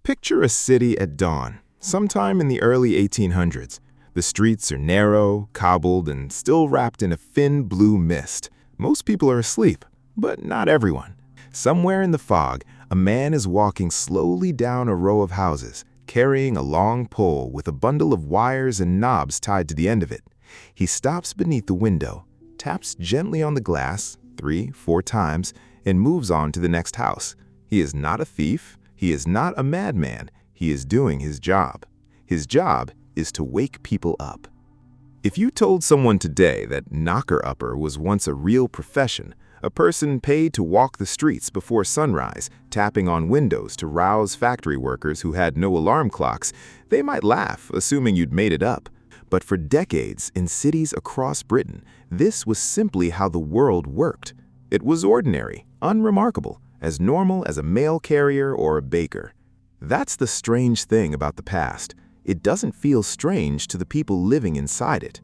Picture a city at dawn, sometime in the early 1800s. The streets are narrow, cobbled, and still wrapped in a thin blue mist. Most people are asleep, but not everyone. Somewhere in the fog, a man is walking slowly down a row of houses, carrying a long pole with a bundle of wires and knobs tied to the end of it. He stops beneath the window, taps gently on the glass 3-4 times, and moves on to the next house. He is not a thief. He is not a madman. He is doing his job. His job is to wake people up. If you told someone today that knocker-upper was once a real profession, a person paid to walk the streets before sunrise, tapping on windows to rouse factory workers who had no alarm clocks, they might laugh, assuming you'd made it up. But for decades, in cities across Britain, this was simply how the world worked. It was ordinary, unremarkable, as normal as a mail carrier or a baker. That's the strange thing about the past. It doesn't feel strange to the people living inside it.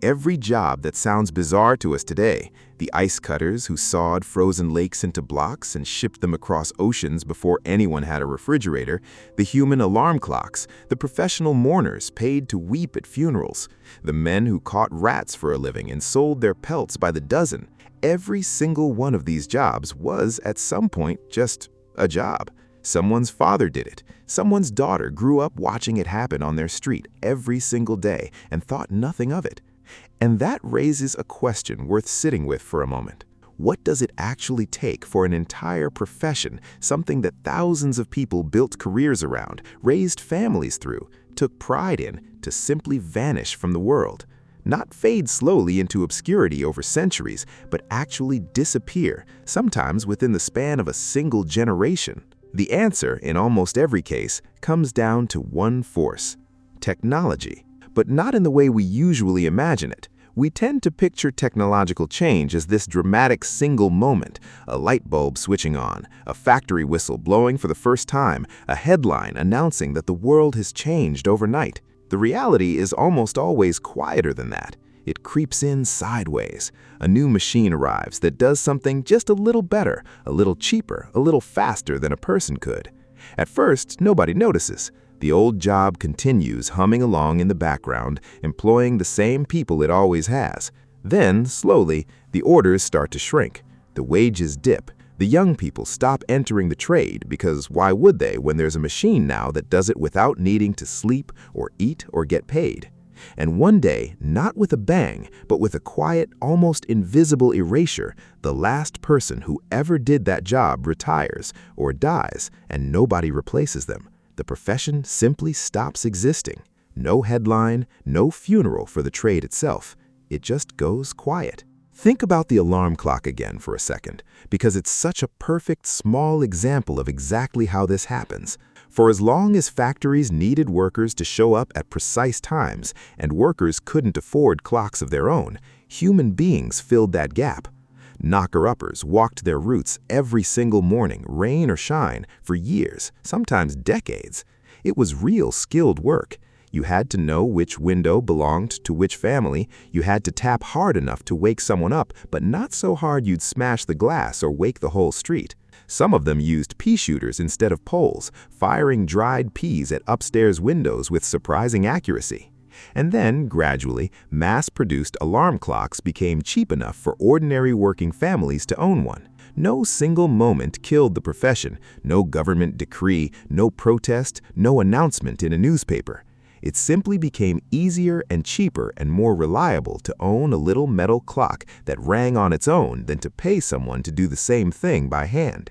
Every job that sounds bizarre to us today, the ice cutters who sawed frozen lakes into blocks and shipped them across oceans before anyone had a refrigerator, the human alarm clocks, the professional mourners paid to weep at funerals, the men who caught rats for a living and sold their pelts by the dozen, every single one of these jobs was, at some point, just a job. Someone's father did it. Someone's daughter grew up watching it happen on their street every single day and thought nothing of it. And that raises a question worth sitting with for a moment. What does it actually take for an entire profession, something that thousands of people built careers around, raised families through, took pride in, to simply vanish from the world? Not fade slowly into obscurity over centuries, but actually disappear, sometimes within the span of a single generation. The answer, in almost every case, comes down to one force: technology. But not in the way we usually imagine it. We tend to picture technological change as this dramatic single moment, a light bulb switching on, a factory whistle blowing for the first time, a headline announcing that the world has changed overnight. The reality is almost always quieter than that. It creeps in sideways. A new machine arrives that does something just a little better, a little cheaper, a little faster than a person could. At first, nobody notices. The old job continues humming along in the background, employing the same people it always has. Then, slowly, the orders start to shrink. The wages dip. The young people stop entering the trade because why would they when there's a machine now that does it without needing to sleep or eat or get paid? And one day, not with a bang, but with a quiet, almost invisible erasure, the last person who ever did that job retires or dies, and nobody replaces them. The profession simply stops existing. No headline, no funeral for the trade itself. It just goes quiet. Think about the alarm clock again for a second, because it's such a perfect, small example of exactly how this happens. For as long as factories needed workers to show up at precise times, and workers couldn't afford clocks of their own, human beings filled that gap. Knocker-uppers walked their routes every single morning, rain or shine, for years, sometimes decades. It was real skilled work. You had to know which window belonged to which family. You had to tap hard enough to wake someone up, but not so hard you'd smash the glass or wake the whole street. Some of them used pea shooters instead of poles, firing dried peas at upstairs windows with surprising accuracy. And then, gradually, mass-produced alarm clocks became cheap enough for ordinary working families to own one. No single moment killed the profession, no government decree, no protest, no announcement in a newspaper. It simply became easier and cheaper and more reliable to own a little metal clock that rang on its own than to pay someone to do the same thing by hand.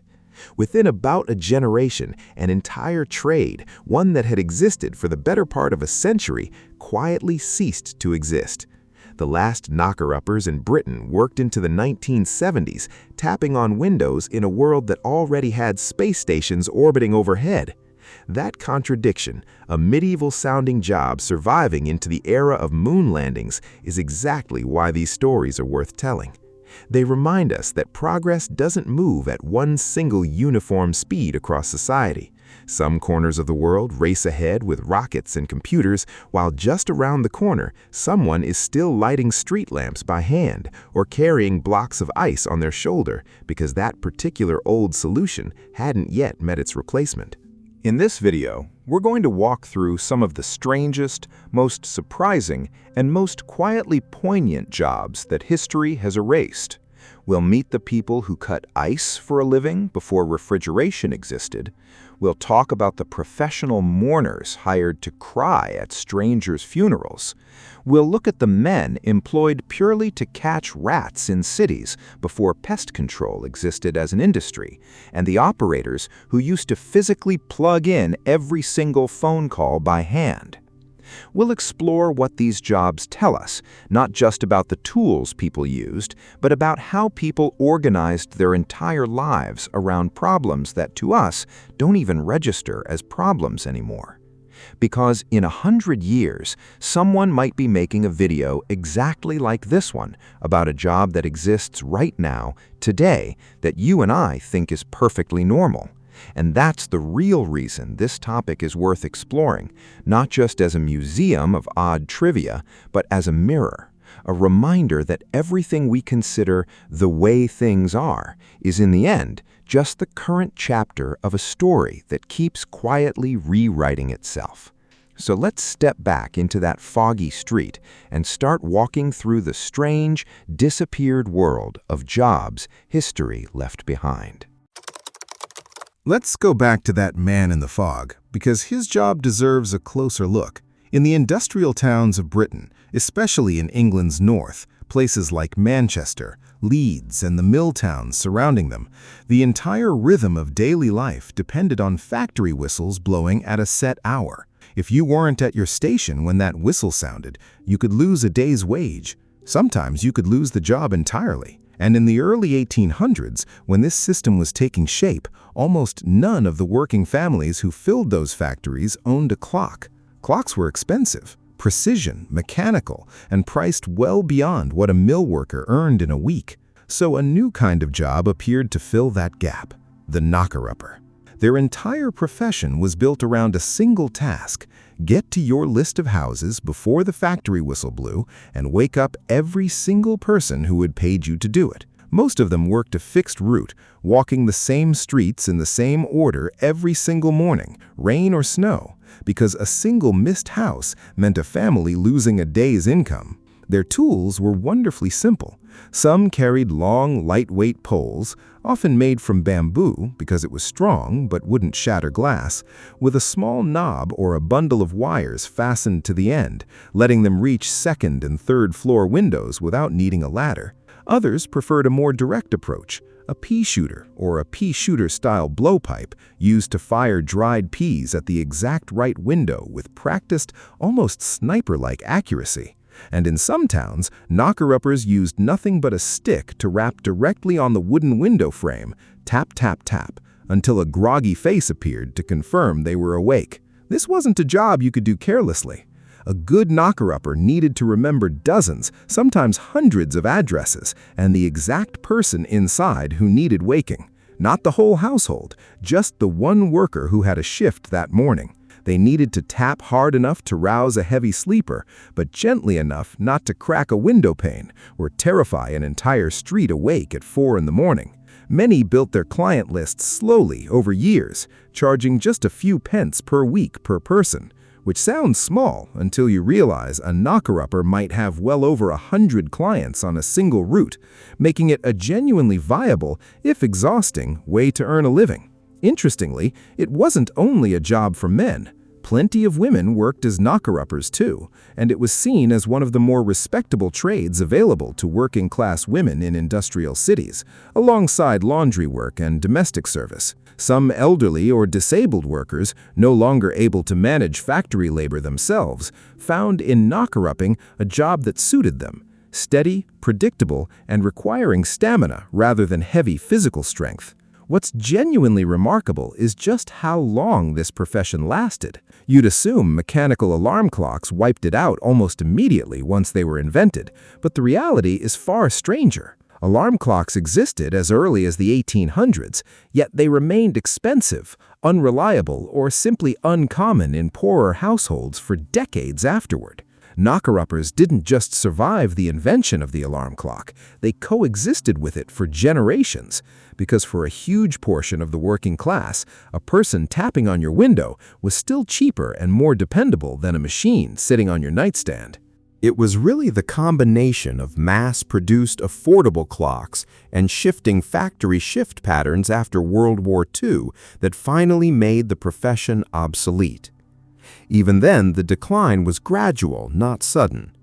Within about a generation, an entire trade, one that had existed for the better part of a century, quietly ceased to exist. The last knocker-uppers in Britain worked into the 1970s, tapping on windows in a world that already had space stations orbiting overhead. That contradiction, a medieval-sounding job surviving into the era of moon landings, is exactly why these stories are worth telling. They remind us that progress doesn't move at one single uniform speed across society. Some corners of the world race ahead with rockets and computers, while just around the corner, someone is still lighting street lamps by hand or carrying blocks of ice on their shoulder because that particular old solution hadn't yet met its replacement. In this video, we're going to walk through some of the strangest, most surprising, and most quietly poignant jobs that history has erased. We'll meet the people who cut ice for a living before refrigeration existed. We'll talk about the professional mourners hired to cry at strangers' funerals. We'll look at the men employed purely to catch rats in cities before pest control existed as an industry, and the operators who used to physically plug in every single phone call by hand. We'll explore what these jobs tell us, not just about the tools people used, but about how people organized their entire lives around problems that to us don't even register as problems anymore. Because in 100 years, someone might be making a video exactly like this one about a job that exists right now, today, that you and I think is perfectly normal. And that's the real reason this topic is worth exploring, not just as a museum of odd trivia, but as a mirror, a reminder that everything we consider the way things are is in the end just the current chapter of a story that keeps quietly rewriting itself. So let's step back into that foggy street and start walking through the strange, disappeared world of jobs history left behind. Let's go back to that man in the fog, because his job deserves a closer look. In the industrial towns of Britain, especially in England's north, places like Manchester, Leeds, and the mill towns surrounding them, the entire rhythm of daily life depended on factory whistles blowing at a set hour. If you weren't at your station when that whistle sounded, you could lose a day's wage. Sometimes you could lose the job entirely. And in the early 1800s, when this system was taking shape, almost none of the working families who filled those factories owned a clock. Clocks were expensive, precision, mechanical, and priced well beyond what a mill worker earned in a week. So a new kind of job appeared to fill that gap: the knocker-upper. Their entire profession was built around a single task: get to your list of houses before the factory whistle blew and wake up every single person who had paid you to do it. Most of them worked a fixed route, walking the same streets in the same order every single morning, rain or snow, because a single missed house meant a family losing a day's income. Their tools were wonderfully simple. Some carried long, lightweight poles, often made from bamboo because it was strong but wouldn't shatter glass, with a small knob or a bundle of wires fastened to the end, letting them reach second and third floor windows without needing a ladder. Others preferred a more direct approach: a pea shooter or a pea shooter-style blowpipe used to fire dried peas at the exact right window with practiced, almost sniper-like accuracy. And in some towns, knocker-uppers used nothing but a stick to rap directly on the wooden window frame, tap, tap, tap, until a groggy face appeared to confirm they were awake. This wasn't a job you could do carelessly. A good knocker-upper needed to remember dozens, sometimes hundreds of addresses, and the exact person inside who needed waking. Not the whole household, just the one worker who had a shift that morning. They needed to tap hard enough to rouse a heavy sleeper, but gently enough not to crack a window pane or terrify an entire street awake at 4 in the morning. Many built their client lists slowly over years, charging just a few pence per week per person, which sounds small until you realize a knocker-upper might have well over 100 clients on a single route, making it a genuinely viable, if exhausting, way to earn a living. Interestingly, it wasn't only a job for men. Plenty of women worked as knocker-uppers too, and it was seen as one of the more respectable trades available to working-class women in industrial cities, alongside laundry work and domestic service. Some elderly or disabled workers, no longer able to manage factory labor themselves, found in knocker-upping a job that suited them: steady, predictable, and requiring stamina rather than heavy physical strength. What's genuinely remarkable is just how long this profession lasted. You'd assume mechanical alarm clocks wiped it out almost immediately once they were invented, but the reality is far stranger. Alarm clocks existed as early as the 1800s, yet they remained expensive, unreliable, or simply uncommon in poorer households for decades afterward. Knocker-uppers didn't just survive the invention of the alarm clock, they coexisted with it for generations, because for a huge portion of the working class, a person tapping on your window was still cheaper and more dependable than a machine sitting on your nightstand. It was really the combination of mass-produced affordable clocks and shifting factory shift patterns after World War II that finally made the profession obsolete. Even then, the decline was gradual, not sudden.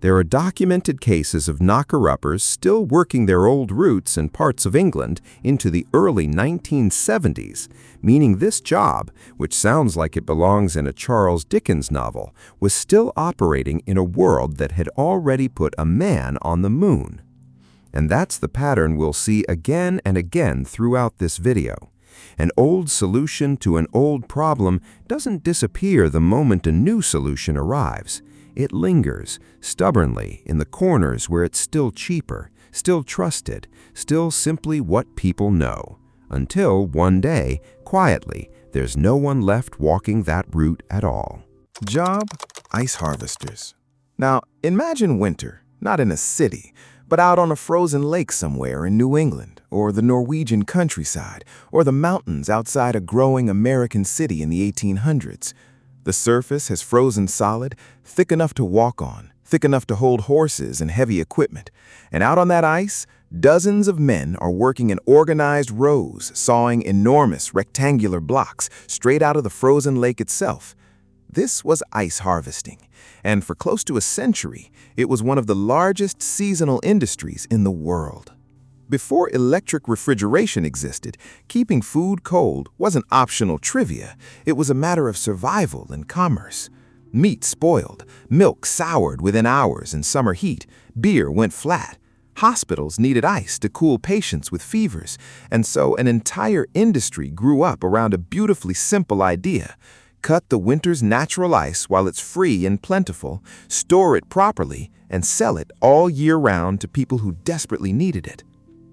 There are documented cases of knocker-uppers still working their old routes in parts of England into the early 1970s, meaning this job, which sounds like it belongs in a Charles Dickens novel, was still operating in a world that had already put a man on the moon. And that's the pattern we'll see again and again throughout this video. An old solution to an old problem doesn't disappear the moment a new solution arrives. It lingers, stubbornly, in the corners where it's still cheaper, still trusted, still simply what people know. Until, one day, quietly, there's no one left walking that route at all. Job: ice harvesters. Now, imagine winter, not in a city, but out on a frozen lake somewhere in New England, or the Norwegian countryside, or the mountains outside a growing American city in the 1800s. The surface has frozen solid, thick enough to walk on, thick enough to hold horses and heavy equipment. And out on that ice, dozens of men are working in organized rows, sawing enormous rectangular blocks straight out of the frozen lake itself. This was ice harvesting, and for close to a century, it was one of the largest seasonal industries in the world. Before electric refrigeration existed, keeping food cold wasn't optional trivia. It was a matter of survival and commerce. Meat spoiled, milk soured within hours in summer heat, beer went flat. Hospitals needed ice to cool patients with fevers, and so an entire industry grew up around a beautifully simple idea. Cut the winter's natural ice while it's free and plentiful, store it properly, and sell it all year round to people who desperately needed it.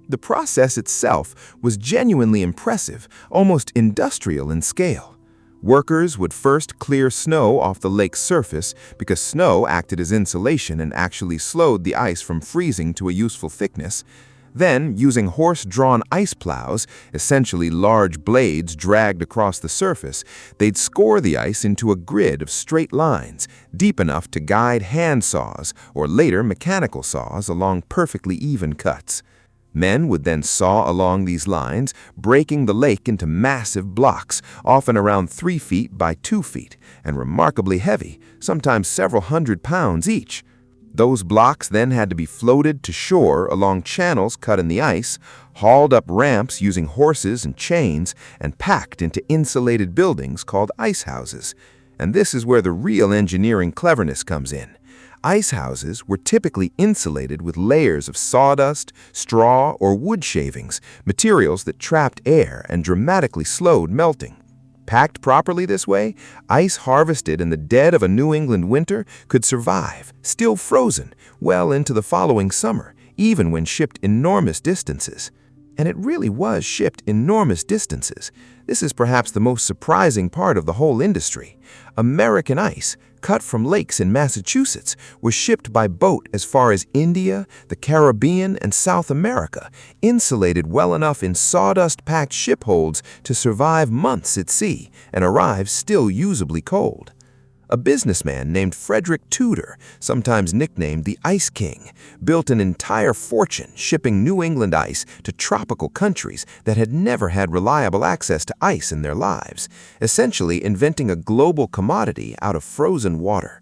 The process itself was genuinely impressive, almost industrial in scale. Workers would first clear snow off the lake's surface because snow acted as insulation and actually slowed the ice from freezing to a useful thickness. Then, using horse-drawn ice plows, essentially large blades dragged across the surface, they'd score the ice into a grid of straight lines, deep enough to guide hand saws or later mechanical saws along perfectly even cuts. Men would then saw along these lines, breaking the lake into massive blocks, often around 3 feet by 2 feet, and remarkably heavy, sometimes several hundred pounds each. Those blocks then had to be floated to shore along channels cut in the ice, hauled up ramps using horses and chains, and packed into insulated buildings called ice houses. And this is where the real engineering cleverness comes in. Ice houses were typically insulated with layers of sawdust, straw, or wood shavings, materials that trapped air and dramatically slowed melting. Packed properly this way, ice harvested in the dead of a New England winter could survive, still frozen, well into the following summer, even when shipped enormous distances. And it really was shipped enormous distances. This is perhaps the most surprising part of the whole industry. American ice, cut from lakes in Massachusetts, was shipped by boat as far as India, the Caribbean, and South America, insulated well enough in sawdust-packed ship holds to survive months at sea and arrive still usably cold. A businessman named Frederick Tudor, sometimes nicknamed the Ice King, built an entire fortune shipping New England ice to tropical countries that had never had reliable access to ice in their lives, essentially inventing a global commodity out of frozen water.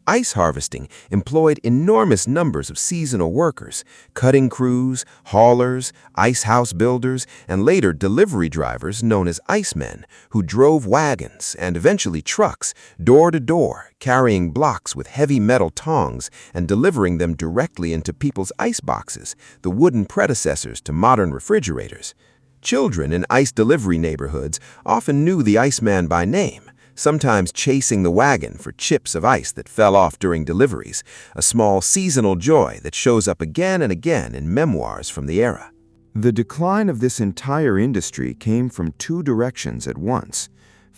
Ice harvesting employed enormous numbers of seasonal workers, cutting crews, haulers, ice house builders, and later delivery drivers known as icemen, who drove wagons and eventually trucks door to door, carrying blocks with heavy metal tongs and delivering them directly into people's ice boxes, the wooden predecessors to modern refrigerators. Children in ice delivery neighborhoods often knew the Iceman by name, sometimes chasing the wagon for chips of ice that fell off during deliveries, a small seasonal joy that shows up again and again in memoirs from the era. The decline of this entire industry came from two directions at once.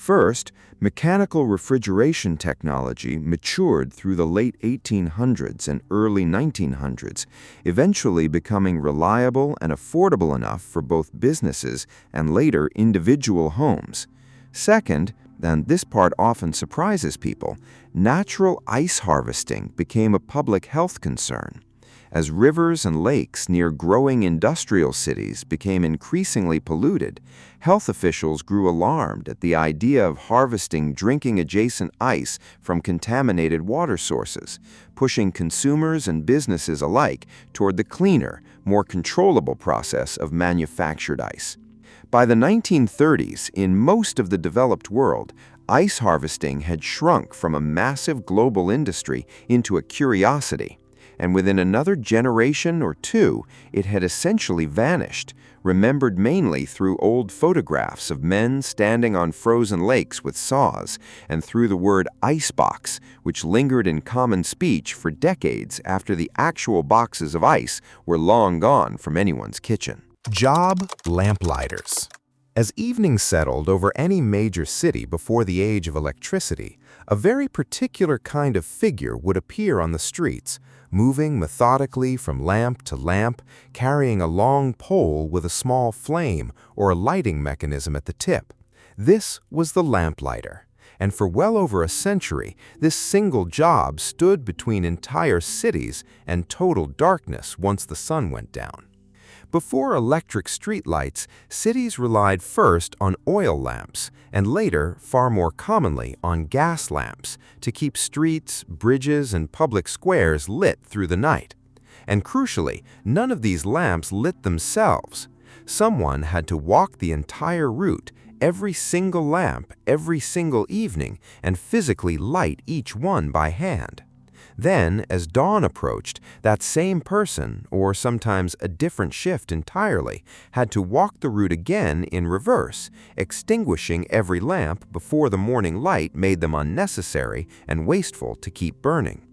First, mechanical refrigeration technology matured through the late 1800s and early 1900s, eventually becoming reliable and affordable enough for both businesses and later individual homes. Second, and this part often surprises people, natural ice harvesting became a public health concern. As rivers and lakes near growing industrial cities became increasingly polluted, health officials grew alarmed at the idea of harvesting drinking-adjacent ice from contaminated water sources, pushing consumers and businesses alike toward the cleaner, more controllable process of manufactured ice. By the 1930s, in most of the developed world, ice harvesting had shrunk from a massive global industry into a curiosity. And within another generation or two, it had essentially vanished, remembered mainly through old photographs of men standing on frozen lakes with saws, and through the word icebox, which lingered in common speech for decades after the actual boxes of ice were long gone from anyone's kitchen. Job lamplighters. As evening settled over any major city before the age of electricity, a very particular kind of figure would appear on the streets, moving methodically from lamp to lamp, carrying a long pole with a small flame or a lighting mechanism at the tip. This was the lamplighter, and for well over a century, this single job stood between entire cities and total darkness once the sun went down. Before electric streetlights, cities relied first on oil lamps and later, far more commonly, on gas lamps to keep streets, bridges, and public squares lit through the night. And crucially, none of these lamps lit themselves. Someone had to walk the entire route, every single lamp, every single evening, and physically light each one by hand. Then, as dawn approached, that same person, or sometimes a different shift entirely, had to walk the route again in reverse, extinguishing every lamp before the morning light made them unnecessary and wasteful to keep burning.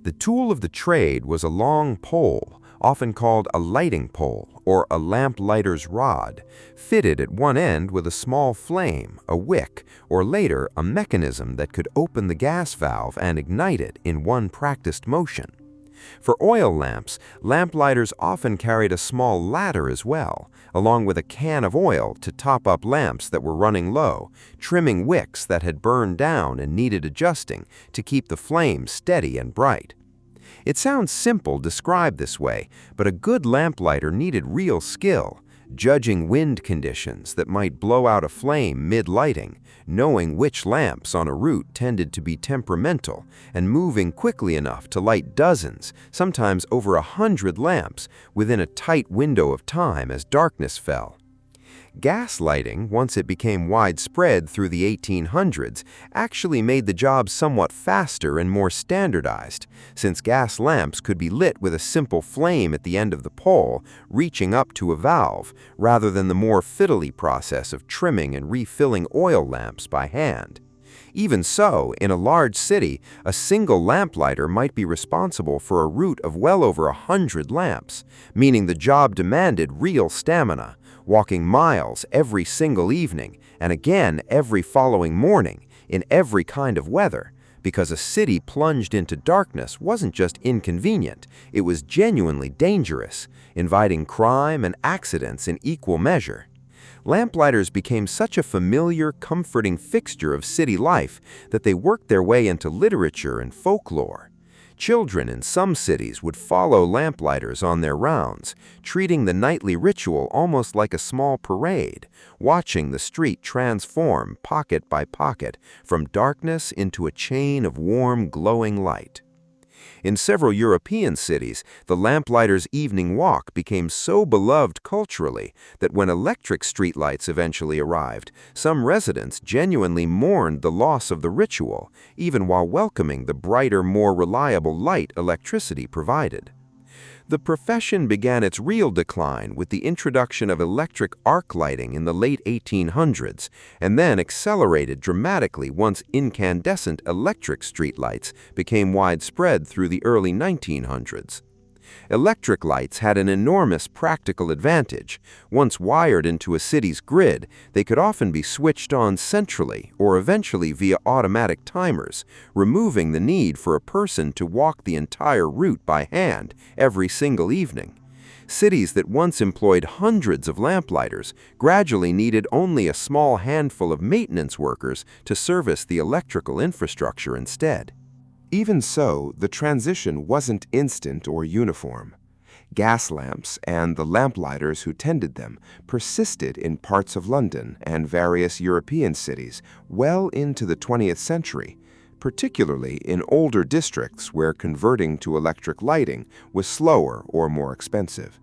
The tool of the trade was a long pole, often called a lighting pole or a lamplighter's rod, fitted at one end with a small flame, a wick, or later a mechanism that could open the gas valve and ignite it in one practiced motion. For oil lamps, lamplighters often carried a small ladder as well, along with a can of oil to top up lamps that were running low, trimming wicks that had burned down and needed adjusting to keep the flame steady and bright. It sounds simple described this way, but a good lamplighter needed real skill, judging wind conditions that might blow out a flame mid-lighting, knowing which lamps on a route tended to be temperamental, and moving quickly enough to light dozens, sometimes over 100 lamps, within a tight window of time as darkness fell. Gas lighting, once it became widespread through the 1800s, actually made the job somewhat faster and more standardized, since gas lamps could be lit with a simple flame at the end of the pole, reaching up to a valve, rather than the more fiddly process of trimming and refilling oil lamps by hand. Even so, in a large city, a single lamplighter might be responsible for a route of well over 100 lamps, meaning the job demanded real stamina, walking miles every single evening and again every following morning in every kind of weather, because a city plunged into darkness wasn't just inconvenient, it was genuinely dangerous, inviting crime and accidents in equal measure. Lamplighters became such a familiar, comforting fixture of city life that they worked their way into literature and folklore. Children in some cities would follow lamplighters on their rounds, treating the nightly ritual almost like a small parade, watching the street transform pocket by pocket from darkness into a chain of warm, glowing light. In several European cities, the lamplighter's evening walk became so beloved culturally that when electric streetlights eventually arrived, some residents genuinely mourned the loss of the ritual, even while welcoming the brighter, more reliable light electricity provided. The profession began its real decline with the introduction of electric arc lighting in the late 1800s, and then accelerated dramatically once incandescent electric streetlights became widespread through the early 1900s. Electric lights had an enormous practical advantage. Once wired into a city's grid, they could often be switched on centrally or eventually via automatic timers, removing the need for a person to walk the entire route by hand every single evening. Cities that once employed hundreds of lamplighters gradually needed only a small handful of maintenance workers to service the electrical infrastructure instead. Even so, the transition wasn't instant or uniform. Gas lamps and the lamplighters who tended them persisted in parts of London and various European cities well into the 20th century, particularly in older districts where converting to electric lighting was slower or more expensive.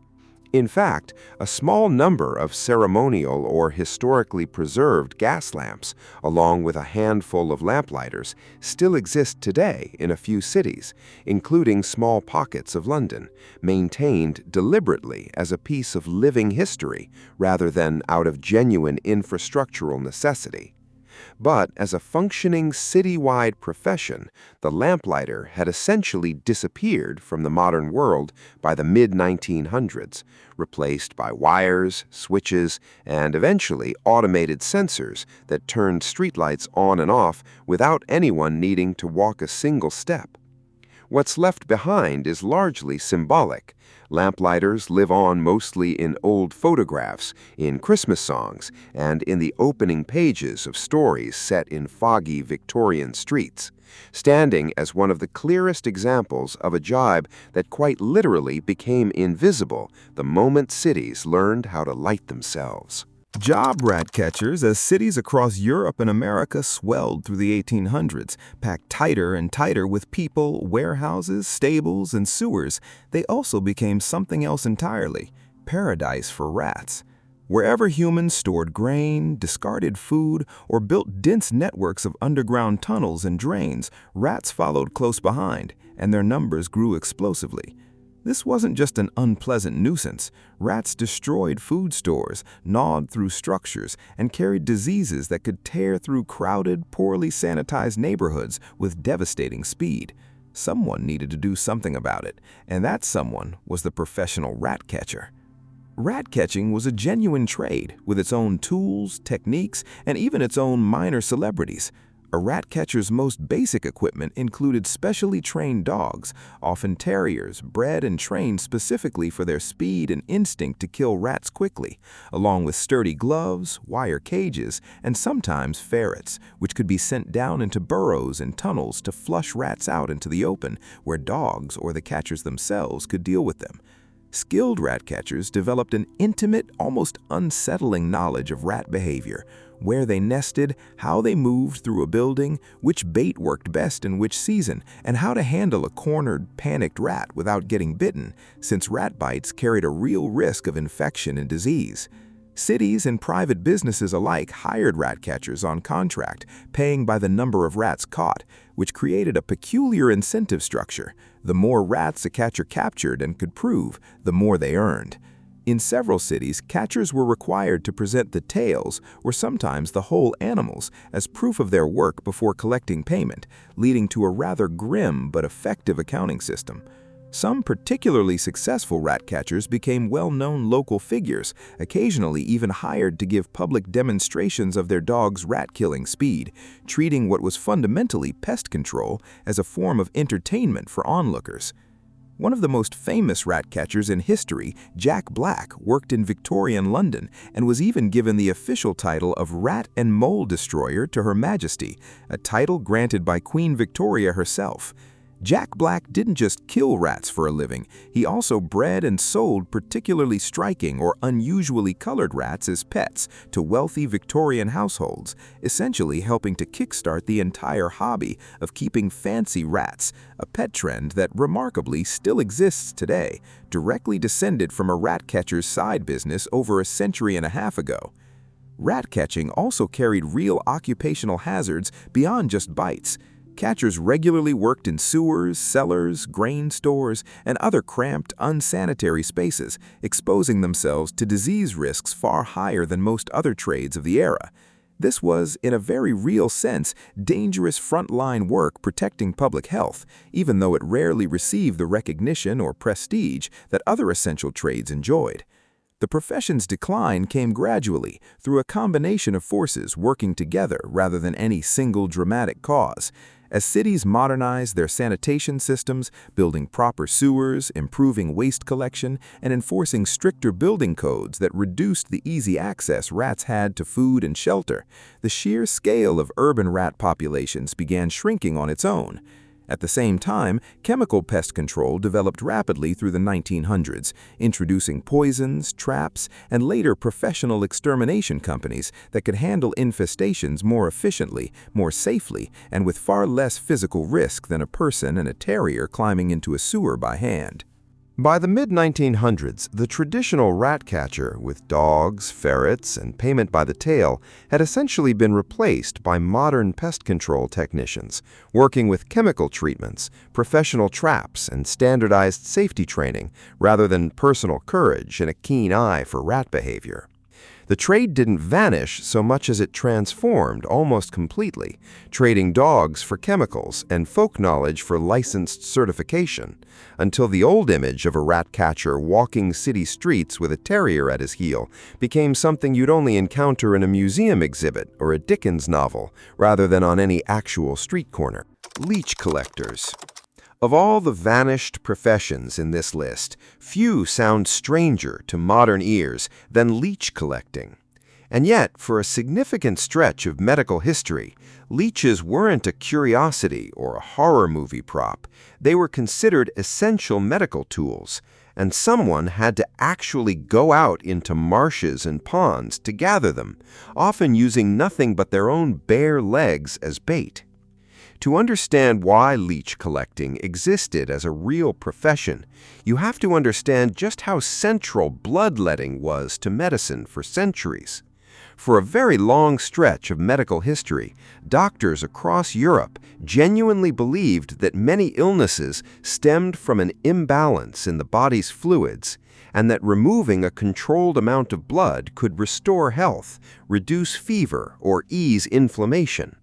In fact, a small number of ceremonial or historically preserved gas lamps, along with a handful of lamplighters, still exist today in a few cities, including small pockets of London, maintained deliberately as a piece of living history rather than out of genuine infrastructural necessity. But as a functioning citywide profession, the lamplighter had essentially disappeared from the modern world by the mid-1900s, replaced by wires, switches, and eventually automated sensors that turned streetlights on and off without anyone needing to walk a single step. What's left behind is largely symbolic. Lamplighters live on mostly in old photographs, in Christmas songs, and in the opening pages of stories set in foggy Victorian streets, standing as one of the clearest examples of a job that quite literally became invisible the moment cities learned how to light themselves. Job rat catchers, as cities across Europe and America swelled through the 1800s, packed tighter and tighter with people, warehouses, stables, and sewers, they also became something else entirely: paradise for rats. Wherever humans stored grain, discarded food, or built dense networks of underground tunnels and drains, rats followed close behind, and their numbers grew explosively. This wasn't just an unpleasant nuisance. Rats destroyed food stores, gnawed through structures, and carried diseases that could tear through crowded, poorly sanitized neighborhoods with devastating speed. Someone needed to do something about it, and that someone was the professional rat catcher. Rat catching was a genuine trade, with its own tools, techniques, and even its own minor celebrities. A rat catcher's most basic equipment included specially trained dogs, often terriers, bred and trained specifically for their speed and instinct to kill rats quickly, along with sturdy gloves, wire cages, and sometimes ferrets, which could be sent down into burrows and tunnels to flush rats out into the open, where dogs or the catchers themselves could deal with them. Skilled rat catchers developed an intimate, almost unsettling knowledge of rat behavior: where they nested, how they moved through a building, which bait worked best in which season, and how to handle a cornered, panicked rat without getting bitten, since rat bites carried a real risk of infection and disease. Cities and private businesses alike hired rat catchers on contract, paying by the number of rats caught, which created a peculiar incentive structure. The more rats a catcher captured and could prove, the more they earned. In several cities, catchers were required to present the tails, or sometimes the whole animals, as proof of their work before collecting payment, leading to a rather grim but effective accounting system. Some particularly successful rat catchers became well-known local figures, occasionally even hired to give public demonstrations of their dogs' rat-killing speed, treating what was fundamentally pest control as a form of entertainment for onlookers. One of the most famous rat catchers in history, Jack Black, worked in Victorian London and was even given the official title of Rat and Mole Destroyer to Her Majesty, a title granted by Queen Victoria herself. Jack Black didn't just kill rats for a living, he also bred and sold particularly striking or unusually colored rats as pets to wealthy Victorian households, essentially helping to kickstart the entire hobby of keeping fancy rats, a pet trend that remarkably still exists today, directly descended from a rat catcher's side business over a century and a half ago. Rat catching also carried real occupational hazards beyond just bites. Catchers regularly worked in sewers, cellars, grain stores, and other cramped, unsanitary spaces, exposing themselves to disease risks far higher than most other trades of the era. This was, in a very real sense, dangerous frontline work protecting public health, even though it rarely received the recognition or prestige that other essential trades enjoyed. The profession's decline came gradually through a combination of forces working together rather than any single dramatic cause. As cities modernized their sanitation systems, building proper sewers, improving waste collection, and enforcing stricter building codes that reduced the easy access rats had to food and shelter, the sheer scale of urban rat populations began shrinking on its own. At the same time, chemical pest control developed rapidly through the 1900s, introducing poisons, traps, and later professional extermination companies that could handle infestations more efficiently, more safely, and with far less physical risk than a person and a terrier climbing into a sewer by hand. By the mid-1900s, the traditional rat catcher with dogs, ferrets, and payment by the tail had essentially been replaced by modern pest control technicians, working with chemical treatments, professional traps, and standardized safety training, rather than personal courage and a keen eye for rat behavior. The trade didn't vanish so much as it transformed almost completely, trading dogs for chemicals and folk knowledge for licensed certification, until the old image of a rat catcher walking city streets with a terrier at his heel became something you'd only encounter in a museum exhibit or a Dickens novel, rather than on any actual street corner. Leech collectors. Of all the vanished professions in this list, few sound stranger to modern ears than leech collecting. And yet, for a significant stretch of medical history, leeches weren't a curiosity or a horror movie prop. They were considered essential medical tools, and someone had to actually go out into marshes and ponds to gather them, often using nothing but their own bare legs as bait. To understand why leech collecting existed as a real profession, you have to understand just how central bloodletting was to medicine for centuries. For a very long stretch of medical history, doctors across Europe genuinely believed that many illnesses stemmed from an imbalance in the body's fluids, and that removing a controlled amount of blood could restore health, reduce fever, or ease inflammation.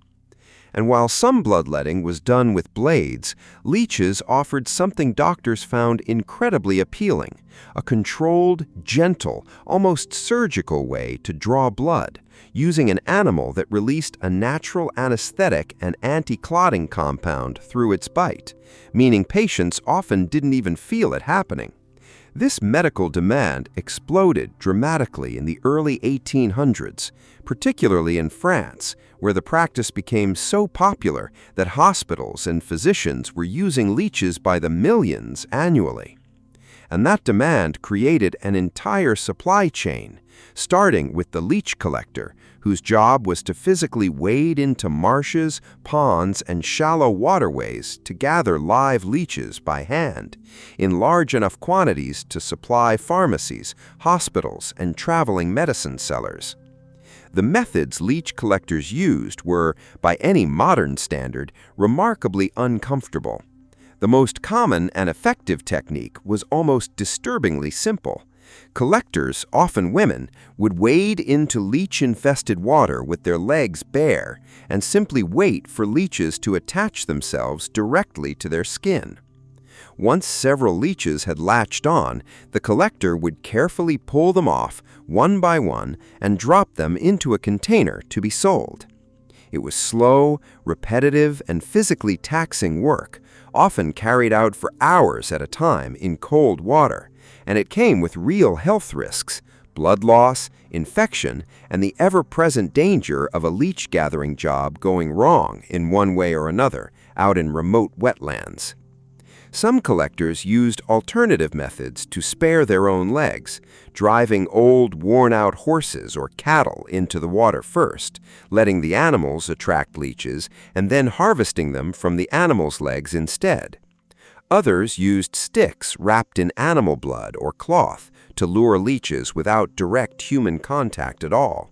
And while some bloodletting was done with blades, leeches offered something doctors found incredibly appealing, a controlled, gentle, almost surgical way to draw blood, using an animal that released a natural anesthetic and anti-clotting compound through its bite, meaning patients often didn't even feel it happening. This medical demand exploded dramatically in the early 1800s, particularly in France, where the practice became so popular that hospitals and physicians were using leeches by the millions annually. And that demand created an entire supply chain, starting with the leech collector, whose job was to physically wade into marshes, ponds, and shallow waterways to gather live leeches by hand, in large enough quantities to supply pharmacies, hospitals, and traveling medicine sellers. The methods leech collectors used were, by any modern standard, remarkably uncomfortable. The most common and effective technique was almost disturbingly simple. Collectors, often women, would wade into leech-infested water with their legs bare and simply wait for leeches to attach themselves directly to their skin. Once several leeches had latched on, the collector would carefully pull them off, one by one, and drop them into a container to be sold. It was slow, repetitive, and physically taxing work, often carried out for hours at a time in cold water, and it came with real health risks, blood loss, infection, and the ever-present danger of a leech-gathering job going wrong in one way or another out in remote wetlands. Some collectors used alternative methods to spare their own legs, driving old, worn-out horses or cattle into the water first, letting the animals attract leeches, and then harvesting them from the animals' legs instead. Others used sticks wrapped in animal blood or cloth to lure leeches without direct human contact at all.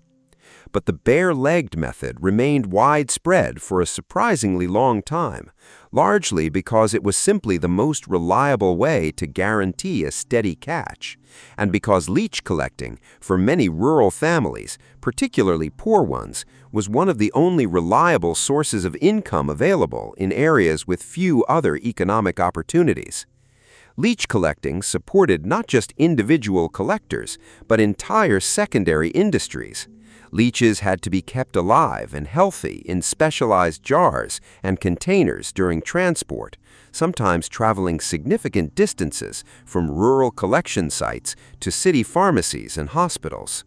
but the bare-legged method remained widespread for a surprisingly long time, largely because it was simply the most reliable way to guarantee a steady catch, and because leech collecting, for many rural families, particularly poor ones, was one of the only reliable sources of income available in areas with few other economic opportunities. Leech collecting supported not just individual collectors, but entire secondary industries. Leeches had to be kept alive and healthy in specialized jars and containers during transport, sometimes traveling significant distances from rural collection sites to city pharmacies and hospitals.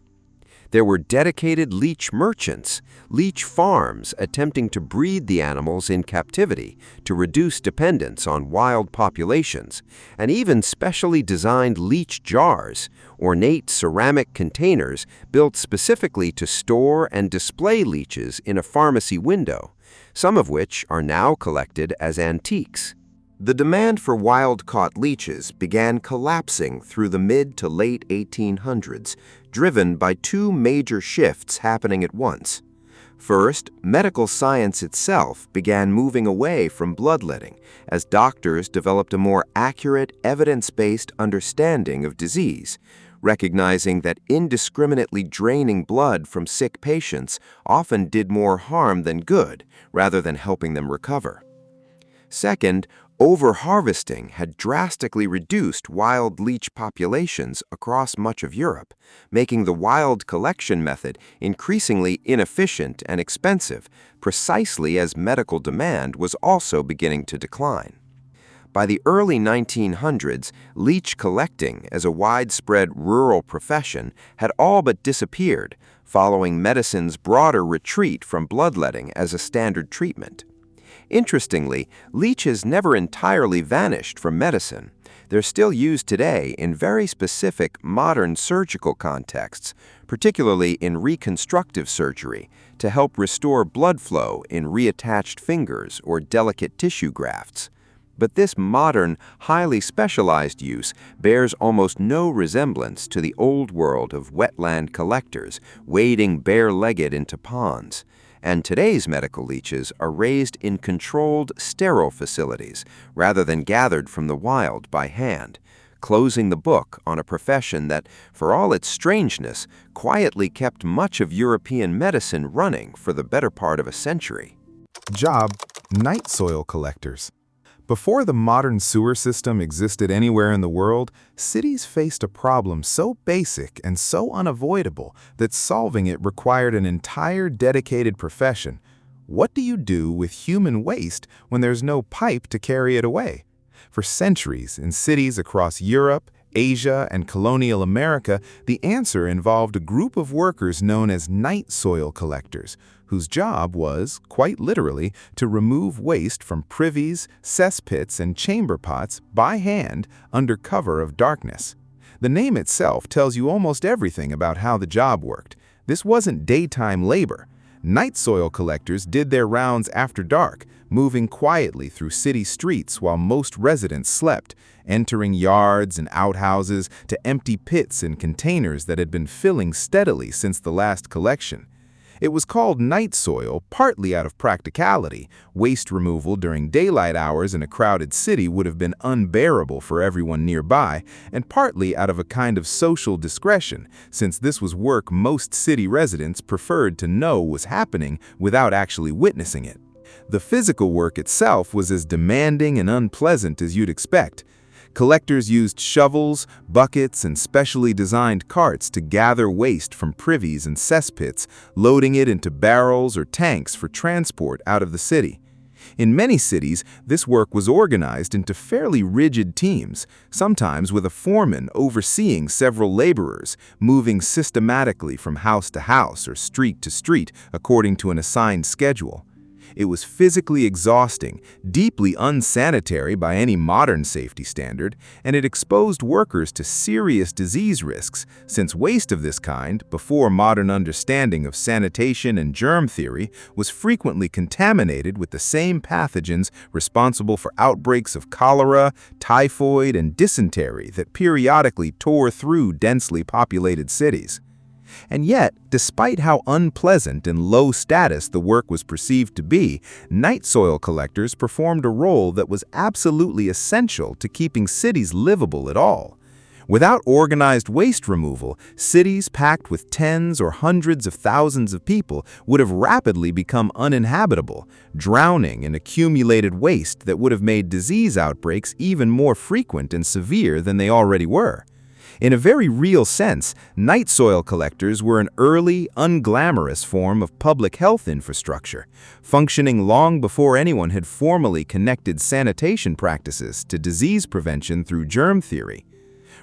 There were dedicated leech merchants, leech farms attempting to breed the animals in captivity to reduce dependence on wild populations, and even specially designed leech jars, ornate ceramic containers built specifically to store and display leeches in a pharmacy window, some of which are now collected as antiques. The demand for wild-caught leeches began collapsing through the mid to late 1800s, driven by two major shifts happening at once. First, medical science itself began moving away from bloodletting as doctors developed a more accurate, evidence-based understanding of disease, recognizing that indiscriminately draining blood from sick patients often did more harm than good, rather than helping them recover. Second, over-harvesting had drastically reduced wild leech populations across much of Europe, making the wild collection method increasingly inefficient and expensive, precisely as medical demand was also beginning to decline. By the early 1900s, leech collecting as a widespread rural profession had all but disappeared, following medicine's broader retreat from bloodletting as a standard treatment. Interestingly, leeches never entirely vanished from medicine. They're still used today in very specific modern surgical contexts, particularly in reconstructive surgery, to help restore blood flow in reattached fingers or delicate tissue grafts. But this modern, highly specialized use bears almost no resemblance to the old world of wetland collectors wading bare-legged into ponds. And today's medical leeches are raised in controlled, sterile facilities rather than gathered from the wild by hand, closing the book on a profession that, for all its strangeness, quietly kept much of European medicine running for the better part of a century. Job: night soil collectors. Before the modern sewer system existed anywhere in the world, cities faced a problem so basic and so unavoidable that solving it required an entire dedicated profession. What do you do with human waste when there's no pipe to carry it away? For centuries, in cities across Europe, Asia, and colonial America, the answer involved a group of workers known as night soil collectors, whose job was, quite literally, to remove waste from privies, cesspits, and chamber pots by hand under cover of darkness. The name itself tells you almost everything about how the job worked. This wasn't daytime labor. Night soil collectors did their rounds after dark, moving quietly through city streets while most residents slept, entering yards and outhouses to empty pits and containers that had been filling steadily since the last collection. It was called night soil partly out of practicality. Waste removal during daylight hours in a crowded city would have been unbearable for everyone nearby, and partly out of a kind of social discretion, since this was work most city residents preferred to know was happening without actually witnessing it. The physical work itself was as demanding and unpleasant as you'd expect. Collectors used shovels, buckets, and specially designed carts to gather waste from privies and cesspits, loading it into barrels or tanks for transport out of the city. In many cities, this work was organized into fairly rigid teams, sometimes with a foreman overseeing several laborers, moving systematically from house to house or street to street according to an assigned schedule. It was physically exhausting, deeply unsanitary by any modern safety standard, and it exposed workers to serious disease risks, since waste of this kind, before modern understanding of sanitation and germ theory, was frequently contaminated with the same pathogens responsible for outbreaks of cholera, typhoid, and dysentery that periodically tore through densely populated cities. And yet, despite how unpleasant and low status the work was perceived to be, night soil collectors performed a role that was absolutely essential to keeping cities livable at all. Without organized waste removal, cities packed with tens or hundreds of thousands of people would have rapidly become uninhabitable, drowning in accumulated waste that would have made disease outbreaks even more frequent and severe than they already were. In a very real sense, night soil collectors were an early, unglamorous form of public health infrastructure, functioning long before anyone had formally connected sanitation practices to disease prevention through germ theory.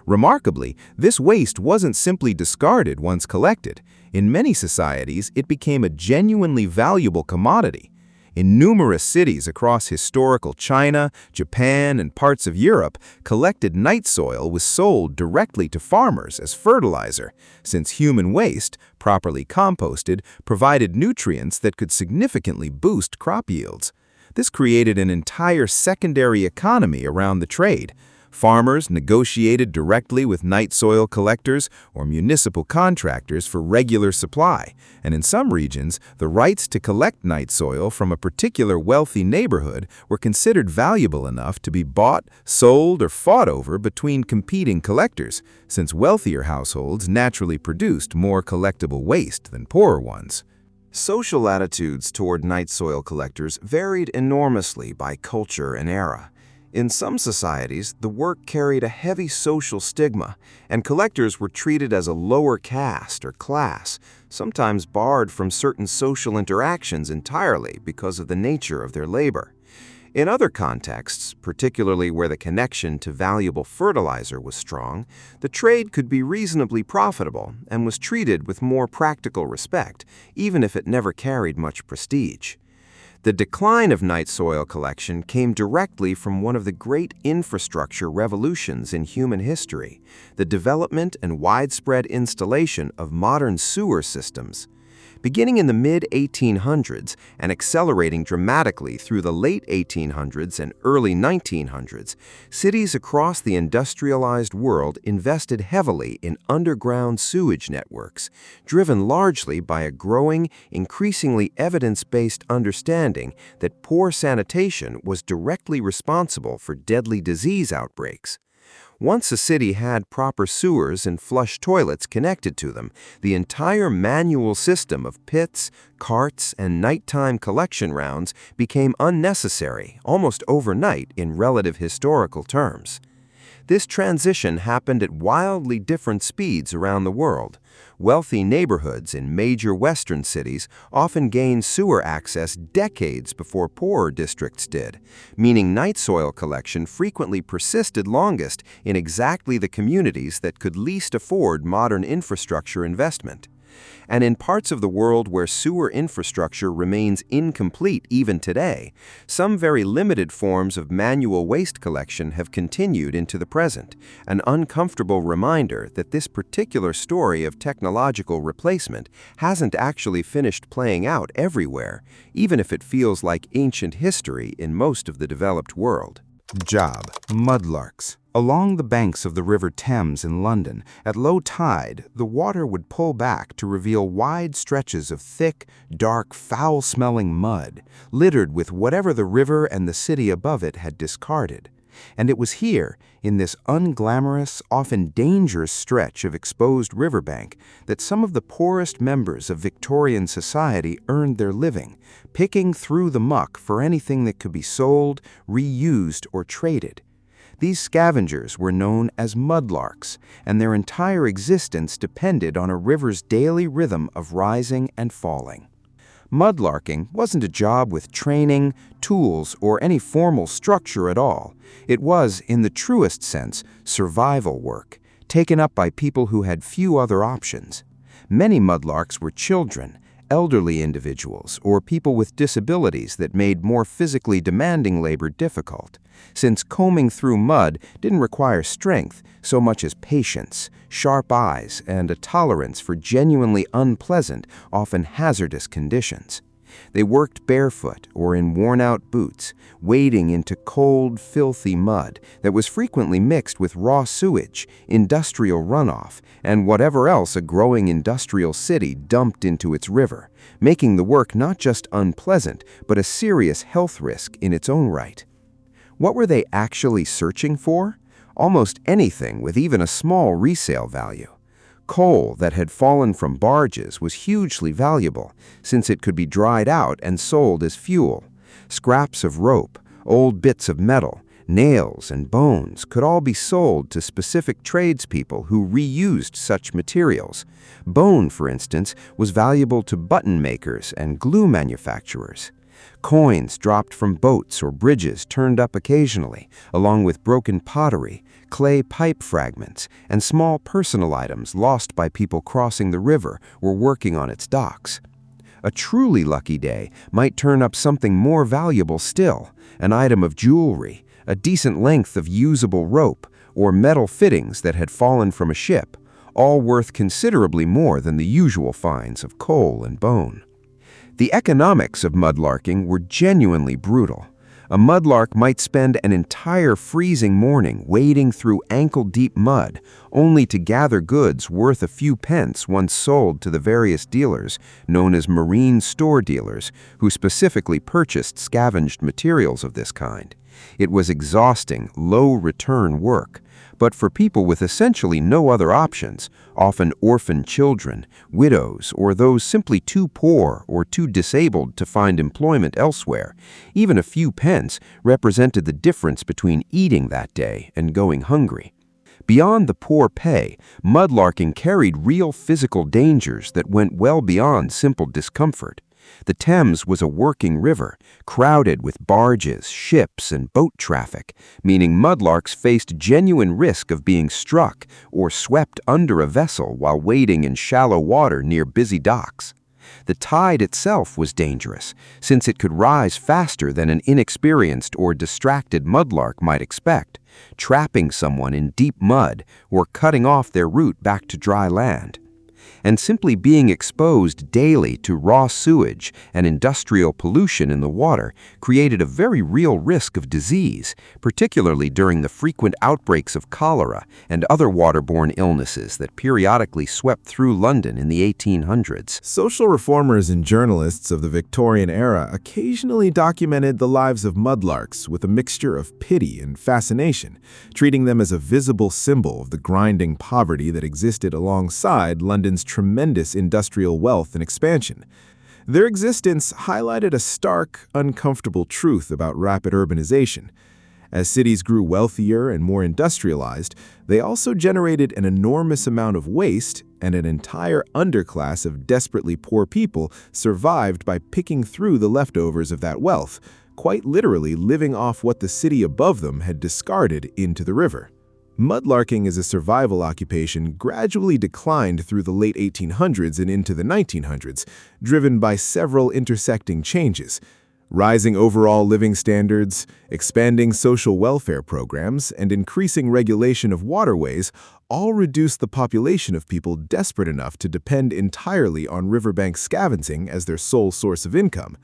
Remarkably, this waste wasn't simply discarded once collected. In many societies, it became a genuinely valuable commodity. In numerous cities across historical China, Japan, and parts of Europe, collected night soil was sold directly to farmers as fertilizer, since human waste, properly composted, provided nutrients that could significantly boost crop yields. This created an entire secondary economy around the trade. Farmers negotiated directly with night soil collectors or municipal contractors for regular supply, and in some regions, the rights to collect night soil from a particular wealthy neighborhood were considered valuable enough to be bought, sold, or fought over between competing collectors, since wealthier households naturally produced more collectible waste than poorer ones. Social attitudes toward night soil collectors varied enormously by culture and era. In some societies, the work carried a heavy social stigma, and collectors were treated as a lower caste or class, sometimes barred from certain social interactions entirely because of the nature of their labor. In other contexts, particularly where the connection to valuable fertilizer was strong, the trade could be reasonably profitable and was treated with more practical respect, even if it never carried much prestige. The decline of night soil collection came directly from one of the great infrastructure revolutions in human history, the development and widespread installation of modern sewer systems. Beginning in the mid-1800s and accelerating dramatically through the late 1800s and early 1900s, cities across the industrialized world invested heavily in underground sewage networks, driven largely by a growing, increasingly evidence-based understanding that poor sanitation was directly responsible for deadly disease outbreaks. Once a city had proper sewers and flush toilets connected to them, the entire manual system of pits, carts, and nighttime collection rounds became unnecessary almost overnight in relative historical terms. This transition happened at wildly different speeds around the world. Wealthy neighborhoods in major Western cities often gained sewer access decades before poorer districts did, meaning night soil collection frequently persisted longest in exactly the communities that could least afford modern infrastructure investment. And in parts of the world where sewer infrastructure remains incomplete even today, some very limited forms of manual waste collection have continued into the present, an uncomfortable reminder that this particular story of technological replacement hasn't actually finished playing out everywhere, even if it feels like ancient history in most of the developed world. Job: mudlarks. Along the banks of the River Thames in London, at low tide, the water would pull back to reveal wide stretches of thick, dark, foul-smelling mud, littered with whatever the river and the city above it had discarded. And it was here, in this unglamorous, often dangerous stretch of exposed riverbank, that some of the poorest members of Victorian society earned their living, picking through the muck for anything that could be sold, reused, or traded. These scavengers were known as mudlarks, and their entire existence depended on a river's daily rhythm of rising and falling. Mudlarking wasn't a job with training, tools, or any formal structure at all. It was, in the truest sense, survival work, taken up by people who had few other options. Many mudlarks were children, elderly individuals, or people with disabilities that made more physically demanding labor difficult, since combing through mud didn't require strength so much as patience, sharp eyes, and a tolerance for genuinely unpleasant, often hazardous conditions. They worked barefoot or in worn-out boots, wading into cold, filthy mud that was frequently mixed with raw sewage, industrial runoff, and whatever else a growing industrial city dumped into its river, making the work not just unpleasant, but a serious health risk in its own right. What were they actually searching for? Almost anything with even a small resale value. Coal that had fallen from barges was hugely valuable, since it could be dried out and sold as fuel. Scraps of rope, old bits of metal, nails, and bones could all be sold to specific tradespeople who reused such materials. Bone, for instance, was valuable to button makers and glue manufacturers. Coins dropped from boats or bridges turned up occasionally, along with broken pottery, clay pipe fragments, and small personal items lost by people crossing the river or working on its docks. A truly lucky day might turn up something more valuable still, an item of jewelry, a decent length of usable rope, or metal fittings that had fallen from a ship, all worth considerably more than the usual finds of coal and bone. The economics of mudlarking were genuinely brutal. A mudlark might spend an entire freezing morning wading through ankle-deep mud, only to gather goods worth a few pence once sold to the various dealers, known as marine store dealers, who specifically purchased scavenged materials of this kind. It was exhausting, low-return work. But for people with essentially no other options, often orphan children, widows, or those simply too poor or too disabled to find employment elsewhere, even a few pence represented the difference between eating that day and going hungry. Beyond the poor pay, mudlarking carried real physical dangers that went well beyond simple discomfort. The Thames was a working river, crowded with barges, ships, and boat traffic, meaning mudlarks faced genuine risk of being struck or swept under a vessel while wading in shallow water near busy docks. The tide itself was dangerous, since it could rise faster than an inexperienced or distracted mudlark might expect, trapping someone in deep mud or cutting off their route back to dry land. And simply being exposed daily to raw sewage and industrial pollution in the water created a very real risk of disease, particularly during the frequent outbreaks of cholera and other waterborne illnesses that periodically swept through London in the 1800s. Social reformers and journalists of the Victorian era occasionally documented the lives of mudlarks with a mixture of pity and fascination, treating them as a visible symbol of the grinding poverty that existed alongside London's tremendous industrial wealth and expansion. Their existence highlighted a stark, uncomfortable truth about rapid urbanization. As cities grew wealthier and more industrialized, they also generated an enormous amount of waste, and an entire underclass of desperately poor people survived by picking through the leftovers of that wealth, quite literally living off what the city above them had discarded into the river. Mudlarking as a survival occupation gradually declined through the late 1800s and into the 1900s, driven by several intersecting changes. Rising overall living standards, expanding social welfare programs, and increasing regulation of waterways all reduced the population of people desperate enough to depend entirely on riverbank scavenging as their sole source of income.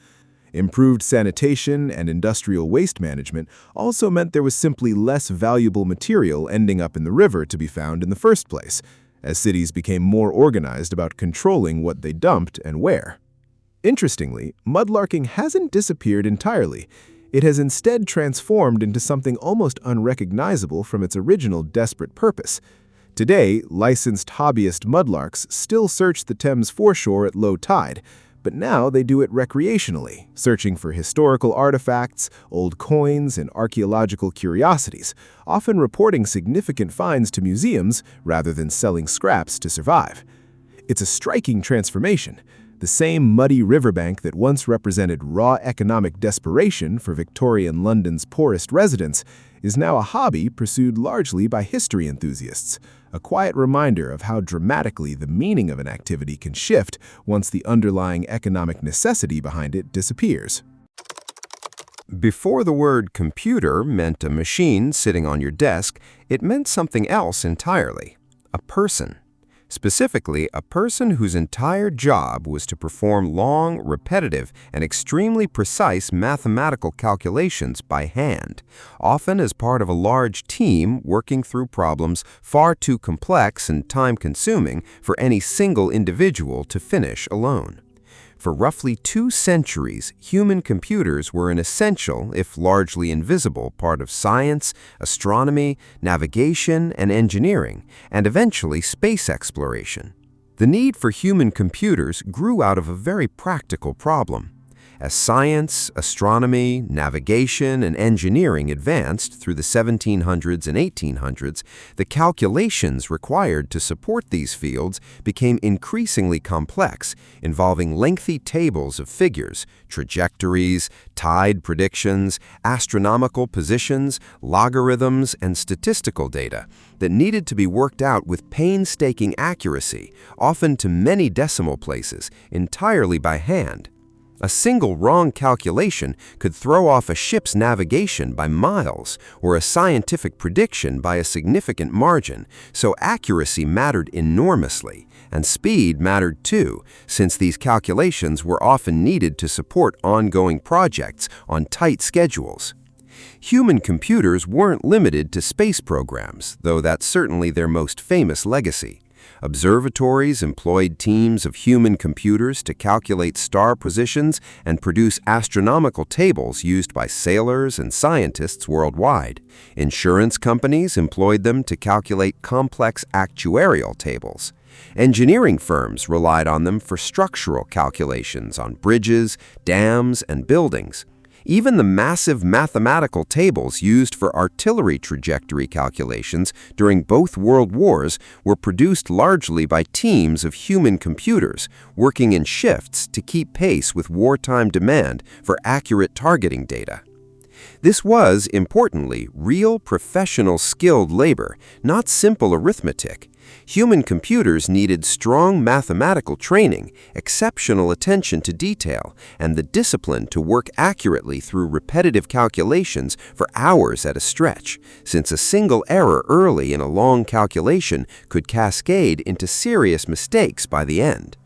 Improved sanitation and industrial waste management also meant there was simply less valuable material ending up in the river to be found in the first place, as cities became more organized about controlling what they dumped and where. Interestingly, mudlarking hasn't disappeared entirely. It has instead transformed into something almost unrecognizable from its original desperate purpose. Today, licensed hobbyist mudlarks still search the Thames foreshore at low tide, but now they do it recreationally, searching for historical artifacts, old coins, and archaeological curiosities, often reporting significant finds to museums rather than selling scraps to survive. It's a striking transformation. The same muddy riverbank that once represented raw economic desperation for Victorian London's poorest residents is now a hobby pursued largely by history enthusiasts, a quiet reminder of how dramatically the meaning of an activity can shift once the underlying economic necessity behind it disappears. Before the word computer meant a machine sitting on your desk, it meant something else entirely: a person. Specifically, a person whose entire job was to perform long, repetitive, and extremely precise mathematical calculations by hand, often as part of a large team working through problems far too complex and time-consuming for any single individual to finish alone. For roughly 2 centuries, human computers were an essential, if largely invisible, part of science, astronomy, navigation, and engineering, and eventually space exploration. The need for human computers grew out of a very practical problem. As science, astronomy, navigation, and engineering advanced through the 1700s and 1800s, the calculations required to support these fields became increasingly complex, involving lengthy tables of figures, trajectories, tide predictions, astronomical positions, logarithms, and statistical data that needed to be worked out with painstaking accuracy, often to many decimal places, entirely by hand. A single wrong calculation could throw off a ship's navigation by miles or a scientific prediction by a significant margin, so accuracy mattered enormously, and speed mattered too, since these calculations were often needed to support ongoing projects on tight schedules. Human computers weren't limited to space programs, though that's certainly their most famous legacy. Observatories employed teams of human computers to calculate star positions and produce astronomical tables used by sailors and scientists worldwide. Insurance companies employed them to calculate complex actuarial tables. Engineering firms relied on them for structural calculations on bridges, dams, and buildings. Even the massive mathematical tables used for artillery trajectory calculations during both World Wars were produced largely by teams of human computers, working in shifts to keep pace with wartime demand for accurate targeting data. This was, importantly, real professional skilled labor, not simple arithmetic. Human computers needed strong mathematical training, exceptional attention to detail, and the discipline to work accurately through repetitive calculations for hours at a stretch, since a single error early in a long calculation could cascade into serious mistakes by the end.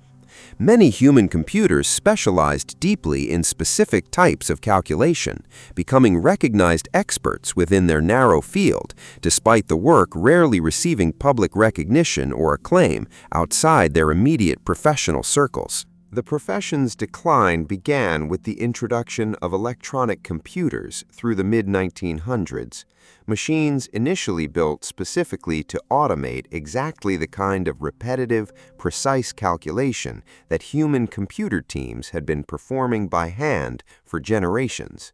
Many human computers specialized deeply in specific types of calculation, becoming recognized experts within their narrow field, despite the work rarely receiving public recognition or acclaim outside their immediate professional circles. The profession's decline began with the introduction of electronic computers through the mid-1900s, machines initially built specifically to automate exactly the kind of repetitive, precise calculation that human computer teams had been performing by hand for generations.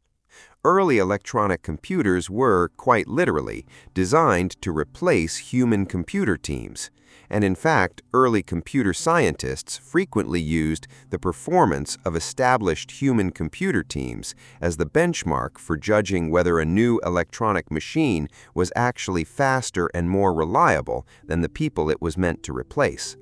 Early electronic computers were, quite literally, designed to replace human computer teams. And in fact, early computer scientists frequently used the performance of established human computer teams as the benchmark for judging whether a new electronic machine was actually faster and more reliable than the people it was meant to replace.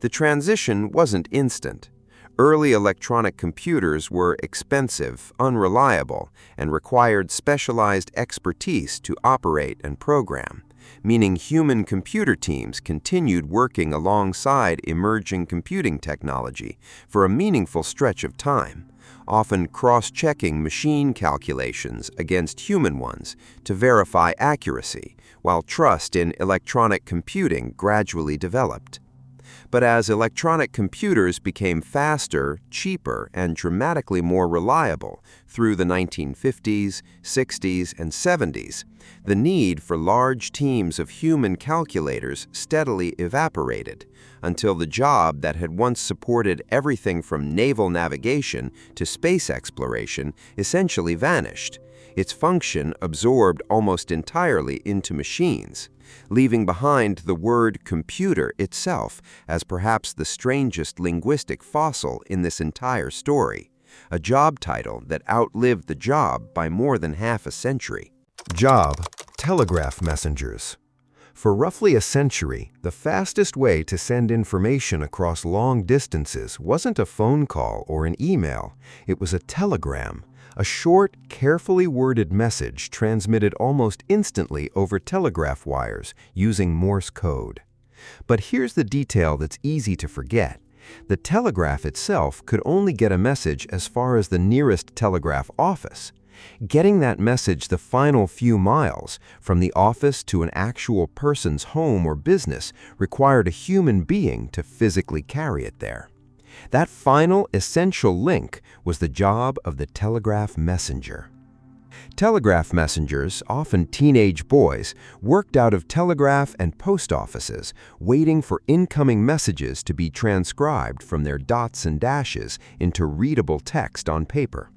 The transition wasn't instant. Early electronic computers were expensive, unreliable, and required specialized expertise to operate and program, meaning human computer teams continued working alongside emerging computing technology for a meaningful stretch of time, often cross-checking machine calculations against human ones to verify accuracy, while trust in electronic computing gradually developed. But as electronic computers became faster, cheaper, and dramatically more reliable through the 1950s, 60s, and 70s, the need for large teams of human calculators steadily evaporated, until the job that had once supported everything from naval navigation to space exploration essentially vanished, its function absorbed almost entirely into machines, leaving behind the word computer itself as perhaps the strangest linguistic fossil in this entire story, a job title that outlived the job by more than half a century. Job: Telegraph Messengers. For roughly a century, the fastest way to send information across long distances wasn't a phone call or an email, it was a telegram, a short, carefully worded message transmitted almost instantly over telegraph wires using Morse code. But here's the detail that's easy to forget. The telegraph itself could only get a message as far as the nearest telegraph office. Getting that message the final few miles, from the office to an actual person's home or business, required a human being to physically carry it there. That final essential link was the job of the telegraph messenger. Telegraph messengers, often teenage boys, worked out of telegraph and post offices, waiting for incoming messages to be transcribed from their dots and dashes into readable text on paper.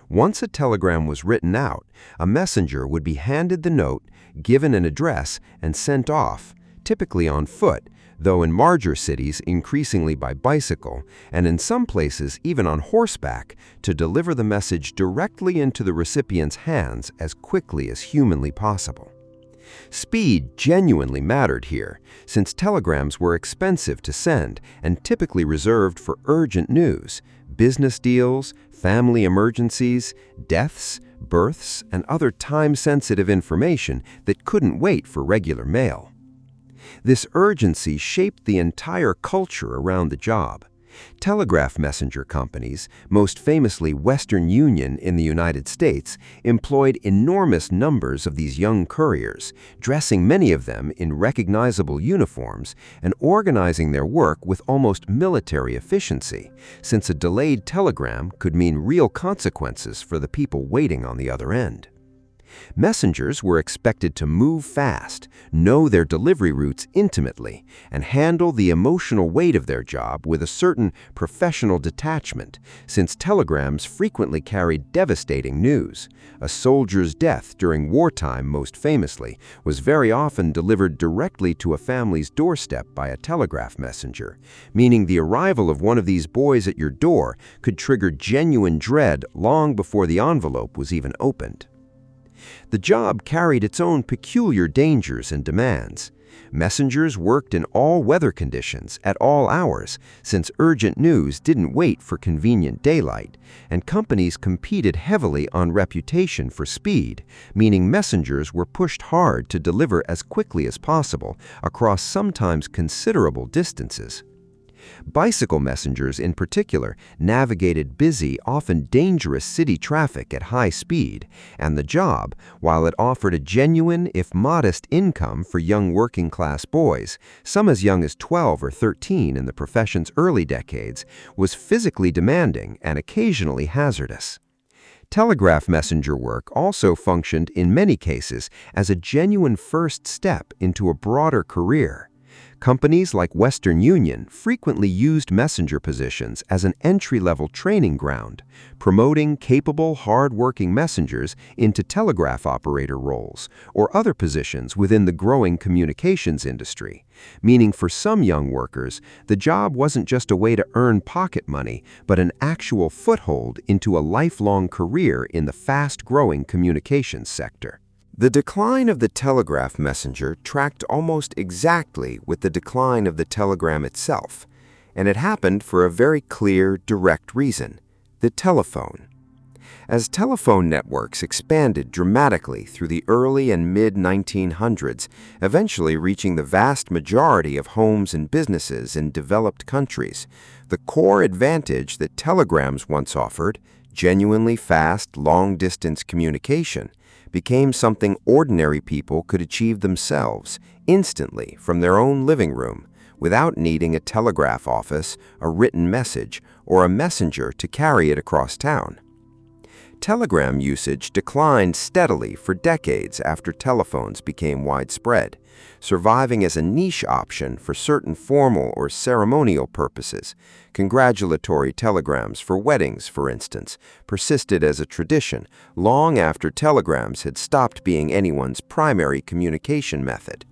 Once a telegram was written out, a messenger would be handed the note, given an address, and sent off, typically on foot, though in larger cities increasingly by bicycle, and in some places even on horseback, to deliver the message directly into the recipient's hands as quickly as humanly possible. Speed genuinely mattered here, since telegrams were expensive to send and typically reserved for urgent news, business deals, family emergencies, deaths, births, and other time-sensitive information that couldn't wait for regular mail. This urgency shaped the entire culture around the job. Telegraph messenger companies, most famously Western Union in the United States, employed enormous numbers of these young couriers, dressing many of them in recognizable uniforms and organizing their work with almost military efficiency, since a delayed telegram could mean real consequences for the people waiting on the other end. Messengers were expected to move fast, know their delivery routes intimately, and handle the emotional weight of their job with a certain professional detachment, since telegrams frequently carried devastating news. A soldier's death during wartime, most famously, was very often delivered directly to a family's doorstep by a telegraph messenger, meaning the arrival of one of these boys at your door could trigger genuine dread long before the envelope was even opened. The job carried its own peculiar dangers and demands. Messengers worked in all weather conditions at all hours, since urgent news didn't wait for convenient daylight, and companies competed heavily on reputation for speed, meaning messengers were pushed hard to deliver as quickly as possible across sometimes considerable distances. Bicycle messengers, in particular, navigated busy, often dangerous city traffic at high speed, and the job, while it offered a genuine, if modest, income for young working-class boys, some as young as 12 or 13 in the profession's early decades, was physically demanding and occasionally hazardous. Telegraph messenger work also functioned in many cases as a genuine first step into a broader career. Companies like Western Union frequently used messenger positions as an entry-level training ground, promoting capable, hard-working messengers into telegraph operator roles or other positions within the growing communications industry, meaning for some young workers, the job wasn't just a way to earn pocket money, but an actual foothold into a lifelong career in the fast-growing communications sector. The decline of the telegraph messenger tracked almost exactly with the decline of the telegram itself, and it happened for a very clear, direct reason: the telephone. As telephone networks expanded dramatically through the early and mid-1900s, eventually reaching the vast majority of homes and businesses in developed countries, the core advantage that telegrams once offered, genuinely fast, long-distance communication, became something ordinary people could achieve themselves, instantly from their own living room, without needing a telegraph office, a written message, or a messenger to carry it across town. Telegram usage declined steadily for decades after telephones became widespread, surviving as a niche option for certain formal or ceremonial purposes. Congratulatory telegrams for weddings, for instance, persisted as a tradition long after telegrams had stopped being anyone's primary communication method.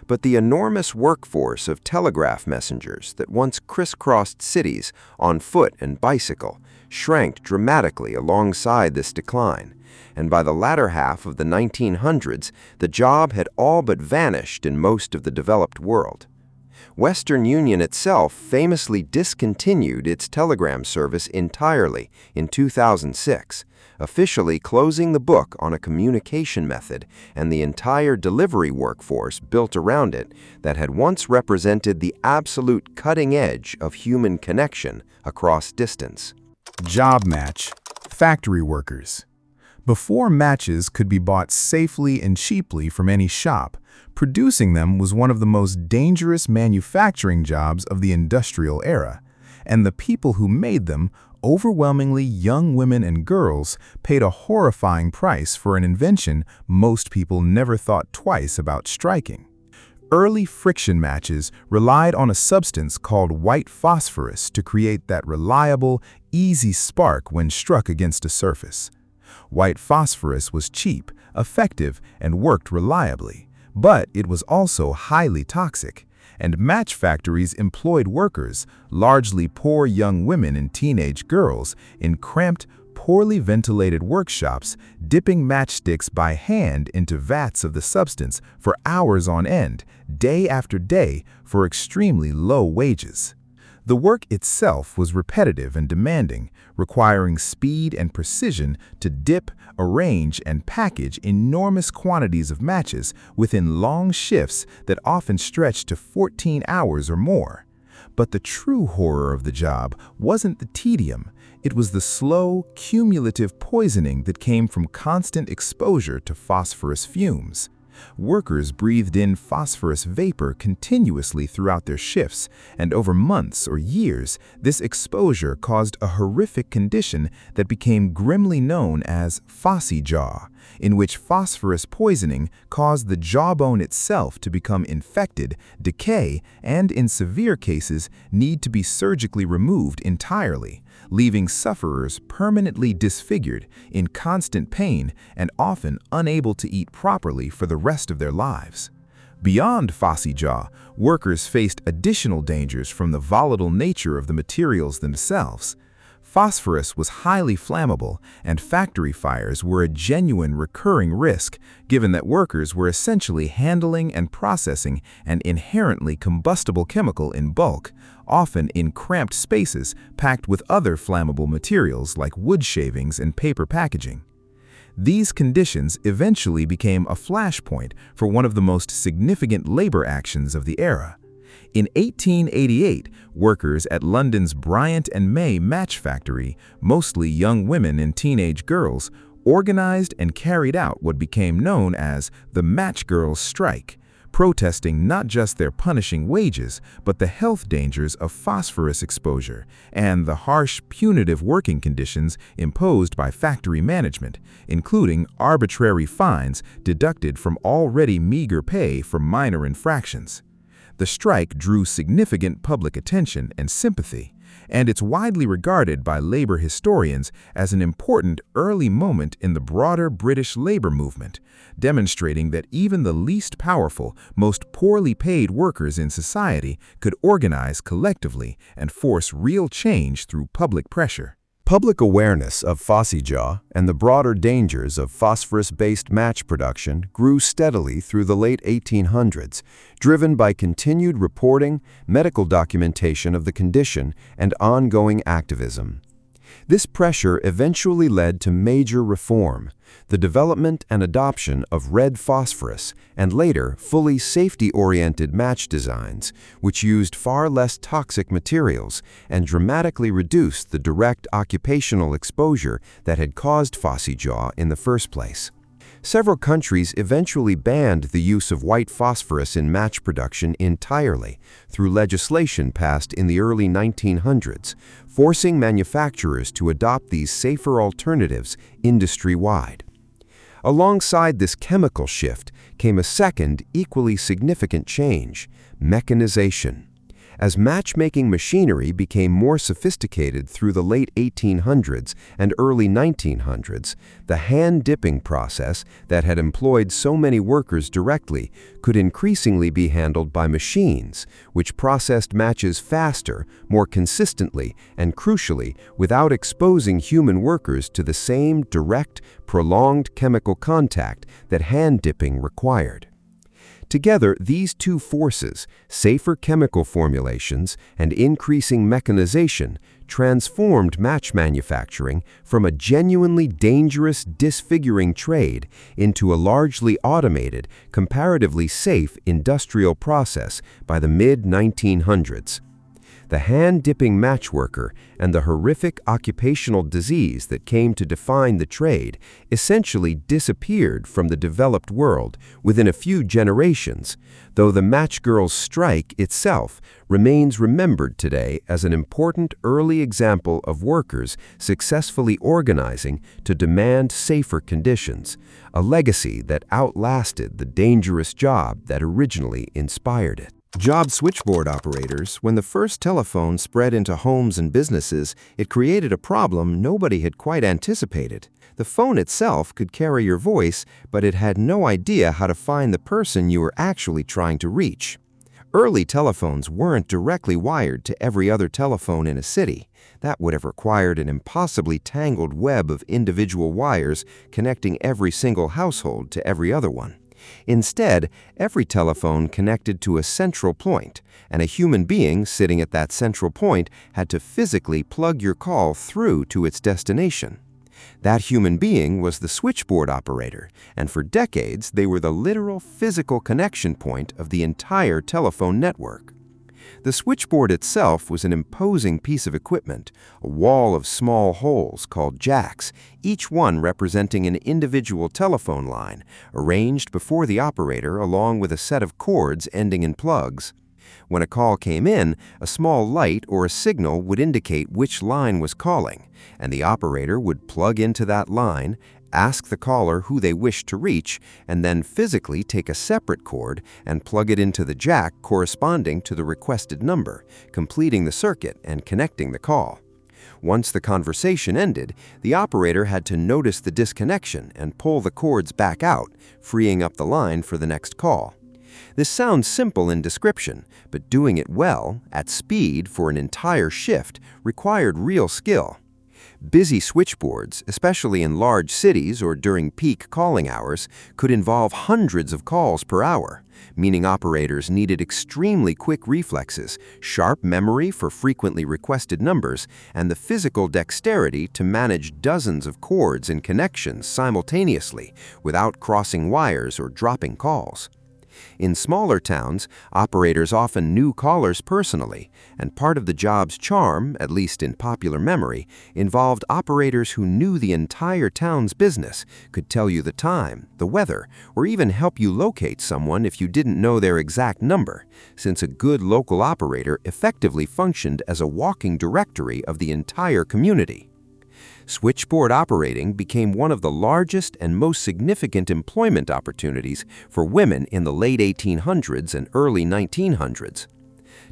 But the enormous workforce of telegraph messengers that once crisscrossed cities on foot and bicycle shrank dramatically alongside this decline, and by the latter half of the 1900s, the job had all but vanished in most of the developed world. Western Union itself famously discontinued its telegram service entirely in 2006, officially closing the book on a communication method and the entire delivery workforce built around it that had once represented the absolute cutting edge of human connection across distance. Job match. Factory workers. Before matches could be bought safely and cheaply from any shop, producing them was one of the most dangerous manufacturing jobs of the industrial era, and the people who made them, overwhelmingly young women and girls, paid a horrifying price for an invention most people never thought twice about striking. Early friction matches relied on a substance called white phosphorus to create that reliable, easy spark when struck against a surface. White phosphorus was cheap, effective, and worked reliably, but it was also highly toxic, and match factories employed workers, largely poor young women and teenage girls, in cramped, poorly ventilated workshops, dipping matchsticks by hand into vats of the substance for hours on end, day after day, for extremely low wages. The work itself was repetitive and demanding, requiring speed and precision to dip, arrange, and package enormous quantities of matches within long shifts that often stretched to 14 hours or more. But the true horror of the job wasn't the tedium. It was the slow, cumulative poisoning that came from constant exposure to phosphorus fumes. Workers breathed in phosphorus vapor continuously throughout their shifts, and over months or years, this exposure caused a horrific condition that became grimly known as phossy jaw, in which phosphorus poisoning caused the jawbone itself to become infected, decay, and in severe cases, need to be surgically removed entirely, leaving sufferers permanently disfigured, in constant pain, and often unable to eat properly for the rest of their lives. Beyond phossy jaw, workers faced additional dangers from the volatile nature of the materials themselves. Phosphorus was highly flammable, and factory fires were a genuine recurring risk, given that workers were essentially handling and processing an inherently combustible chemical in bulk, often in cramped spaces packed with other flammable materials like wood shavings and paper packaging. These conditions eventually became a flashpoint for one of the most significant labor actions of the era. In 1888, workers at London's Bryant and May match factory, mostly young women and teenage girls, organized and carried out what became known as the Match Girls' Strike, protesting not just their punishing wages, but the health dangers of phosphorus exposure and the harsh, punitive working conditions imposed by factory management, including arbitrary fines deducted from already meager pay for minor infractions. The strike drew significant public attention and sympathy, and it's widely regarded by labor historians as an important early moment in the broader British labor movement, demonstrating that even the least powerful, most poorly paid workers in society could organize collectively and force real change through public pressure. Public awareness of phossy jaw and the broader dangers of phosphorus-based match production grew steadily through the late 1800s, driven by continued reporting, medical documentation of the condition, and ongoing activism. This pressure eventually led to major reform, the development and adoption of red phosphorus, and later fully safety-oriented match designs, which used far less toxic materials and dramatically reduced the direct occupational exposure that had caused phossy jaw in the first place. Several countries eventually banned the use of white phosphorus in match production entirely through legislation passed in the early 1900s, forcing manufacturers to adopt these safer alternatives industry-wide. Alongside this chemical shift came a second, equally significant change: mechanization. As matchmaking machinery became more sophisticated through the late 1800s and early 1900s, the hand-dipping process that had employed so many workers directly could increasingly be handled by machines, which processed matches faster, more consistently, and crucially, without exposing human workers to the same direct, prolonged chemical contact that hand-dipping required. Together, these two forces, safer chemical formulations and increasing mechanization, transformed match manufacturing from a genuinely dangerous, disfiguring trade into a largely automated, comparatively safe industrial process by the mid-1900s. The hand-dipping matchworker and the horrific occupational disease that came to define the trade essentially disappeared from the developed world within a few generations, though the matchgirls' strike itself remains remembered today as an important early example of workers successfully organizing to demand safer conditions, a legacy that outlasted the dangerous job that originally inspired it. Job switchboard operators. When the first telephone spread into homes and businesses, it created a problem nobody had quite anticipated. The phone itself could carry your voice, but it had no idea how to find the person you were actually trying to reach. Early telephones weren't directly wired to every other telephone in a city. That would have required an impossibly tangled web of individual wires connecting every single household to every other one. Instead, every telephone connected to a central point, and a human being sitting at that central point had to physically plug your call through to its destination. That human being was the switchboard operator, and for decades they were the literal physical connection point of the entire telephone network. The switchboard itself was an imposing piece of equipment, a wall of small holes called jacks, each one representing an individual telephone line, arranged before the operator along with a set of cords ending in plugs. When a call came in, a small light or a signal would indicate which line was calling, and the operator would plug into that line, ask the caller who they wished to reach, and then physically take a separate cord and plug it into the jack corresponding to the requested number, completing the circuit and connecting the call. Once the conversation ended, the operator had to notice the disconnection and pull the cords back out, freeing up the line for the next call. This sounds simple in description, but doing it well, at speed for an entire shift, required real skill. Busy switchboards, especially in large cities or during peak calling hours, could involve hundreds of calls per hour, meaning operators needed extremely quick reflexes, sharp memory for frequently requested numbers, and the physical dexterity to manage dozens of cords and connections simultaneously without crossing wires or dropping calls. In smaller towns, operators often knew callers personally, and part of the job's charm, at least in popular memory, involved operators who knew the entire town's business, could tell you the time, the weather, or even help you locate someone if you didn't know their exact number, since a good local operator effectively functioned as a walking directory of the entire community. Switchboard operating became one of the largest and most significant employment opportunities for women in the late 1800s and early 1900s.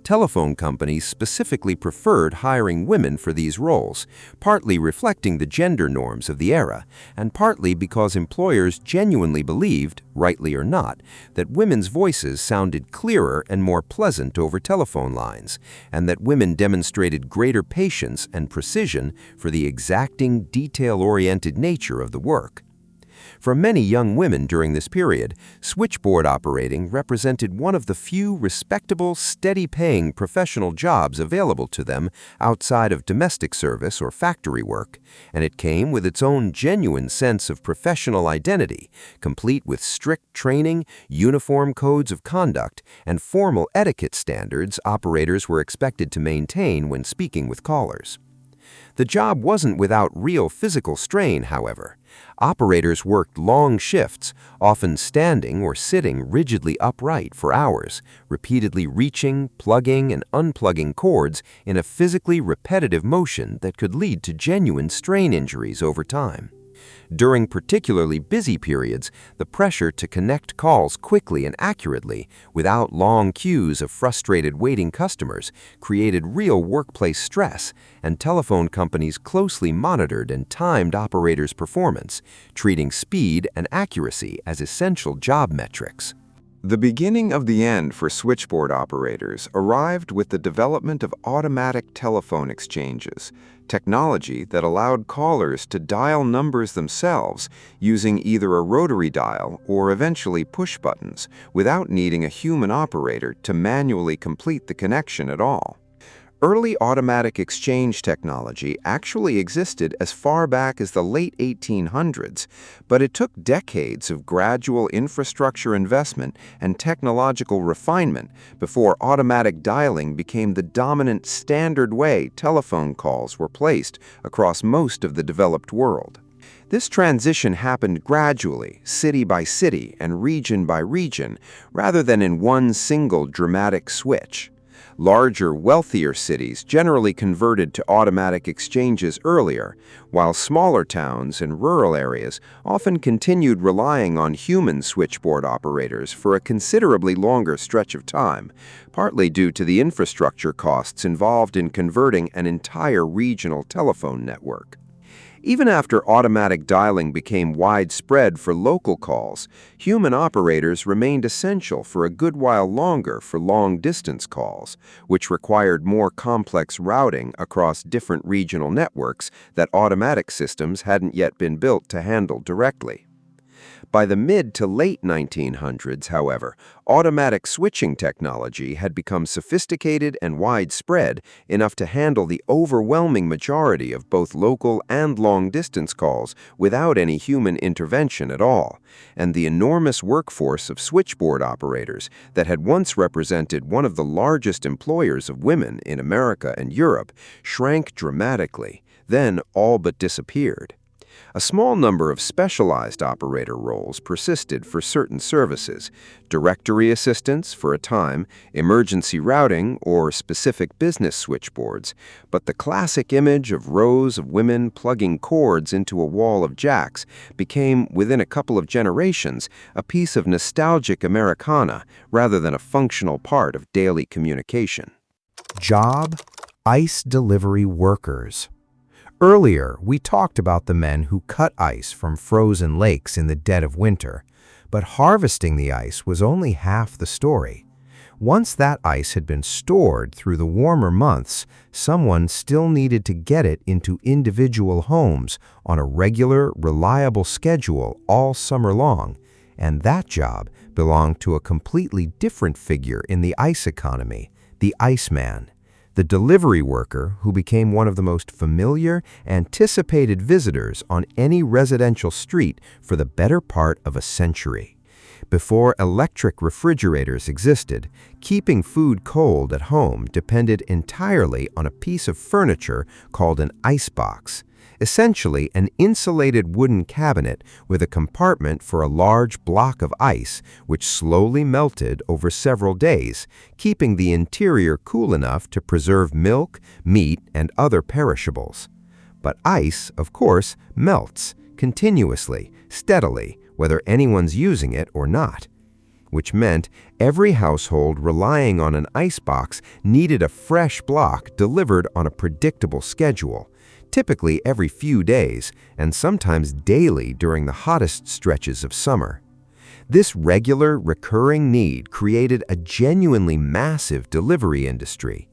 Telephone companies specifically preferred hiring women for these roles, partly reflecting the gender norms of the era, and partly because employers genuinely believed, rightly or not, that women's voices sounded clearer and more pleasant over telephone lines, and that women demonstrated greater patience and precision for the exacting, detail-oriented nature of the work. For many young women during this period, switchboard operating represented one of the few respectable, steady-paying professional jobs available to them outside of domestic service or factory work, and it came with its own genuine sense of professional identity, complete with strict training, uniform codes of conduct, and formal etiquette standards operators were expected to maintain when speaking with callers. The job wasn't without real physical strain, however. Operators worked long shifts, often standing or sitting rigidly upright for hours, repeatedly reaching, plugging, and unplugging cords in a physically repetitive motion that could lead to genuine strain injuries over time. During particularly busy periods, the pressure to connect calls quickly and accurately, without long queues of frustrated waiting customers, created real workplace stress, and telephone companies closely monitored and timed operators' performance, treating speed and accuracy as essential job metrics. The beginning of the end for switchboard operators arrived with the development of automatic telephone exchanges, technology that allowed callers to dial numbers themselves using either a rotary dial or eventually push buttons without needing a human operator to manually complete the connection at all. Early automatic exchange technology actually existed as far back as the late 1800s, but it took decades of gradual infrastructure investment and technological refinement before automatic dialing became the dominant standard way telephone calls were placed across most of the developed world. This transition happened gradually, city by city and region by region, rather than in one single dramatic switch. Larger, wealthier cities generally converted to automatic exchanges earlier, while smaller towns and rural areas often continued relying on human switchboard operators for a considerably longer stretch of time, partly due to the infrastructure costs involved in converting an entire regional telephone network. Even after automatic dialing became widespread for local calls, human operators remained essential for a good while longer for long-distance calls, which required more complex routing across different regional networks that automatic systems hadn't yet been built to handle directly. By the mid to late 1900s, however, automatic switching technology had become sophisticated and widespread enough to handle the overwhelming majority of both local and long-distance calls without any human intervention at all, and the enormous workforce of switchboard operators that had once represented one of the largest employers of women in America and Europe shrank dramatically, then all but disappeared. A small number of specialized operator roles persisted for certain services: directory assistance for a time, emergency routing, or specific business switchboards, but the classic image of rows of women plugging cords into a wall of jacks became, within a couple of generations, a piece of nostalgic Americana rather than a functional part of daily communication. Job: ice delivery workers. Earlier, we talked about the men who cut ice from frozen lakes in the dead of winter, but harvesting the ice was only half the story. Once that ice had been stored through the warmer months, someone still needed to get it into individual homes on a regular, reliable schedule all summer long, and that job belonged to a completely different figure in the ice economy, the iceman. The delivery worker who became one of the most familiar, anticipated visitors on any residential street for the better part of a century. Before electric refrigerators existed, keeping food cold at home depended entirely on a piece of furniture called an icebox, essentially an insulated wooden cabinet with a compartment for a large block of ice which slowly melted over several days, keeping the interior cool enough to preserve milk, meat, and other perishables. But ice, of course, melts continuously, steadily, whether anyone's using it or not, which meant every household relying on an icebox needed a fresh block delivered on a predictable schedule, typically every few days, and sometimes daily during the hottest stretches of summer. This regular, recurring need created a genuinely massive delivery industry.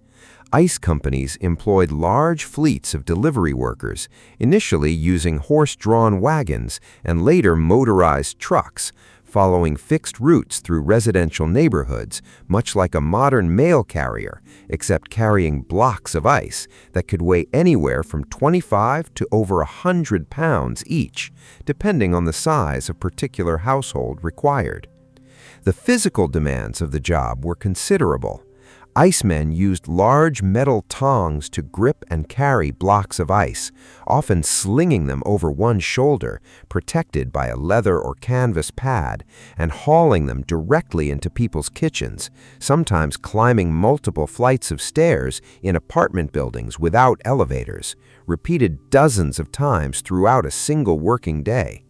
Ice companies employed large fleets of delivery workers, initially using horse-drawn wagons and later motorized trucks, following fixed routes through residential neighborhoods, much like a modern mail carrier, except carrying blocks of ice that could weigh anywhere from 25 to over 100 pounds each, depending on the size a particular household required. The physical demands of the job were considerable. Icemen used large metal tongs to grip and carry blocks of ice, often slinging them over one shoulder, protected by a leather or canvas pad, and hauling them directly into people's kitchens, sometimes climbing multiple flights of stairs in apartment buildings without elevators, repeated dozens of times throughout a single working day.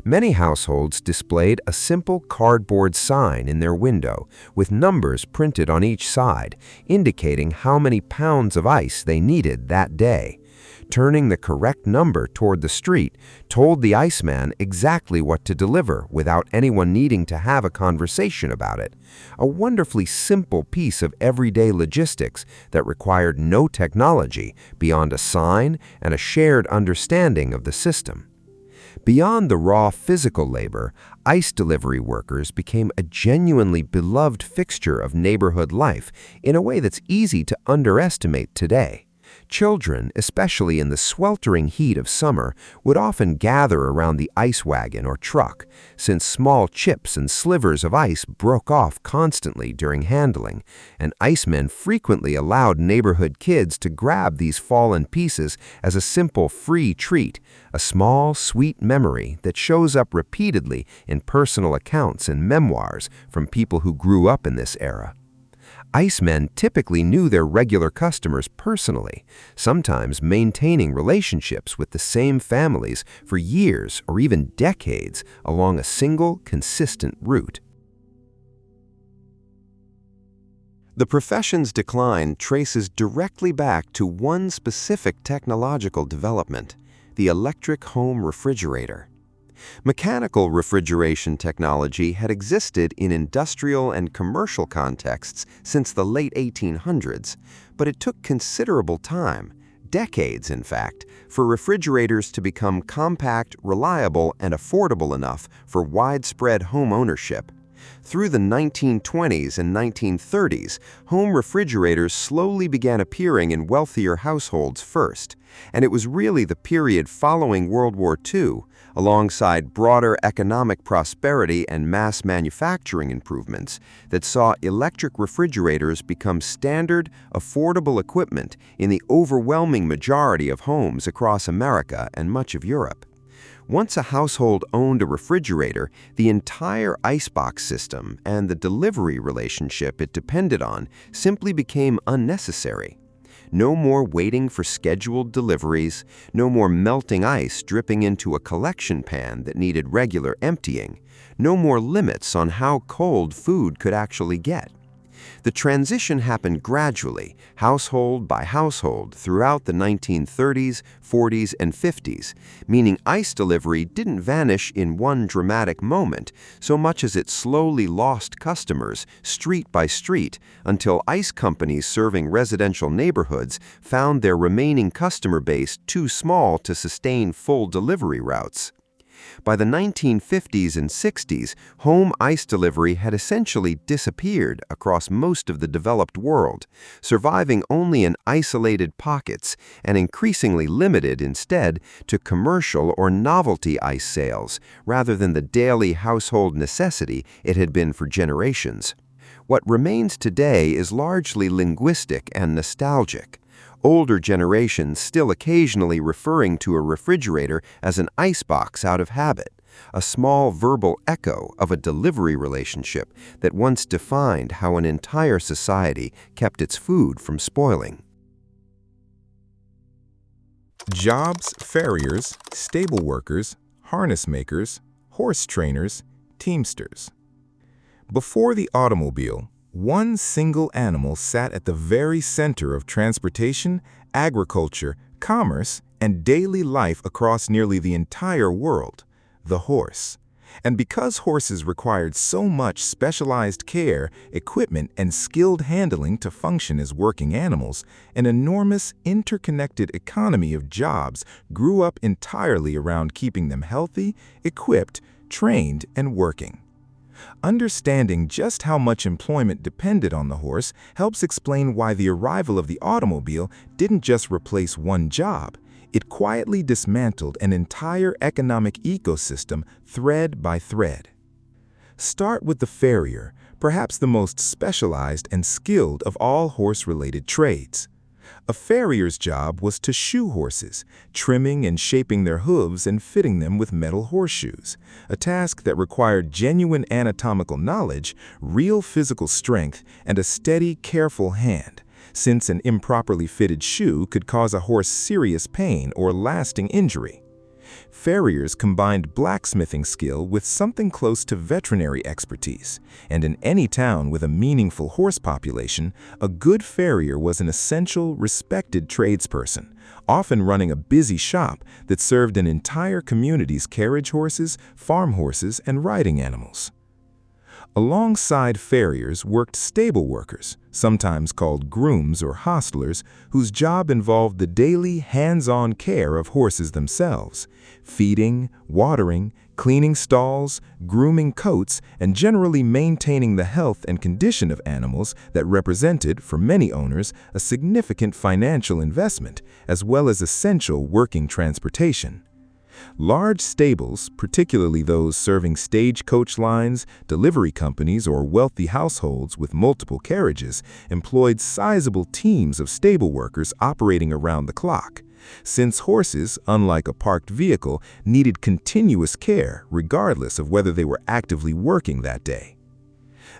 Many households displayed a simple cardboard sign in their window with numbers printed on each side, indicating how many pounds of ice they needed that day. Turning the correct number toward the street told the iceman exactly what to deliver without anyone needing to have a conversation about it. A wonderfully simple piece of everyday logistics that required no technology beyond a sign and a shared understanding of the system. Beyond the raw physical labor, ice delivery workers became a genuinely beloved fixture of neighborhood life in a way that's easy to underestimate today. Children, especially in the sweltering heat of summer, would often gather around the ice wagon or truck, since small chips and slivers of ice broke off constantly during handling, and icemen frequently allowed neighborhood kids to grab these fallen pieces as a simple free treat, a small, sweet memory that shows up repeatedly in personal accounts and memoirs from people who grew up in this era. Icemen typically knew their regular customers personally, sometimes maintaining relationships with the same families for years or even decades along a single, consistent route. The profession's decline traces directly back to one specific technological development, the electric home refrigerator. Mechanical refrigeration technology had existed in industrial and commercial contexts since the late 1800s, but it took considerable time, decades in fact, for refrigerators to become compact, reliable, and affordable enough for widespread home ownership. Through the 1920s and 1930s, home refrigerators slowly began appearing in wealthier households first, and it was really the period following World War II, alongside broader economic prosperity and mass manufacturing improvements, that saw electric refrigerators become standard, affordable equipment in the overwhelming majority of homes across America and much of Europe. Once a household owned a refrigerator, the entire icebox system and the delivery relationship it depended on simply became unnecessary. No more waiting for scheduled deliveries, no more melting ice dripping into a collection pan that needed regular emptying, no more limits on how cold food could actually get. The transition happened gradually, household by household, throughout the 1930s, 40s, and 50s, meaning ice delivery didn't vanish in one dramatic moment so much as it slowly lost customers, street by street, until ice companies serving residential neighborhoods found their remaining customer base too small to sustain full delivery routes. By the 1950s and 60s, home ice delivery had essentially disappeared across most of the developed world, surviving only in isolated pockets and increasingly limited instead to commercial or novelty ice sales, rather than the daily household necessity it had been for generations. What remains today is largely linguistic and nostalgic. Older generations still occasionally referring to a refrigerator as an icebox out of habit, a small verbal echo of a delivery relationship that once defined how an entire society kept its food from spoiling. Jobs: farriers, stable workers, harness makers, horse trainers, teamsters. Before the automobile, one single animal sat at the very center of transportation, agriculture, commerce, and daily life across nearly the entire world: the horse. And because horses required so much specialized care, equipment, and skilled handling to function as working animals, an enormous interconnected economy of jobs grew up entirely around keeping them healthy, equipped, trained, and working. Understanding just how much employment depended on the horse helps explain why the arrival of the automobile didn't just replace one job. It quietly dismantled an entire economic ecosystem thread by thread. Start with the farrier, perhaps the most specialized and skilled of all horse-related trades. A farrier's job was to shoe horses, trimming and shaping their hooves and fitting them with metal horseshoes, a task that required genuine anatomical knowledge, real physical strength, and a steady, careful hand, since an improperly fitted shoe could cause a horse serious pain or lasting injury. Farriers combined blacksmithing skill with something close to veterinary expertise, and in any town with a meaningful horse population, a good farrier was an essential, respected tradesperson, often running a busy shop that served an entire community's carriage horses, farm horses, and riding animals. Alongside farriers worked stable workers, sometimes called grooms or hostlers, whose job involved the daily hands-on care of horses themselves, feeding, watering, cleaning stalls, grooming coats, and generally maintaining the health and condition of animals that represented, for many owners, a significant financial investment, as well as essential working transportation. Large stables, particularly those serving stagecoach lines, delivery companies, or wealthy households with multiple carriages, employed sizable teams of stable workers operating around the clock. Since horses, unlike a parked vehicle, needed continuous care regardless of whether they were actively working that day.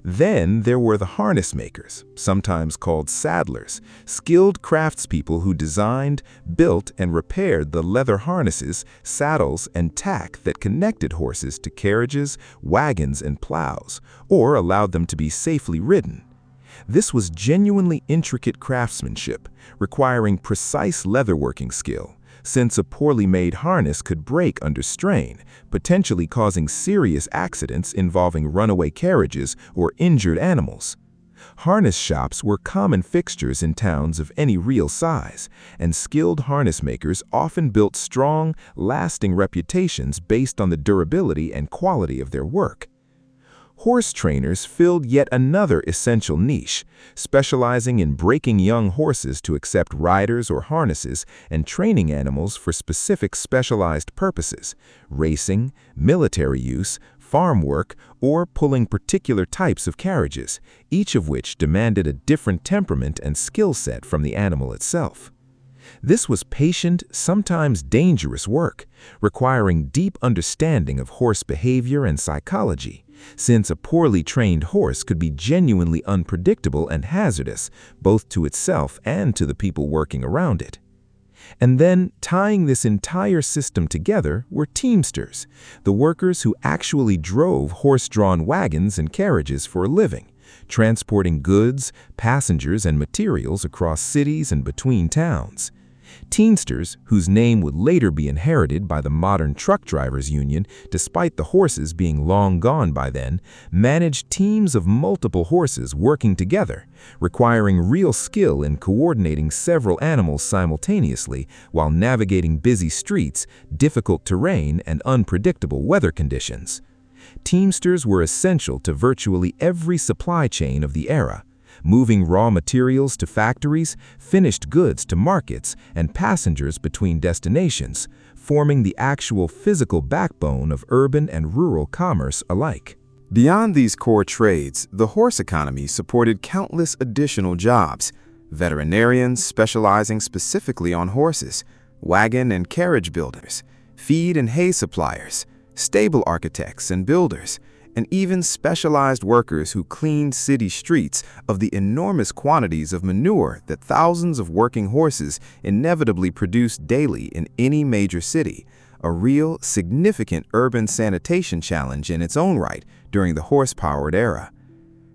Then there were the harness makers, sometimes called saddlers, skilled craftspeople who designed, built, and repaired the leather harnesses, saddles, and tack that connected horses to carriages, wagons, and plows, or allowed them to be safely ridden. This was genuinely intricate craftsmanship, requiring precise leatherworking skill, since a poorly made harness could break under strain, potentially causing serious accidents involving runaway carriages or injured animals. Harness shops were common fixtures in towns of any real size, and skilled harness makers often built strong, lasting reputations based on the durability and quality of their work. Horse trainers filled yet another essential niche, specializing in breaking young horses to accept riders or harnesses and training animals for specific specialized purposes: racing, military use, farm work, or pulling particular types of carriages, each of which demanded a different temperament and skill set from the animal itself. This was patient, sometimes dangerous work, requiring deep understanding of horse behavior and psychology, since a poorly trained horse could be genuinely unpredictable and hazardous, both to itself and to the people working around it. And then, tying this entire system together were Teamsters, the workers who actually drove horse-drawn wagons and carriages for a living, transporting goods, passengers, and materials across cities and between towns. Teamsters, whose name would later be inherited by the modern truck drivers union despite the horses being long gone by then, managed teams of multiple horses working together, requiring real skill in coordinating several animals simultaneously while navigating busy streets, difficult terrain, and unpredictable weather conditions. Teamsters were essential to virtually every supply chain of the era, moving raw materials to factories, finished goods to markets, and passengers between destinations, forming the actual physical backbone of urban and rural commerce alike. Beyond these core trades, the horse economy supported countless additional jobs: veterinarians specializing specifically on horses, wagon and carriage builders, feed and hay suppliers, stable architects and builders, and even specialized workers who cleaned city streets of the enormous quantities of manure that thousands of working horses inevitably produced daily in any major city, a real, significant urban sanitation challenge in its own right during the horse-powered era.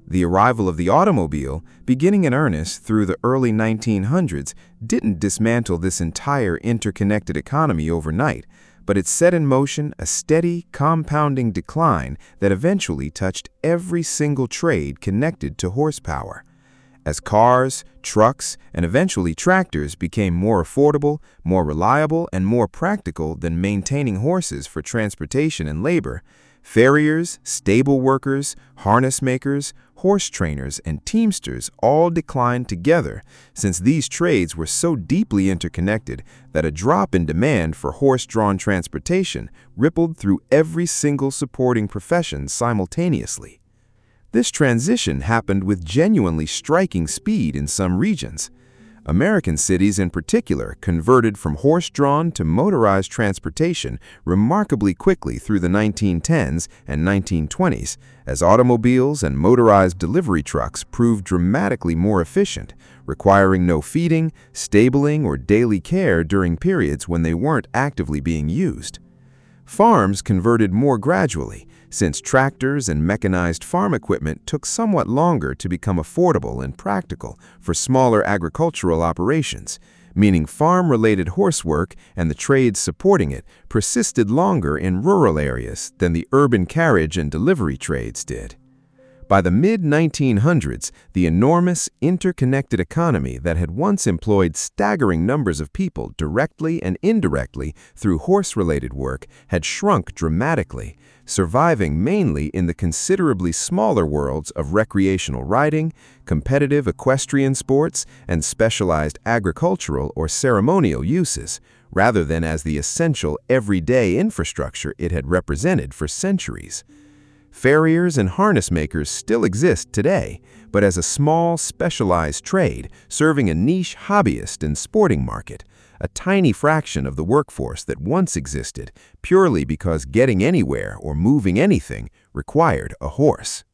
The arrival of the automobile, beginning in earnest through the early 1900s, didn't dismantle this entire interconnected economy overnight, but it set in motion a steady, compounding decline that eventually touched every single trade connected to horsepower. As cars, trucks, and eventually tractors became more affordable, more reliable, and more practical than maintaining horses for transportation and labor, farriers, stable workers, harness makers, horse trainers, and teamsters all declined together, since these trades were so deeply interconnected that a drop in demand for horse-drawn transportation rippled through every single supporting profession simultaneously. This transition happened with genuinely striking speed in some regions. American cities in particular converted from horse-drawn to motorized transportation remarkably quickly through the 1910s and 1920s, as automobiles and motorized delivery trucks proved dramatically more efficient, requiring no feeding, stabling, or daily care during periods when they weren't actively being used. Farms converted more gradually, since tractors and mechanized farm equipment took somewhat longer to become affordable and practical for smaller agricultural operations, meaning farm-related horsework and the trades supporting it persisted longer in rural areas than the urban carriage and delivery trades did. By the mid-1900s, the enormous, interconnected economy that had once employed staggering numbers of people directly and indirectly through horse-related work had shrunk dramatically, surviving mainly in the considerably smaller worlds of recreational riding, competitive equestrian sports, and specialized agricultural or ceremonial uses, rather than as the essential everyday infrastructure it had represented for centuries. Farriers and harness makers still exist today, but as a small, specialized trade serving a niche hobbyist and sporting market, a tiny fraction of the workforce that once existed purely because getting anywhere or moving anything required a horse.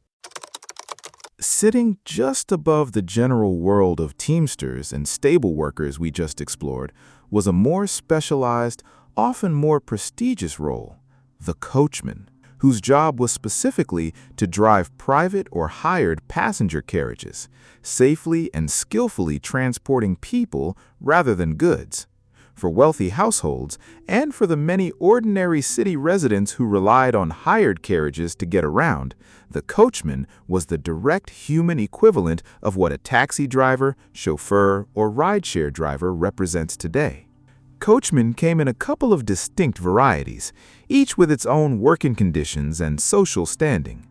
Sitting just above the general world of Teamsters and stable workers we just explored was a more specialized, often more prestigious role, the coachman, whose job was specifically to drive private or hired passenger carriages, safely and skillfully transporting people rather than goods. For wealthy households, and for the many ordinary city residents who relied on hired carriages to get around, the coachman was the direct human equivalent of what a taxi driver, chauffeur, or rideshare driver represents today. Coachmen came in a couple of distinct varieties, each with its own working conditions and social standing.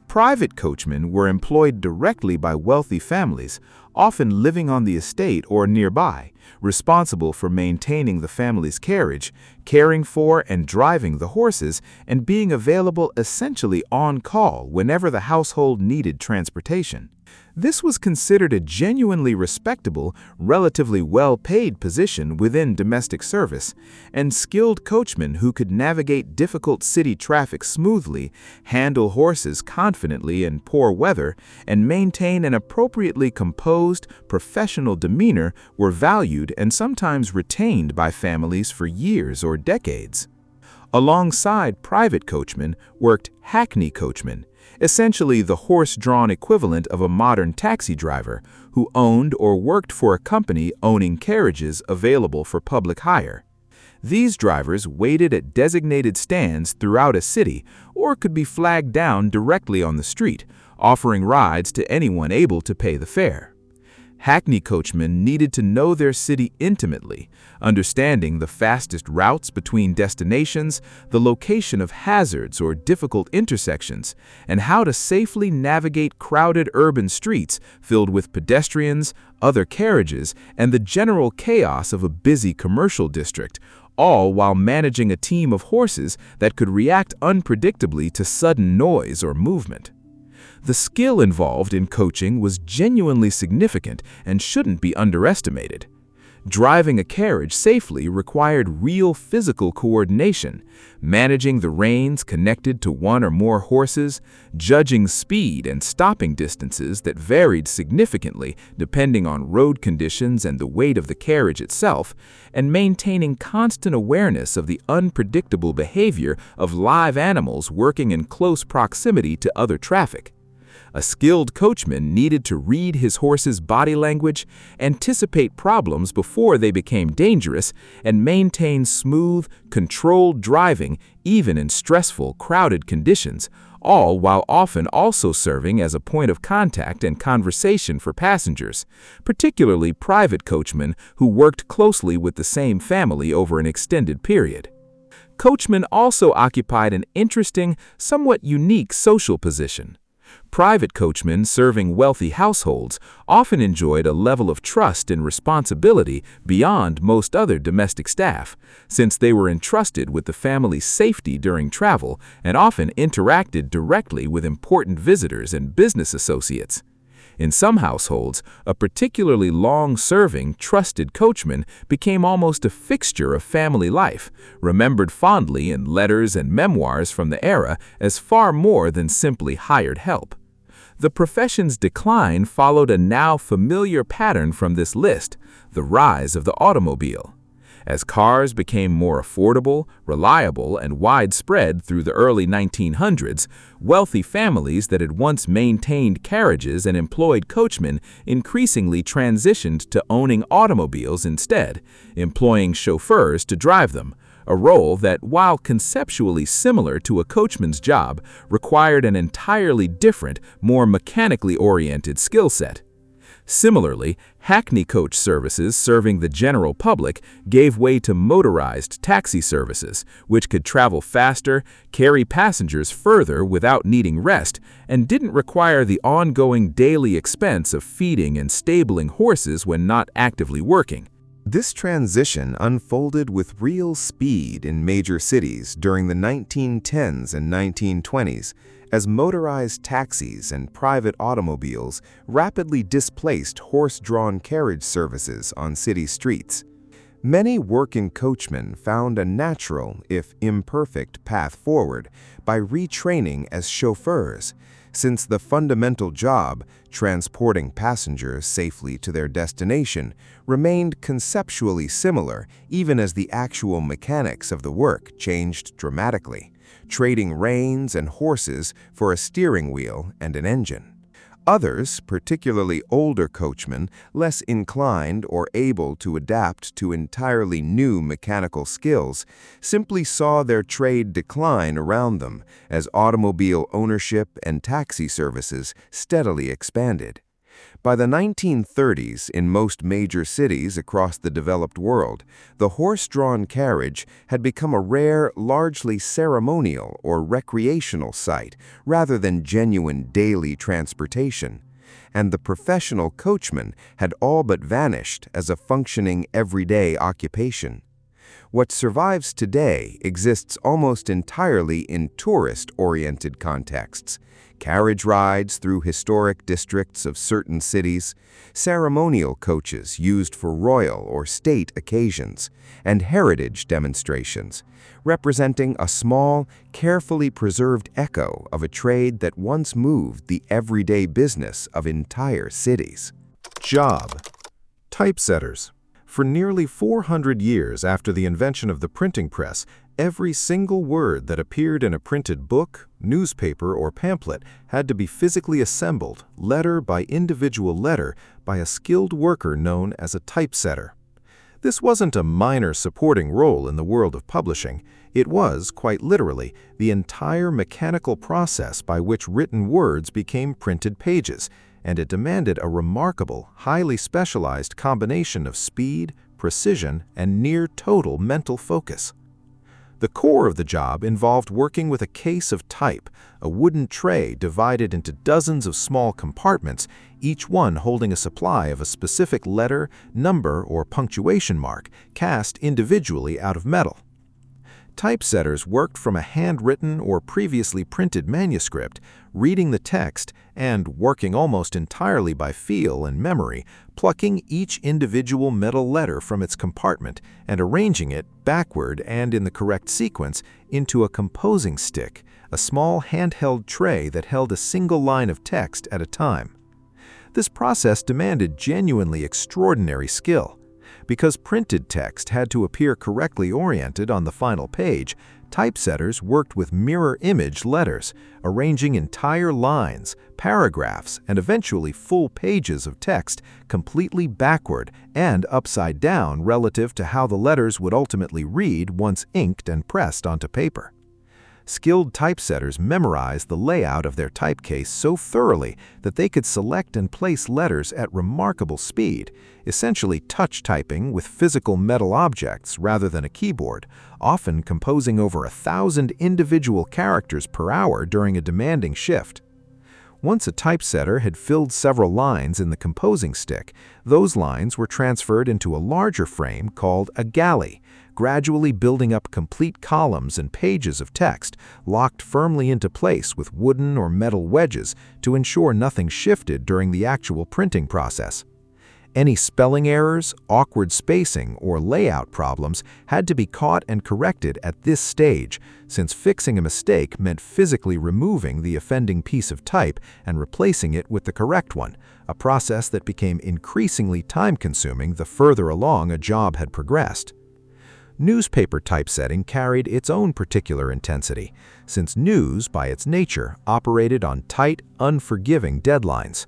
Private coachmen were employed directly by wealthy families, often living on the estate or nearby, responsible for maintaining the family's carriage, caring for and driving the horses, and being available essentially on call whenever the household needed transportation. This was considered a genuinely respectable, relatively well-paid position within domestic service, and skilled coachmen who could navigate difficult city traffic smoothly, handle horses confidently in poor weather, and maintain an appropriately composed, professional demeanor were valued and sometimes retained by families for years or decades. Alongside private coachmen worked hackney coachmen, essentially the horse-drawn equivalent of a modern taxi driver, who owned or worked for a company owning carriages available for public hire. These drivers waited at designated stands throughout a city or could be flagged down directly on the street, offering rides to anyone able to pay the fare. Hackney coachmen needed to know their city intimately, understanding the fastest routes between destinations, the location of hazards or difficult intersections, and how to safely navigate crowded urban streets filled with pedestrians, other carriages, and the general chaos of a busy commercial district, all while managing a team of horses that could react unpredictably to sudden noise or movement. The skill involved in coaching was genuinely significant and shouldn't be underestimated. Driving a carriage safely required real physical coordination, managing the reins connected to one or more horses, judging speed and stopping distances that varied significantly depending on road conditions and the weight of the carriage itself, and maintaining constant awareness of the unpredictable behavior of live animals working in close proximity to other traffic. A skilled coachman needed to read his horse's body language, anticipate problems before they became dangerous, and maintain smooth, controlled driving even in stressful, crowded conditions, all while often also serving as a point of contact and conversation for passengers, particularly private coachmen who worked closely with the same family over an extended period. Coachmen also occupied an interesting, somewhat unique social position. Private coachmen serving wealthy households often enjoyed a level of trust and responsibility beyond most other domestic staff, since they were entrusted with the family's safety during travel and often interacted directly with important visitors and business associates. In some households, a particularly long-serving, trusted coachman became almost a fixture of family life, remembered fondly in letters and memoirs from the era as far more than simply hired help. The profession's decline followed a now familiar pattern from this list: the rise of the automobile. As cars became more affordable, reliable, and widespread through the early 1900s, wealthy families that had once maintained carriages and employed coachmen increasingly transitioned to owning automobiles instead, employing chauffeurs to drive them, a role that, while conceptually similar to a coachman's job, required an entirely different, more mechanically oriented skill set. Similarly, hackney coach services serving the general public gave way to motorized taxi services, which could travel faster, carry passengers further without needing rest, and didn't require the ongoing daily expense of feeding and stabling horses when not actively working. This transition unfolded with real speed in major cities during the 1910s and 1920s, as motorized taxis and private automobiles rapidly displaced horse-drawn carriage services on city streets. Many working coachmen found a natural, if imperfect, path forward by retraining as chauffeurs, since the fundamental job, transporting passengers safely to their destination, remained conceptually similar even as the actual mechanics of the work changed dramatically, trading reins and horses for a steering wheel and an engine. Others, particularly older coachmen, less inclined or able to adapt to entirely new mechanical skills, simply saw their trade decline around them as automobile ownership and taxi services steadily expanded. By the 1930s, in most major cities across the developed world, the horse-drawn carriage had become a rare, largely ceremonial or recreational sight rather than genuine daily transportation, and the professional coachman had all but vanished as a functioning everyday occupation. What survives today exists almost entirely in tourist-oriented contexts: carriage rides through historic districts of certain cities, ceremonial coaches used for royal or state occasions, and heritage demonstrations, representing a small, carefully preserved echo of a trade that once moved the everyday business of entire cities. Job: Typesetters. For nearly 400 years after the invention of the printing press, every single word that appeared in a printed book, newspaper, or pamphlet had to be physically assembled, letter by individual letter, by a skilled worker known as a typesetter. This wasn't a minor supporting role in the world of publishing. It was, quite literally, the entire mechanical process by which written words became printed pages, and it demanded a remarkable, highly specialized combination of speed, precision, and near-total mental focus. The core of the job involved working with a case of type, a wooden tray divided into dozens of small compartments, each one holding a supply of a specific letter, number, or punctuation mark, cast individually out of metal. Typesetters worked from a handwritten or previously printed manuscript, reading the text and, working almost entirely by feel and memory, plucking each individual metal letter from its compartment and arranging it, backward and in the correct sequence, into a composing stick, a small handheld tray that held a single line of text at a time. This process demanded genuinely extraordinary skill. Because printed text had to appear correctly oriented on the final page, typesetters worked with mirror image letters, arranging entire lines, paragraphs, and eventually full pages of text completely backward and upside down relative to how the letters would ultimately read once inked and pressed onto paper. Skilled typesetters memorized the layout of their typecase so thoroughly that they could select and place letters at remarkable speed, essentially touch typing with physical metal objects rather than a keyboard, often composing over 1,000 individual characters per hour during a demanding shift. Once a typesetter had filled several lines in the composing stick, those lines were transferred into a larger frame called a galley, gradually building up complete columns and pages of text, locked firmly into place with wooden or metal wedges to ensure nothing shifted during the actual printing process. Any spelling errors, awkward spacing, or layout problems had to be caught and corrected at this stage, since fixing a mistake meant physically removing the offending piece of type and replacing it with the correct one, a process that became increasingly time-consuming the further along a job had progressed. Newspaper typesetting carried its own particular intensity, since news, by its nature, operated on tight, unforgiving deadlines.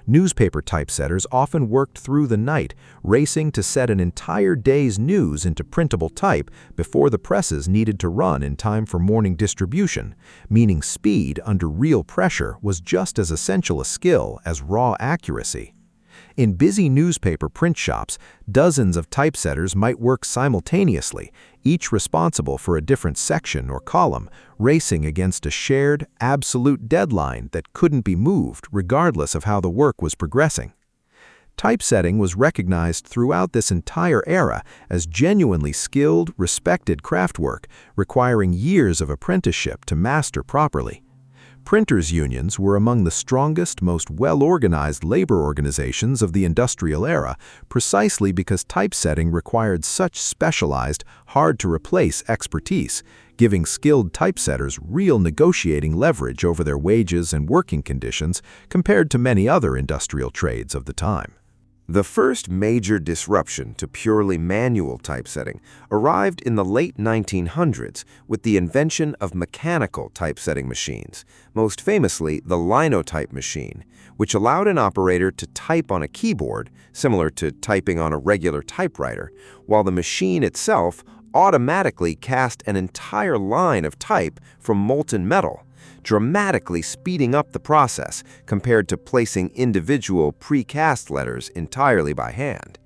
Newspaper typesetters often worked through the night, racing to set an entire day's news into printable type before the presses needed to run in time for morning distribution, meaning speed under real pressure was just as essential a skill as raw accuracy. In busy newspaper print shops, dozens of typesetters might work simultaneously, each responsible for a different section or column, racing against a shared, absolute deadline that couldn't be moved regardless of how the work was progressing. Typesetting was recognized throughout this entire era as genuinely skilled, respected craftwork, requiring years of apprenticeship to master properly. Printers' unions were among the strongest, most well-organized labor organizations of the industrial era, precisely because typesetting required such specialized, hard-to-replace expertise, giving skilled typesetters real negotiating leverage over their wages and working conditions compared to many other industrial trades of the time. The first major disruption to purely manual typesetting arrived in the late 1900s with the invention of mechanical typesetting machines, most famously the linotype machine, which allowed an operator to type on a keyboard, similar to typing on a regular typewriter, while the machine itself automatically cast an entire line of type from molten metal, dramatically speeding up the process compared to placing individual precast letters entirely by hand.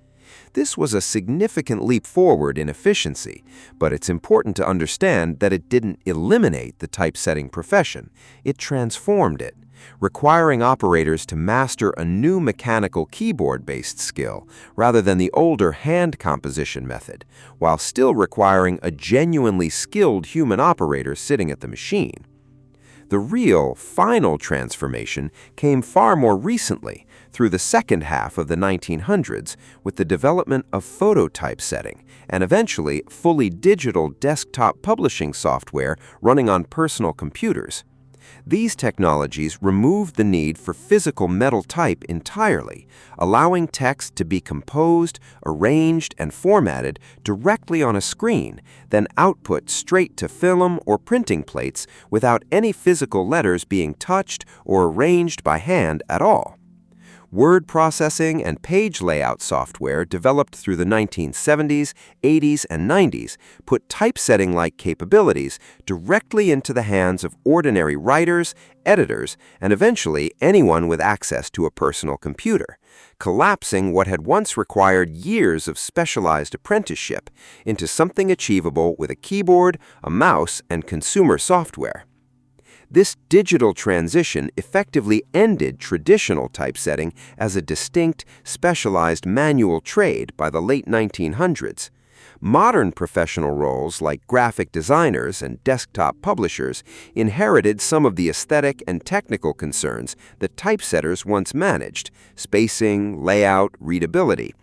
This was a significant leap forward in efficiency, but it's important to understand that it didn't eliminate the typesetting profession. It transformed it, requiring operators to master a new mechanical keyboard-based skill rather than the older hand composition method, while still requiring a genuinely skilled human operator sitting at the machine. The real, final transformation came far more recently, through the second half of the 1900s, with the development of phototypesetting and eventually fully digital desktop publishing software running on personal computers. These technologies removed the need for physical metal type entirely, allowing text to be composed, arranged, and formatted directly on a screen, then output straight to film or printing plates without any physical letters being touched or arranged by hand at all. Word processing and page layout software developed through the 1970s, 80s, and 90s put typesetting-like capabilities directly into the hands of ordinary writers, editors, and eventually anyone with access to a personal computer, collapsing what had once required years of specialized apprenticeship into something achievable with a keyboard, a mouse, and consumer software. This digital transition effectively ended traditional typesetting as a distinct, specialized manual trade by the late 1900s. Modern professional roles like graphic designers and desktop publishers inherited some of the aesthetic and technical concerns that typesetters once managed: spacing, layout, readability.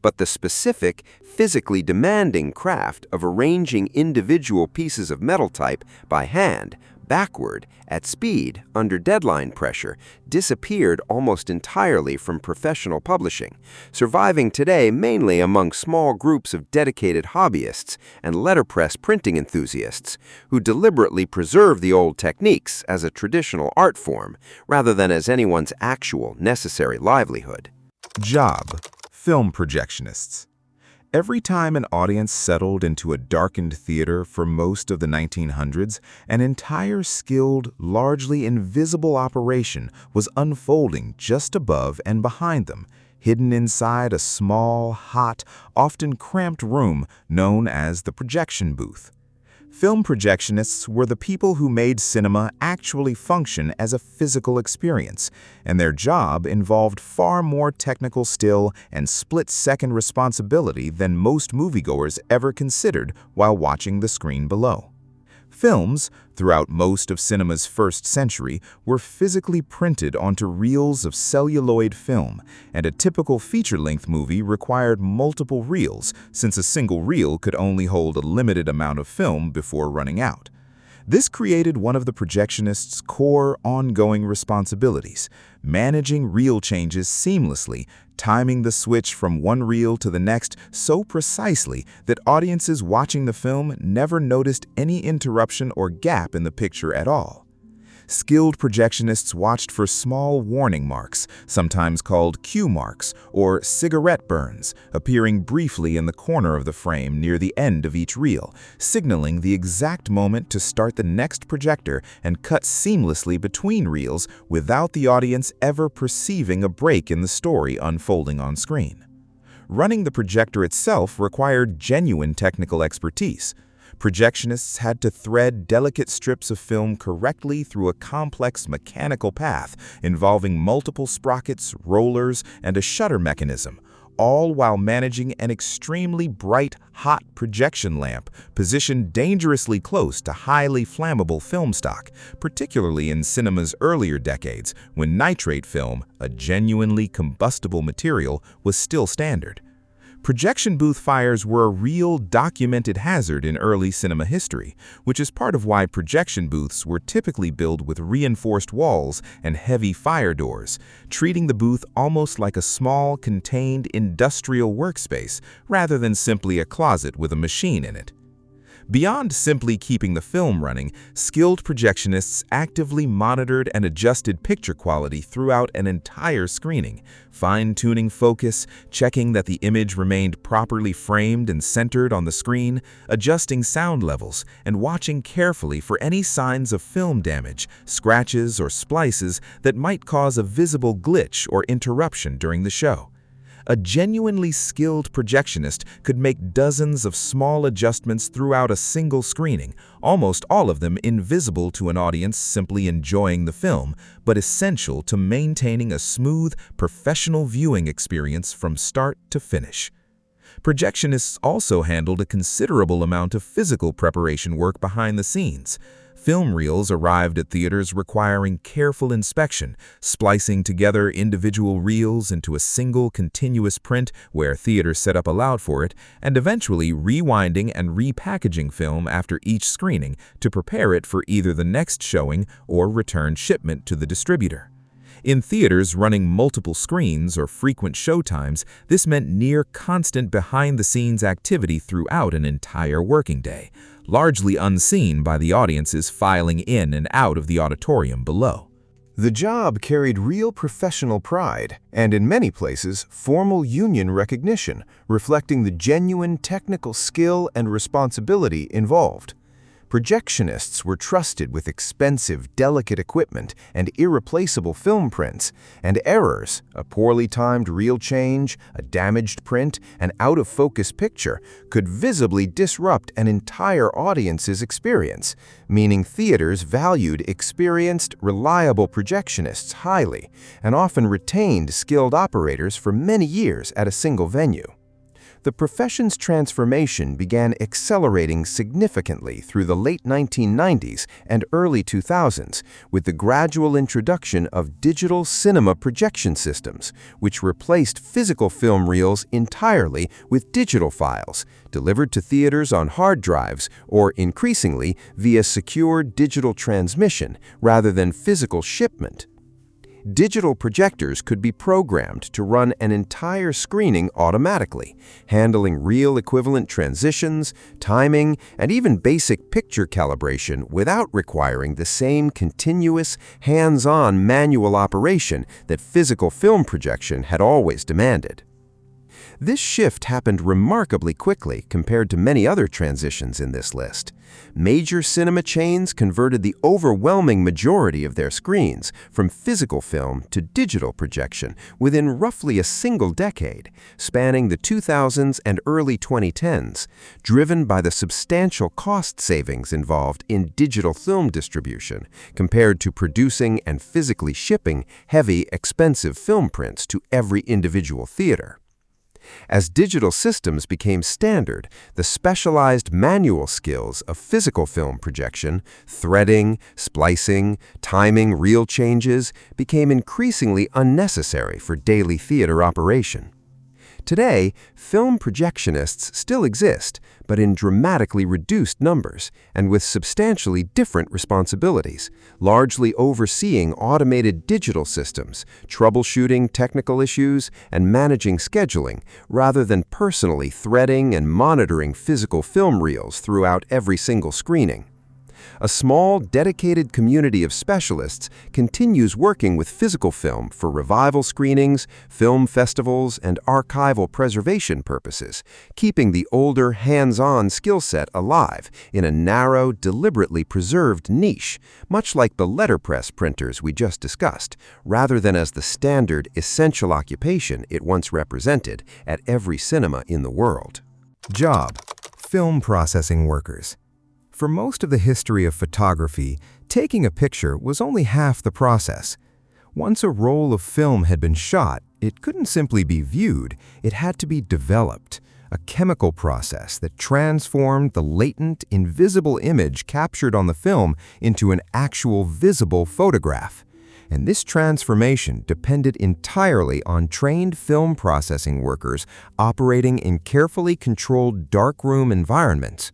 But the specific, physically demanding craft of arranging individual pieces of metal type by hand, backward, at speed, under deadline pressure, disappeared almost entirely from professional publishing, surviving today mainly among small groups of dedicated hobbyists and letterpress printing enthusiasts who deliberately preserve the old techniques as a traditional art form rather than as anyone's actual necessary livelihood. Job: film projectionists. Every time an audience settled into a darkened theater for most of the 1900s, an entire skilled, largely invisible operation was unfolding just above and behind them, hidden inside a small, hot, often cramped room known as the projection booth. Film projectionists were the people who made cinema actually function as a physical experience, and their job involved far more technical skill and split-second responsibility than most moviegoers ever considered while watching the screen below. Films, throughout most of cinema's first century, were physically printed onto reels of celluloid film, and a typical feature-length movie required multiple reels, since a single reel could only hold a limited amount of film before running out. This created one of the projectionists' core ongoing responsibilities, managing reel changes seamlessly, timing the switch from one reel to the next so precisely that audiences watching the film never noticed any interruption or gap in the picture at all. Skilled projectionists watched for small warning marks, sometimes called cue marks or cigarette burns, appearing briefly in the corner of the frame near the end of each reel, signaling the exact moment to start the next projector and cut seamlessly between reels without the audience ever perceiving a break in the story unfolding on screen. Running the projector itself required genuine technical expertise. Projectionists had to thread delicate strips of film correctly through a complex mechanical path involving multiple sprockets, rollers, and a shutter mechanism, all while managing an extremely bright, hot projection lamp positioned dangerously close to highly flammable film stock, particularly in cinema's earlier decades when nitrate film, a genuinely combustible material, was still standard. Projection booth fires were a real documented hazard in early cinema history, which is part of why projection booths were typically built with reinforced walls and heavy fire doors, treating the booth almost like a small, contained industrial workspace rather than simply a closet with a machine in it. Beyond simply keeping the film running, skilled projectionists actively monitored and adjusted picture quality throughout an entire screening, fine-tuning focus, checking that the image remained properly framed and centered on the screen, adjusting sound levels, and watching carefully for any signs of film damage, scratches, or splices that might cause a visible glitch or interruption during the show. A genuinely skilled projectionist could make dozens of small adjustments throughout a single screening, almost all of them invisible to an audience simply enjoying the film, but essential to maintaining a smooth, professional viewing experience from start to finish. Projectionists also handled a considerable amount of physical preparation work behind the scenes. Film reels arrived at theaters requiring careful inspection, splicing together individual reels into a single continuous print where theater setup allowed for it, and eventually rewinding and repackaging film after each screening to prepare it for either the next showing or return shipment to the distributor. In theaters running multiple screens or frequent showtimes, this meant near constant behind-the-scenes activity throughout an entire working day, largely unseen by the audiences filing in and out of the auditorium below. The job carried real professional pride and, in many places, formal union recognition, reflecting the genuine technical skill and responsibility involved. Projectionists were trusted with expensive, delicate equipment and irreplaceable film prints, and errors, a poorly timed reel change, a damaged print, an out-of-focus picture, could visibly disrupt an entire audience's experience, meaning theaters valued experienced, reliable projectionists highly and often retained skilled operators for many years at a single venue. The profession's transformation began accelerating significantly through the late 1990s and early 2000s with the gradual introduction of digital cinema projection systems, which replaced physical film reels entirely with digital files, delivered to theaters on hard drives or, increasingly, via secure digital transmission rather than physical shipment. Digital projectors could be programmed to run an entire screening automatically, handling reel-equivalent transitions, timing, and even basic picture calibration without requiring the same continuous, hands-on manual operation that physical film projection had always demanded. This shift happened remarkably quickly compared to many other transitions in this list. Major cinema chains converted the overwhelming majority of their screens from physical film to digital projection within roughly a single decade, spanning the 2000s and early 2010s, driven by the substantial cost savings involved in digital film distribution compared to producing and physically shipping heavy, expensive film prints to every individual theater. As digital systems became standard, the specialized manual skills of physical film projection, threading, splicing, timing reel changes became increasingly unnecessary for daily theater operation. Today, film projectionists still exist, but in dramatically reduced numbers and with substantially different responsibilities, largely overseeing automated digital systems, troubleshooting technical issues, and managing scheduling, rather than personally threading and monitoring physical film reels throughout every single screening. A small, dedicated community of specialists continues working with physical film for revival screenings, film festivals, and archival preservation purposes, keeping the older, hands-on skill set alive in a narrow, deliberately preserved niche, much like the letterpress printers we just discussed, rather than as the standard, essential occupation it once represented at every cinema in the world. Job: film processing workers. For most of the history of photography, taking a picture was only half the process. Once a roll of film had been shot, it couldn't simply be viewed, it had to be developed, a chemical process that transformed the latent, invisible image captured on the film into an actual visible photograph. And this transformation depended entirely on trained film processing workers operating in carefully controlled darkroom environments.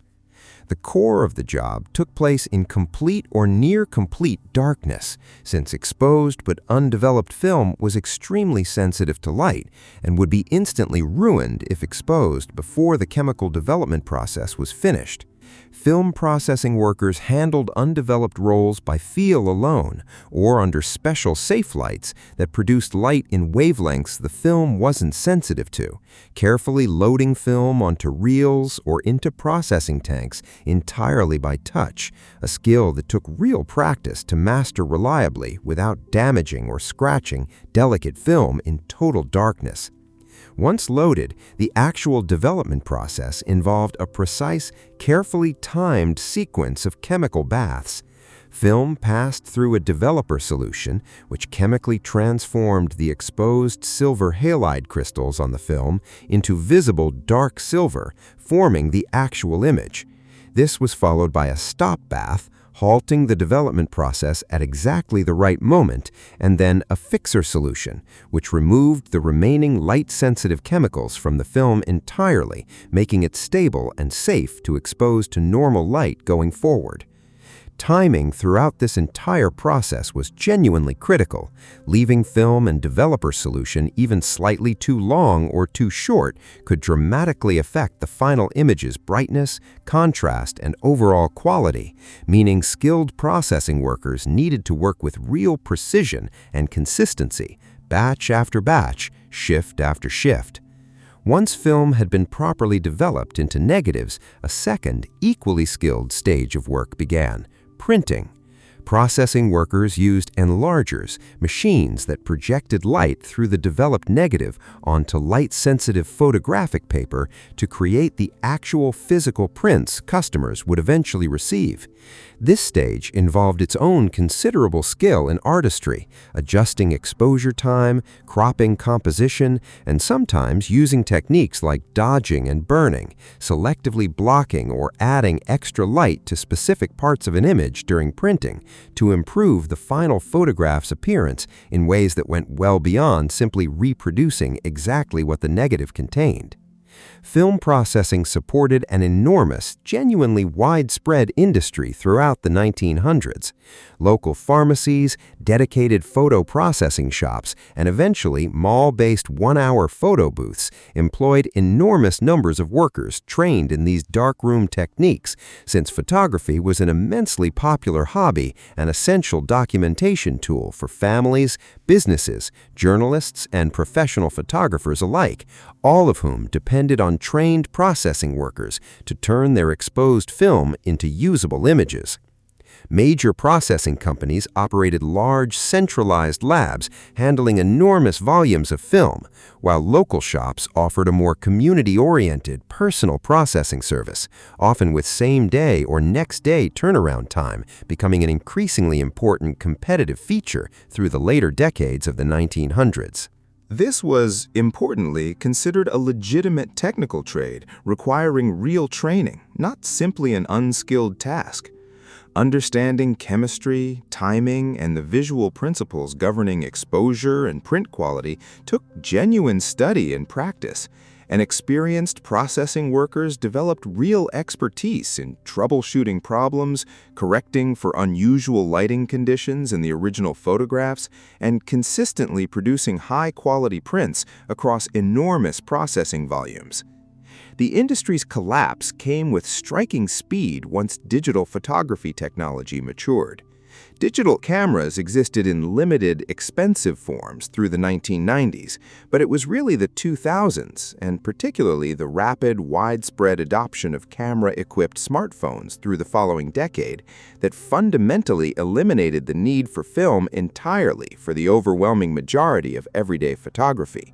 The core of the job took place in complete or near-complete darkness, since exposed but undeveloped film was extremely sensitive to light and would be instantly ruined if exposed before the chemical development process was finished. Film processing workers handled undeveloped rolls by feel alone or under special safe lights that produced light in wavelengths the film wasn't sensitive to, carefully loading film onto reels or into processing tanks entirely by touch, a skill that took real practice to master reliably without damaging or scratching delicate film in total darkness. Once loaded, the actual development process involved a precise, carefully timed sequence of chemical baths. Film passed through a developer solution, which chemically transformed the exposed silver halide crystals on the film into visible dark silver, forming the actual image. This was followed by a stop bath, halting the development process at exactly the right moment, and then a fixer solution, which removed the remaining light-sensitive chemicals from the film entirely, making it stable and safe to expose to normal light going forward. Timing throughout this entire process was genuinely critical. Leaving film and developer solution even slightly too long or too short could dramatically affect the final image's brightness, contrast, and overall quality, meaning skilled processing workers needed to work with real precision and consistency, batch after batch, shift after shift. Once film had been properly developed into negatives, a second, equally skilled stage of work began: printing. Processing workers used enlargers, machines that projected light through the developed negative onto light-sensitive photographic paper to create the actual physical prints customers would eventually receive. This stage involved its own considerable skill and artistry, adjusting exposure time, cropping composition, and sometimes using techniques like dodging and burning, selectively blocking or adding extra light to specific parts of an image during printing to improve the final photograph's appearance in ways that went well beyond simply reproducing exactly what the negative contained. Film processing supported an enormous, genuinely widespread industry throughout the 1900s. Local pharmacies, dedicated photo processing shops, and eventually mall-based one-hour photo booths employed enormous numbers of workers trained in these darkroom techniques, since photography was an immensely popular hobby and essential documentation tool for families, businesses, journalists, and professional photographers alike, all of whom depended on trained processing workers to turn their exposed film into usable images. Major processing companies operated large, centralized labs handling enormous volumes of film, while local shops offered a more community-oriented, personal processing service, often with same-day or next-day turnaround time becoming an increasingly important competitive feature through the later decades of the 1900s. This was, importantly, considered a legitimate technical trade requiring real training, not simply an unskilled task. Understanding chemistry, timing, and the visual principles governing exposure and print quality took genuine study and practice, and experienced processing workers developed real expertise in troubleshooting problems, correcting for unusual lighting conditions in the original photographs, and consistently producing high-quality prints across enormous processing volumes. The industry's collapse came with striking speed once digital photography technology matured. Digital cameras existed in limited, expensive forms through the 1990s, but it was really the 2000s, and particularly the rapid, widespread adoption of camera-equipped smartphones through the following decade, that fundamentally eliminated the need for film entirely for the overwhelming majority of everyday photography.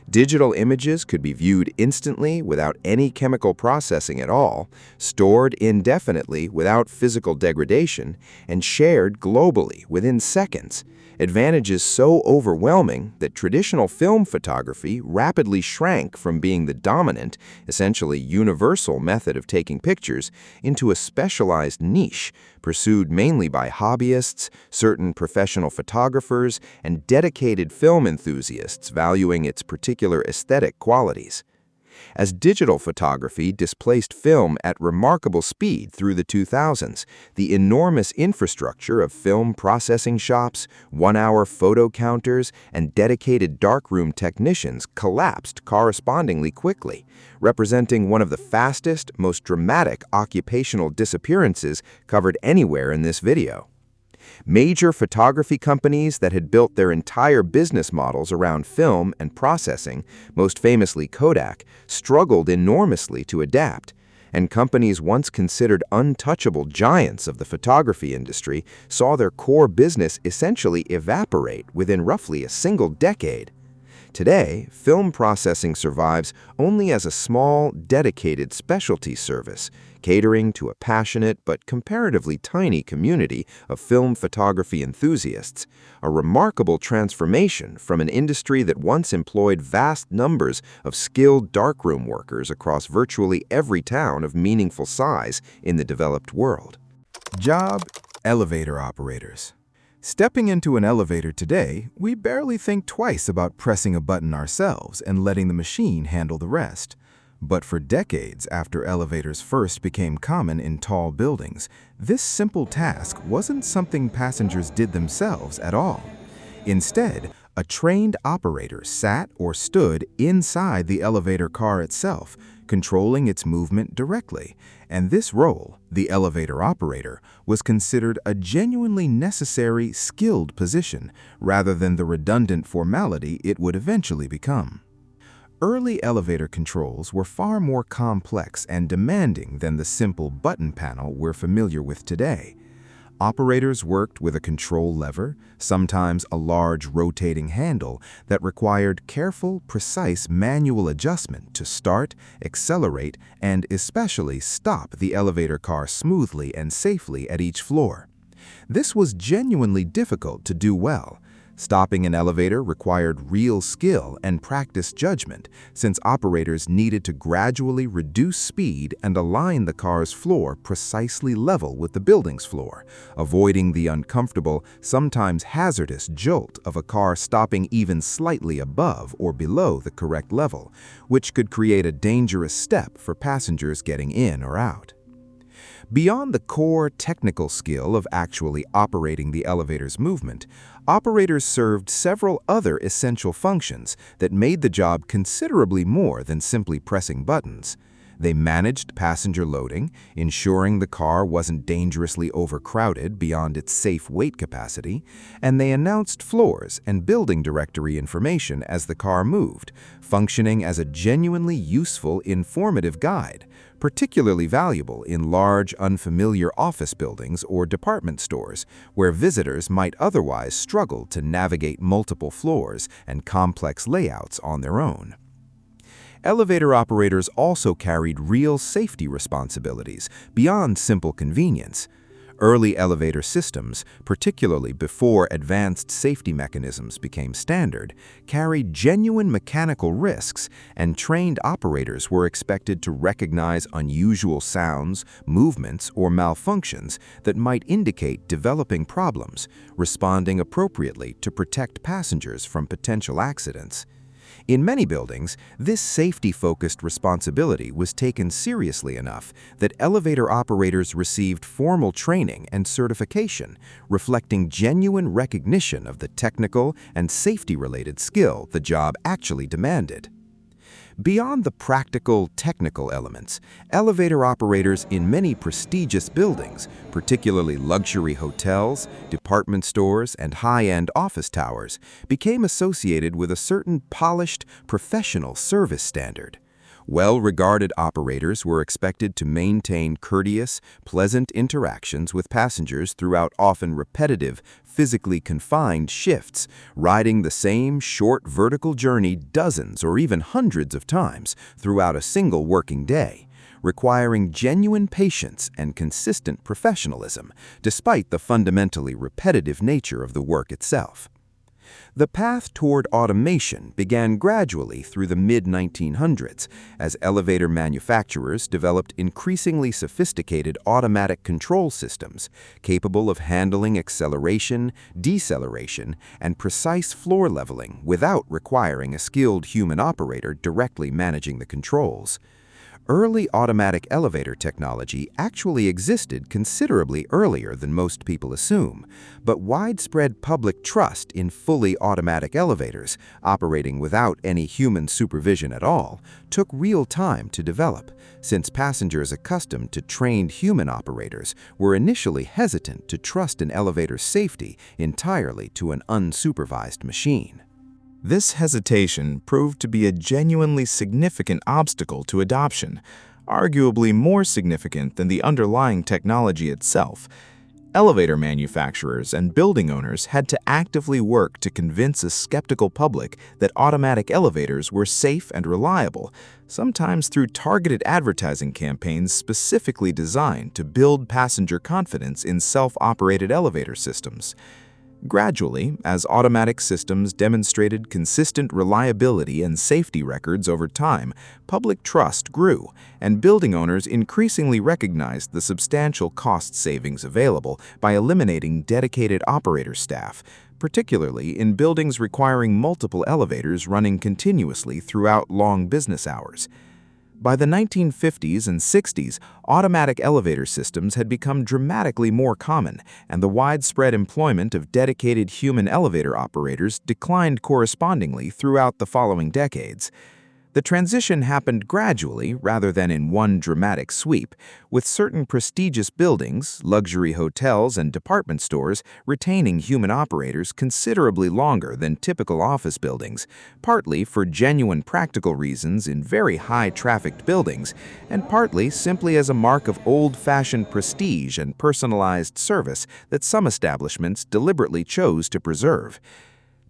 Digital images could be viewed instantly without any chemical processing at all, stored indefinitely without physical degradation, and shared globally within seconds. Advantages so overwhelming that traditional film photography rapidly shrank from being the dominant, essentially universal method of taking pictures into a specialized niche pursued mainly by hobbyists, certain professional photographers, and dedicated film enthusiasts valuing its particular aesthetic qualities. As digital photography displaced film at remarkable speed through the 2000s, the enormous infrastructure of film processing shops, one-hour photo counters, and dedicated darkroom technicians collapsed correspondingly quickly, representing one of the fastest, most dramatic occupational disappearances covered anywhere in this video. Major photography companies that had built their entire business models around film and processing, most famously Kodak, struggled enormously to adapt, and companies once considered untouchable giants of the photography industry saw their core business essentially evaporate within roughly a single decade. Today, film processing survives only as a small, dedicated specialty service, catering to a passionate but comparatively tiny community of film photography enthusiasts, a remarkable transformation from an industry that once employed vast numbers of skilled darkroom workers across virtually every town of meaningful size in the developed world. Job: elevator operators. Stepping into an elevator today, we barely think twice about pressing a button ourselves and letting the machine handle the rest. But for decades after elevators first became common in tall buildings, this simple task wasn't something passengers did themselves at all. Instead, a trained operator sat or stood inside the elevator car itself, controlling its movement directly, and this role, the elevator operator, was considered a genuinely necessary, skilled position, rather than the redundant formality it would eventually become. Early elevator controls were far more complex and demanding than the simple button panel we're familiar with today. Operators worked with a control lever, sometimes a large rotating handle that required careful, precise manual adjustment to start, accelerate, and especially stop the elevator car smoothly and safely at each floor. This was genuinely difficult to do well. Stopping an elevator required real skill and practiced judgment, since operators needed to gradually reduce speed and align the car's floor precisely level with the building's floor, avoiding the uncomfortable, sometimes hazardous jolt of a car stopping even slightly above or below the correct level, which could create a dangerous step for passengers getting in or out. Beyond the core technical skill of actually operating the elevator's movement, operators served several other essential functions that made the job considerably more than simply pressing buttons. They managed passenger loading, ensuring the car wasn't dangerously overcrowded beyond its safe weight capacity, and they announced floors and building directory information as the car moved, functioning as a genuinely useful, informative guide, particularly valuable in large, unfamiliar office buildings or department stores, where visitors might otherwise struggle to navigate multiple floors and complex layouts on their own. Elevator operators also carried real safety responsibilities beyond simple convenience. Early elevator systems, particularly before advanced safety mechanisms became standard, carried genuine mechanical risks, and trained operators were expected to recognize unusual sounds, movements, or malfunctions that might indicate developing problems, responding appropriately to protect passengers from potential accidents. In many buildings, this safety-focused responsibility was taken seriously enough that elevator operators received formal training and certification, reflecting genuine recognition of the technical and safety-related skill the job actually demanded. Beyond the practical, technical elements, elevator operators in many prestigious buildings, particularly luxury hotels, department stores, and high-end office towers, became associated with a certain polished, professional service standard. Well-regarded operators were expected to maintain courteous, pleasant interactions with passengers throughout often repetitive, physically confined shifts, riding the same short vertical journey dozens or even hundreds of times throughout a single working day, requiring genuine patience and consistent professionalism, despite the fundamentally repetitive nature of the work itself. The path toward automation began gradually through the mid-1900s as elevator manufacturers developed increasingly sophisticated automatic control systems capable of handling acceleration, deceleration, and precise floor leveling without requiring a skilled human operator directly managing the controls. Early automatic elevator technology actually existed considerably earlier than most people assume, but widespread public trust in fully automatic elevators, operating without any human supervision at all, took real time to develop, since passengers accustomed to trained human operators were initially hesitant to trust an elevator's safety entirely to an unsupervised machine. This hesitation proved to be a genuinely significant obstacle to adoption, arguably more significant than the underlying technology itself. Elevator manufacturers and building owners had to actively work to convince a skeptical public that automatic elevators were safe and reliable, sometimes through targeted advertising campaigns specifically designed to build passenger confidence in self-operated elevator systems. Gradually, as automatic systems demonstrated consistent reliability and safety records over time, public trust grew, and building owners increasingly recognized the substantial cost savings available by eliminating dedicated operator staff, particularly in buildings requiring multiple elevators running continuously throughout long business hours. By the 1950s and 60s, automatic elevator systems had become dramatically more common, and the widespread employment of dedicated human elevator operators declined correspondingly throughout the following decades. The transition happened gradually rather than in one dramatic sweep, with certain prestigious buildings, luxury hotels, and department stores retaining human operators considerably longer than typical office buildings, partly for genuine practical reasons in very high-trafficked buildings, and partly simply as a mark of old-fashioned prestige and personalized service that some establishments deliberately chose to preserve.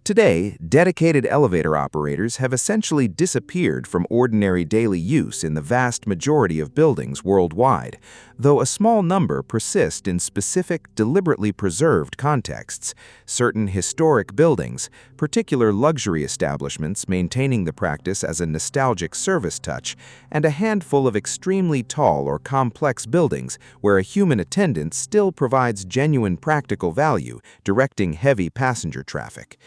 Today, dedicated elevator operators have essentially disappeared from ordinary daily use in the vast majority of buildings worldwide, though a small number persist in specific, deliberately preserved contexts. Certain historic buildings, particular luxury establishments maintaining the practice as a nostalgic service touch, and a handful of extremely tall or complex buildings where a human attendant still provides genuine practical value, directing heavy passenger traffic.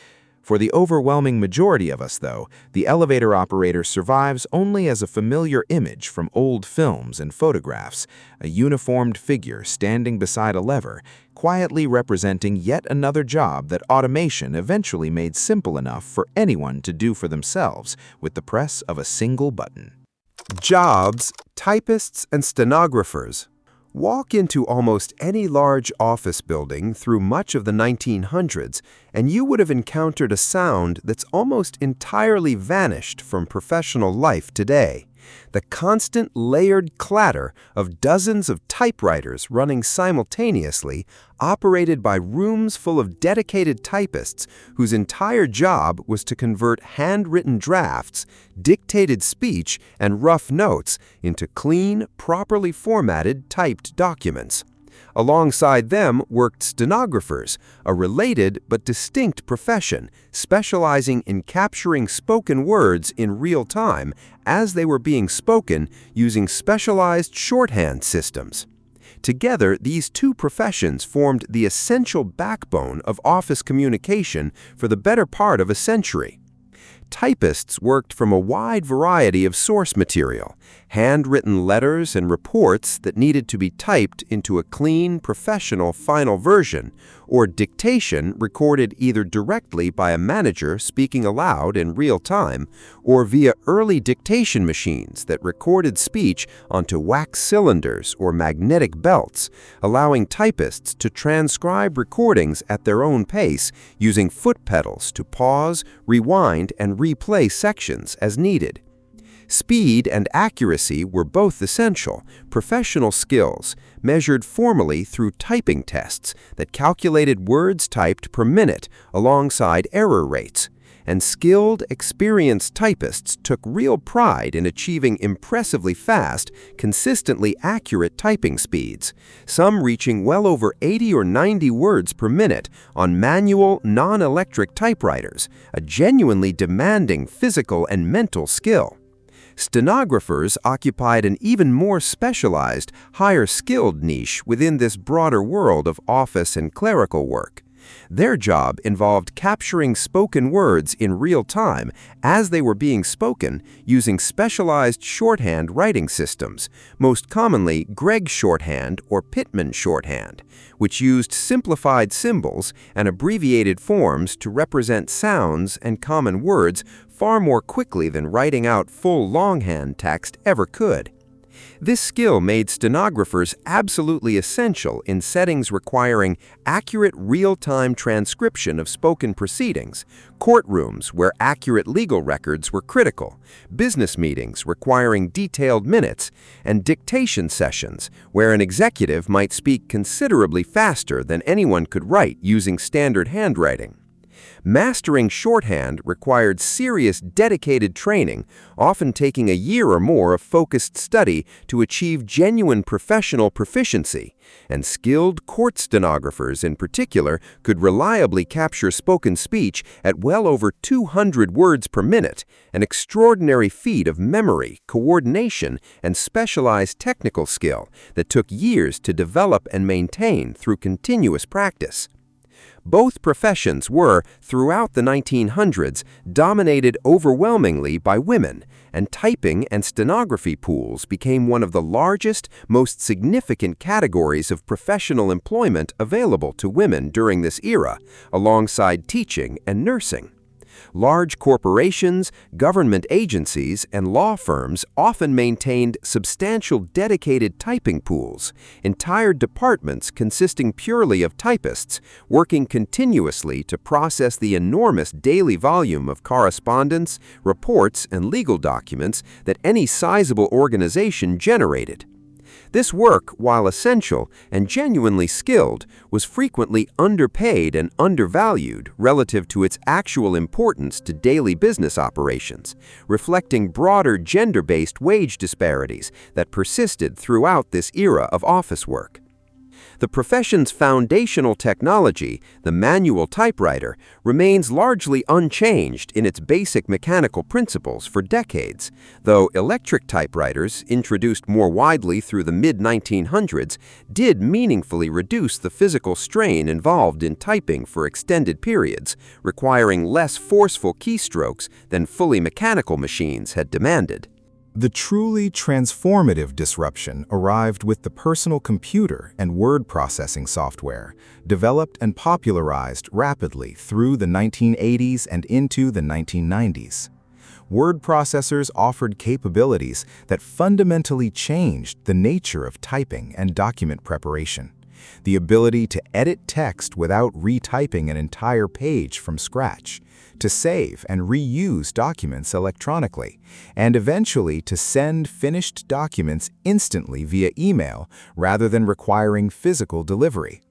For the overwhelming majority of us, though, the elevator operator survives only as a familiar image from old films and photographs, a uniformed figure standing beside a lever, quietly representing yet another job that automation eventually made simple enough for anyone to do for themselves with the press of a single button. Jobs, typists, and stenographers. Walk into almost any large office building through much of the 1900s, and you would have encountered a sound that's almost entirely vanished from professional life today. The constant layered clatter of dozens of typewriters running simultaneously, operated by rooms full of dedicated typists whose entire job was to convert handwritten drafts, dictated speech, and rough notes into clean, properly formatted typed documents. Alongside them worked stenographers, a related but distinct profession, specializing in capturing spoken words in real time as they were being spoken using specialized shorthand systems. Together, these two professions formed the essential backbone of office communication for the better part of a century. Typists worked from a wide variety of source material, handwritten letters and reports that needed to be typed into a clean, professional final version, or dictation recorded either directly by a manager speaking aloud in real time, or via early dictation machines that recorded speech onto wax cylinders or magnetic belts, allowing typists to transcribe recordings at their own pace using foot pedals to pause, rewind, and replay sections as needed. Speed and accuracy were both essential, professional skills, measured formally through typing tests that calculated words typed per minute alongside error rates. And skilled, experienced typists took real pride in achieving impressively fast, consistently accurate typing speeds, some reaching well over 80 or 90 words per minute on manual, non-electric typewriters, a genuinely demanding physical and mental skill. Stenographers occupied an even more specialized, higher-skilled niche within this broader world of office and clerical work. Their job involved capturing spoken words in real time as they were being spoken using specialized shorthand writing systems, most commonly Gregg shorthand or Pitman shorthand, which used simplified symbols and abbreviated forms to represent sounds and common words far more quickly than writing out full longhand text ever could. This skill made stenographers absolutely essential in settings requiring accurate real-time transcription of spoken proceedings, courtrooms where accurate legal records were critical, business meetings requiring detailed minutes, and dictation sessions where an executive might speak considerably faster than anyone could write using standard handwriting. Mastering shorthand required serious, dedicated training, often taking a year or more of focused study to achieve genuine professional proficiency, and skilled court stenographers in particular could reliably capture spoken speech at well over 200 words per minute, an extraordinary feat of memory, coordination, and specialized technical skill that took years to develop and maintain through continuous practice. Both professions were, throughout the 1900s, dominated overwhelmingly by women, and typing and stenography pools became one of the largest, most significant categories of professional employment available to women during this era, alongside teaching and nursing. Large corporations, government agencies, and law firms often maintained substantial dedicated typing pools, entire departments consisting purely of typists, working continuously to process the enormous daily volume of correspondence, reports, and legal documents that any sizable organization generated. This work, while essential and genuinely skilled, was frequently underpaid and undervalued relative to its actual importance to daily business operations, reflecting broader gender-based wage disparities that persisted throughout this era of office work. The profession's foundational technology, the manual typewriter, remains largely unchanged in its basic mechanical principles for decades, though electric typewriters, introduced more widely through the mid-1900s, did meaningfully reduce the physical strain involved in typing for extended periods, requiring less forceful keystrokes than fully mechanical machines had demanded. The truly transformative disruption arrived with the personal computer and word processing software, developed and popularized rapidly through the 1980s and into the 1990s. Word processors offered capabilities that fundamentally changed the nature of typing and document preparation. The ability to edit text without retyping an entire page from scratch, to save and reuse documents electronically, and eventually to send finished documents instantly via email rather than requiring physical delivery.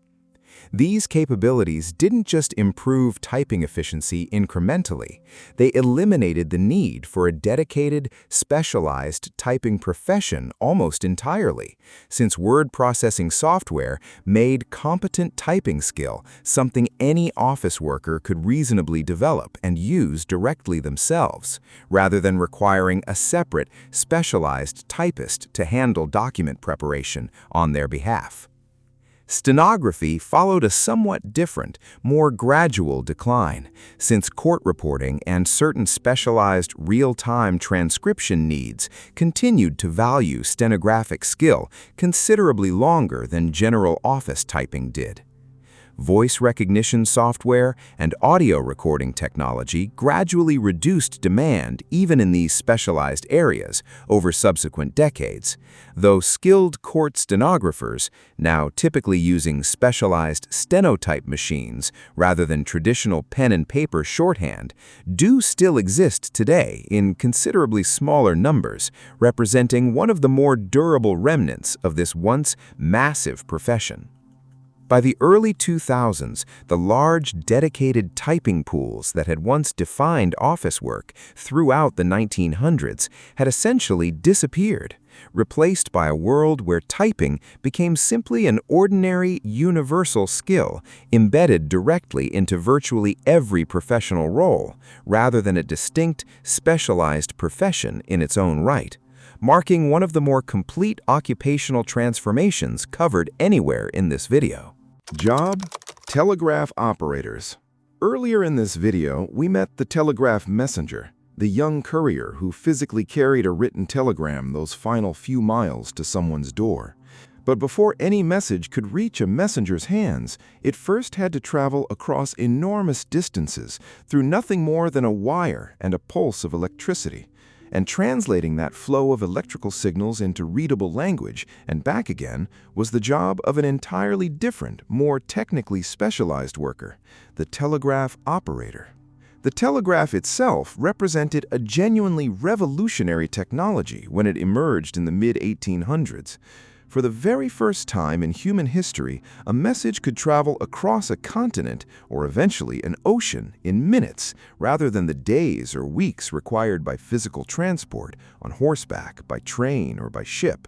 These capabilities didn't just improve typing efficiency incrementally, they eliminated the need for a dedicated, specialized typing profession almost entirely, since word processing software made competent typing skill something any office worker could reasonably develop and use directly themselves, rather than requiring a separate, specialized typist to handle document preparation on their behalf. Stenography followed a somewhat different, more gradual decline, since court reporting and certain specialized real-time transcription needs continued to value stenographic skill considerably longer than general office typing did. Voice recognition software and audio recording technology gradually reduced demand even in these specialized areas over subsequent decades, though skilled court stenographers, now typically using specialized stenotype machines rather than traditional pen and paper shorthand, do still exist today in considerably smaller numbers, representing one of the more durable remnants of this once massive profession. By the early 2000s, the large, dedicated typing pools that had once defined office work throughout the 1900s had essentially disappeared, replaced by a world where typing became simply an ordinary, universal skill embedded directly into virtually every professional role, rather than a distinct, specialized profession in its own right, marking one of the more complete occupational transformations covered anywhere in this video. Job: Telegraph Operators. Earlier in this video, we met the Telegraph Messenger, the young courier who physically carried a written telegram those final few miles to someone's door. But before any message could reach a messenger's hands, it first had to travel across enormous distances through nothing more than a wire and a pulse of electricity. And translating that flow of electrical signals into readable language and back again was the job of an entirely different, more technically specialized worker, the telegraph operator. The telegraph itself represented a genuinely revolutionary technology when it emerged in the mid-1800s. For the very first time in human history, a message could travel across a continent, or eventually an ocean, in minutes, rather than the days or weeks required by physical transport, on horseback, by train, or by ship.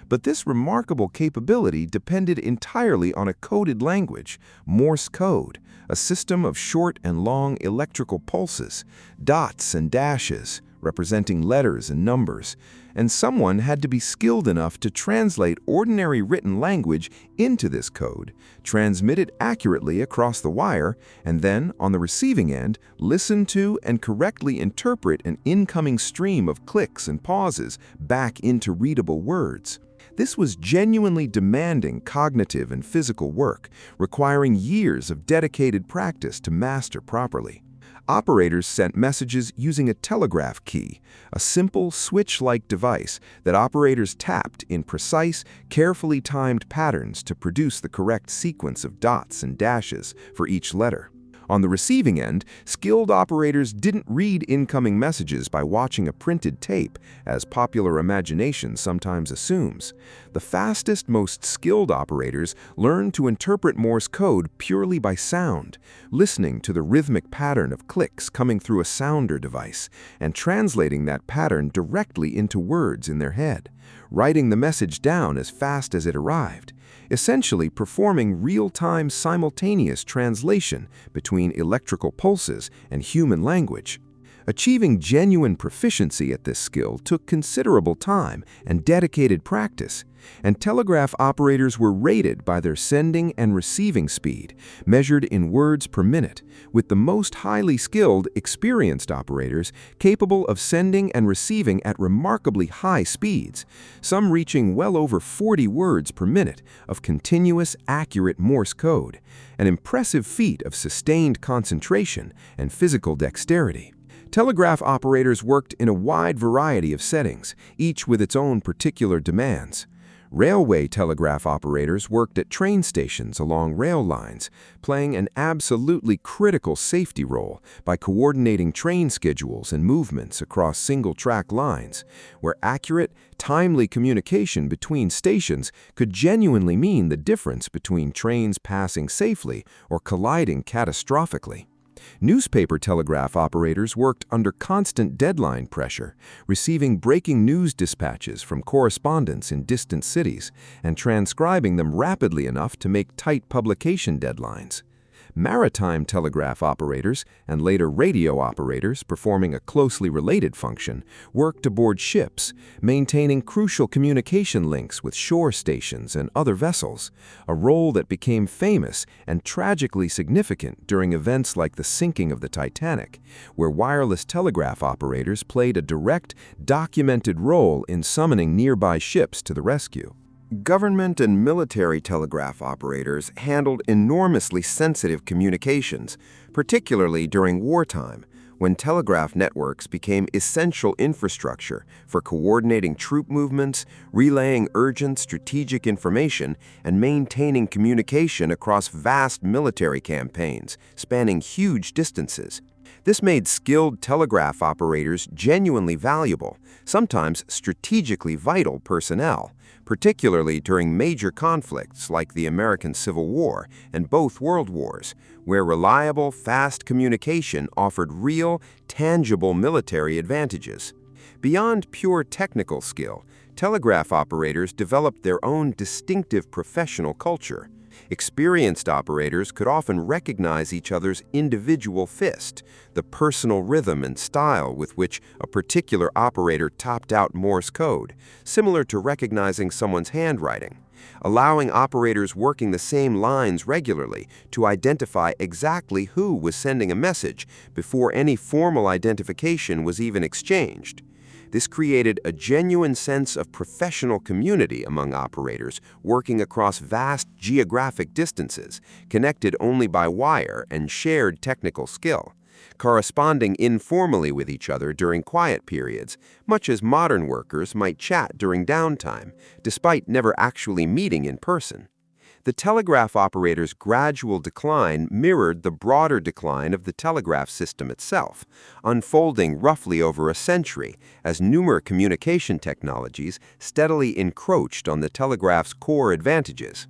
But this remarkable capability depended entirely on a coded language, Morse code, a system of short and long electrical pulses, dots and dashes, representing letters and numbers, and someone had to be skilled enough to translate ordinary written language into this code, transmit it accurately across the wire, and then, on the receiving end, listen to and correctly interpret an incoming stream of clicks and pauses back into readable words. This was genuinely demanding cognitive and physical work, requiring years of dedicated practice to master properly. Operators sent messages using a telegraph key, a simple switch-like device that operators tapped in precise, carefully timed patterns to produce the correct sequence of dots and dashes for each letter. On the receiving end, skilled operators didn't read incoming messages by watching a printed tape, as popular imagination sometimes assumes. The fastest, most skilled operators learned to interpret Morse code purely by sound, listening to the rhythmic pattern of clicks coming through a sounder device, and translating that pattern directly into words in their head, writing the message down as fast as it arrived, essentially performing real-time simultaneous translation between electrical pulses and human language. Achieving genuine proficiency at this skill took considerable time and dedicated practice, and telegraph operators were rated by their sending and receiving speed, measured in words per minute, with the most highly skilled, experienced operators capable of sending and receiving at remarkably high speeds, some reaching well over 40 words per minute of continuous, accurate Morse code, an impressive feat of sustained concentration and physical dexterity. Telegraph operators worked in a wide variety of settings, each with its own particular demands. Railway telegraph operators worked at train stations along rail lines, playing an absolutely critical safety role by coordinating train schedules and movements across single-track lines, where accurate, timely communication between stations could genuinely mean the difference between trains passing safely or colliding catastrophically. Newspaper telegraph operators worked under constant deadline pressure, receiving breaking news dispatches from correspondents in distant cities and transcribing them rapidly enough to make tight publication deadlines. Maritime telegraph operators, and later radio operators performing a closely related function, worked aboard ships, maintaining crucial communication links with shore stations and other vessels, a role that became famous and tragically significant during events like the sinking of the Titanic, where wireless telegraph operators played a direct, documented role in summoning nearby ships to the rescue. Government and military telegraph operators handled enormously sensitive communications, particularly during wartime, when telegraph networks became essential infrastructure for coordinating troop movements, relaying urgent strategic information, and maintaining communication across vast military campaigns, spanning huge distances. This made skilled telegraph operators genuinely valuable, sometimes strategically vital personnel, particularly during major conflicts like the American Civil War and both World Wars, where reliable, fast communication offered real, tangible military advantages. Beyond pure technical skill, telegraph operators developed their own distinctive professional culture. Experienced operators could often recognize each other's individual fist, the personal rhythm and style with which a particular operator topped out Morse code, similar to recognizing someone's handwriting, allowing operators working the same lines regularly to identify exactly who was sending a message before any formal identification was even exchanged. This created a genuine sense of professional community among operators working across vast geographic distances, connected only by wire and shared technical skill, corresponding informally with each other during quiet periods, much as modern workers might chat during downtime, despite never actually meeting in person. The telegraph operators' gradual decline mirrored the broader decline of the telegraph system itself, unfolding roughly over a century as newer communication technologies steadily encroached on the telegraph's core advantages.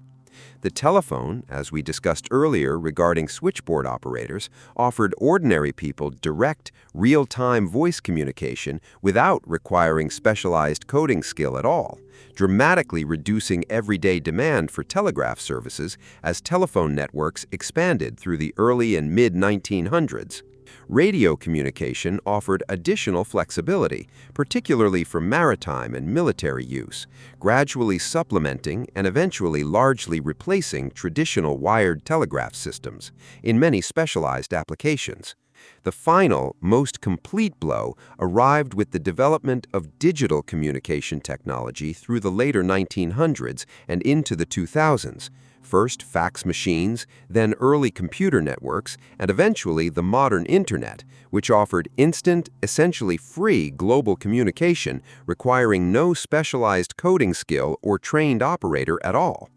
The telephone, as we discussed earlier regarding switchboard operators, offered ordinary people direct, real-time voice communication without requiring specialized coding skill at all, dramatically reducing everyday demand for telegraph services as telephone networks expanded through the early and mid-1900s. Radio communication offered additional flexibility, particularly for maritime and military use, gradually supplementing and eventually largely replacing traditional wired telegraph systems in many specialized applications. The final, most complete blow arrived with the development of digital communication technology through the later 1900s and into the 2000s. First fax machines, then early computer networks, and eventually the modern Internet, which offered instant, essentially free global communication requiring no specialized coding skill or trained operator at all.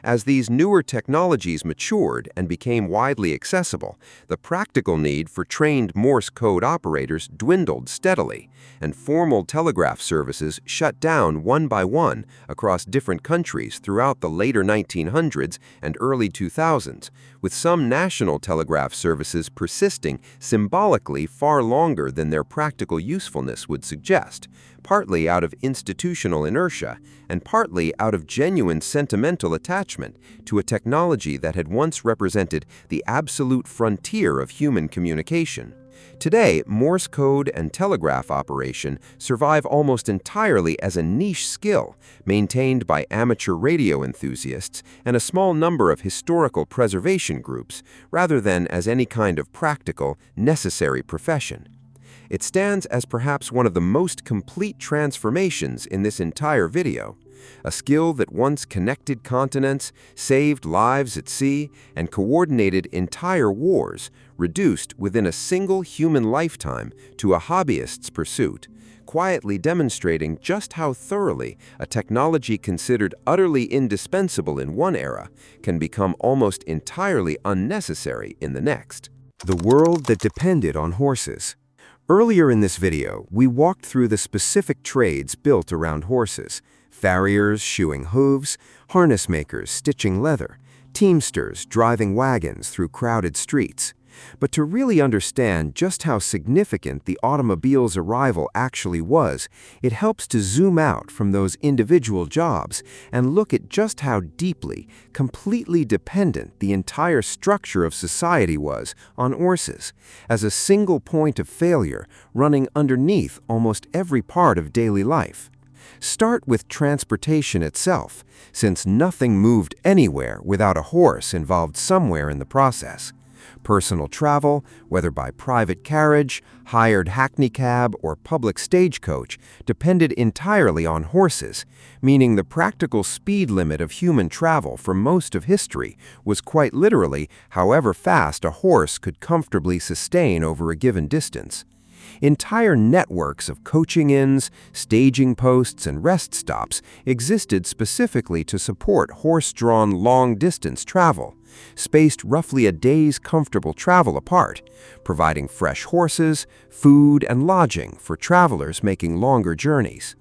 As these newer technologies matured and became widely accessible, the practical need for trained Morse code operators dwindled steadily, and formal telegraph services shut down one by one across different countries throughout the later 1900s and early 2000s, with some national telegraph services persisting symbolically far longer than their practical usefulness would suggest, partly out of institutional inertia and partly out of genuine sentimental attachment to a technology that had once represented the absolute frontier of human communication. Today, Morse code and telegraph operation survive almost entirely as a niche skill maintained by amateur radio enthusiasts and a small number of historical preservation groups, rather than as any kind of practical, necessary profession. It stands as perhaps one of the most complete transformations in this entire video, a skill that once connected continents, saved lives at sea, and coordinated entire wars, reduced within a single human lifetime to a hobbyist's pursuit, quietly demonstrating just how thoroughly a technology considered utterly indispensable in one era can become almost entirely unnecessary in the next. The world that depended on horses. Earlier in this video, we walked through the specific trades built around horses: farriers shoeing hooves, harness makers stitching leather, teamsters driving wagons through crowded streets. But to really understand just how significant the automobile's arrival actually was, it helps to zoom out from those individual jobs and look at just how deeply, completely dependent the entire structure of society was on horses, as a single point of failure running underneath almost every part of daily life. Start with transportation itself, since nothing moved anywhere without a horse involved somewhere in the process. Personal travel, whether by private carriage, hired hackney cab, or public stagecoach, depended entirely on horses, meaning the practical speed limit of human travel for most of history was quite literally however fast a horse could comfortably sustain over a given distance. Entire networks of coaching inns, staging posts, and rest stops existed specifically to support horse-drawn long-distance travel, spaced roughly a day's comfortable travel apart, providing fresh horses, food, and lodging for travelers making longer journeys.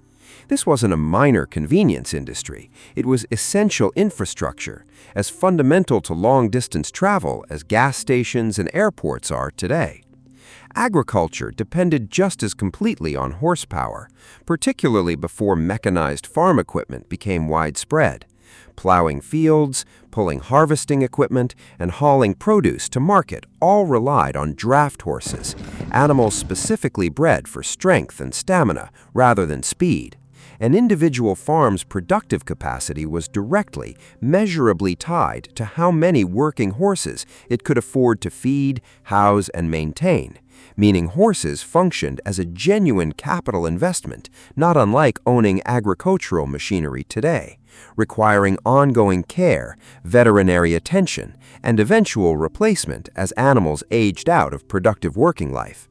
This wasn't a minor convenience industry. It was essential infrastructure, as fundamental to long-distance travel as gas stations and airports are today. Agriculture depended just as completely on horsepower, particularly before mechanized farm equipment became widespread. Plowing fields, pulling harvesting equipment, and hauling produce to market all relied on draft horses, animals specifically bred for strength and stamina rather than speed. An individual farm's productive capacity was directly, measurably tied to how many working horses it could afford to feed, house, and maintain, meaning horses functioned as a genuine capital investment, not unlike owning agricultural machinery today, requiring ongoing care, veterinary attention, and eventual replacement as animals aged out of productive working life.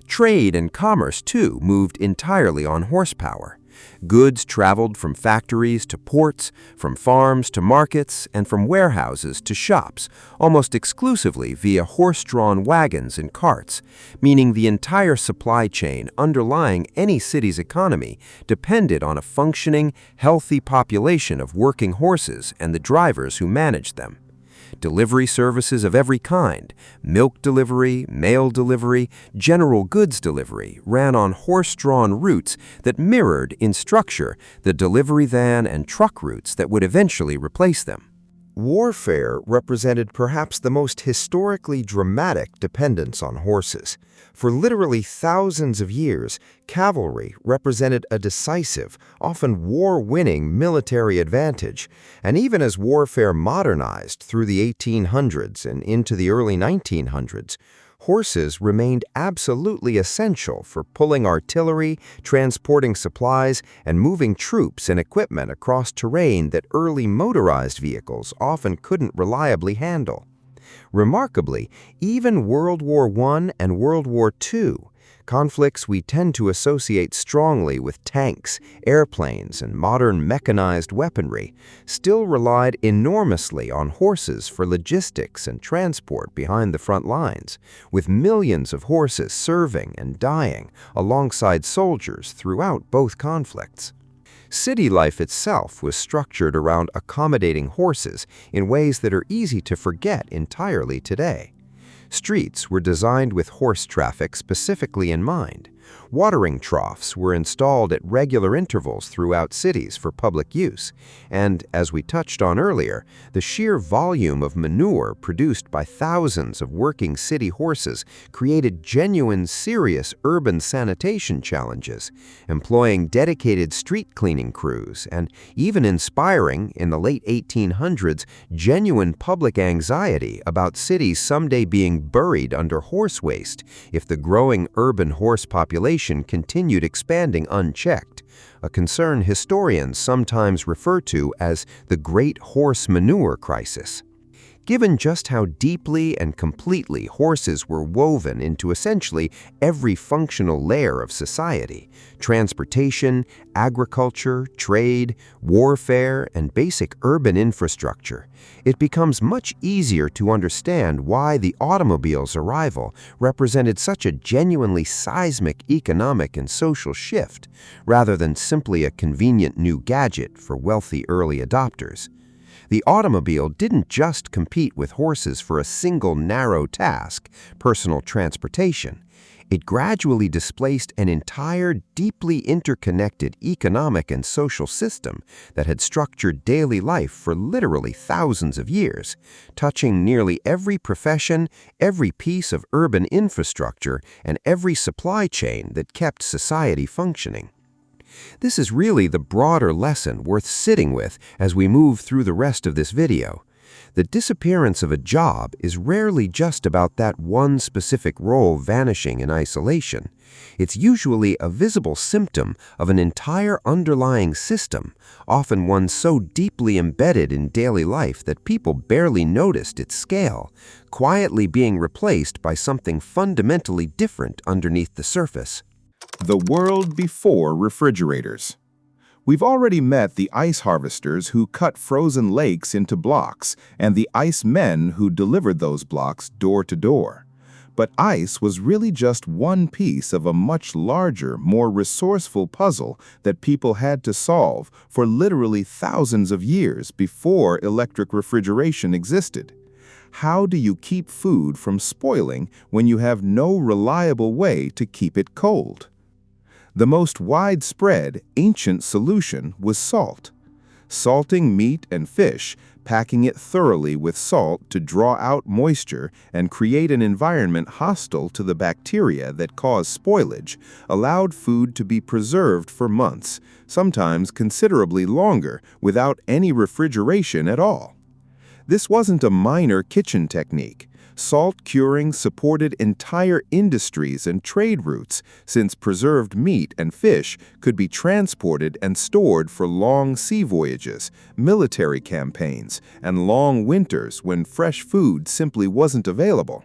Trade and commerce, too, moved entirely on horsepower. Goods traveled from factories to ports, from farms to markets, and from warehouses to shops, almost exclusively via horse-drawn wagons and carts, meaning the entire supply chain underlying any city's economy depended on a functioning, healthy population of working horses and the drivers who managed them. Delivery services of every kind, milk delivery, mail delivery, general goods delivery, ran on horse-drawn routes that mirrored, in structure, the delivery van and truck routes that would eventually replace them. Warfare represented perhaps the most historically dramatic dependence on horses. For literally thousands of years, cavalry represented a decisive, often war-winning military advantage, and even as warfare modernized through the 1800s and into the early 1900s, horses remained absolutely essential for pulling artillery, transporting supplies, and moving troops and equipment across terrain that early motorized vehicles often couldn't reliably handle. Remarkably, even World War I and World War II, conflicts we tend to associate strongly with tanks, airplanes, and modern mechanized weaponry, still relied enormously on horses for logistics and transport behind the front lines, with millions of horses serving and dying alongside soldiers throughout both conflicts. City life itself was structured around accommodating horses in ways that are easy to forget entirely today. Streets were designed with horse traffic specifically in mind. Watering troughs were installed at regular intervals throughout cities for public use, and, as we touched on earlier, the sheer volume of manure produced by thousands of working city horses created genuine, serious urban sanitation challenges, employing dedicated street cleaning crews and even inspiring, in the late 1800s, genuine public anxiety about cities someday being buried under horse waste if the growing urban horse population continued expanding unchecked, a concern historians sometimes refer to as the Great Horse Manure Crisis. Given just how deeply and completely horses were woven into essentially every functional layer of society, transportation, agriculture, trade, warfare, and basic urban infrastructure, it becomes much easier to understand why the automobile's arrival represented such a genuinely seismic economic and social shift, rather than simply a convenient new gadget for wealthy early adopters. The automobile didn't just compete with horses for a single narrow task, personal transportation. It gradually displaced an entire deeply interconnected economic and social system that had structured daily life for literally thousands of years, touching nearly every profession, every piece of urban infrastructure, and every supply chain that kept society functioning. This is really the broader lesson worth sitting with as we move through the rest of this video. The disappearance of a job is rarely just about that one specific role vanishing in isolation. It's usually a visible symptom of an entire underlying system, often one so deeply embedded in daily life that people barely noticed its scale, quietly being replaced by something fundamentally different underneath the surface. The world before refrigerators. We've already met the ice harvesters who cut frozen lakes into blocks and the ice men who delivered those blocks door to door. But ice was really just one piece of a much larger, more resourceful puzzle that people had to solve for literally thousands of years before electric refrigeration existed. How do you keep food from spoiling when you have no reliable way to keep it cold? The most widespread, ancient solution was salt. Salting meat and fish, packing it thoroughly with salt to draw out moisture and create an environment hostile to the bacteria that cause spoilage, allowed food to be preserved for months, sometimes considerably longer, without any refrigeration at all. This wasn't a minor kitchen technique. Salt curing supported entire industries and trade routes, since preserved meat and fish could be transported and stored for long sea voyages, military campaigns, and long winters when fresh food simply wasn't available.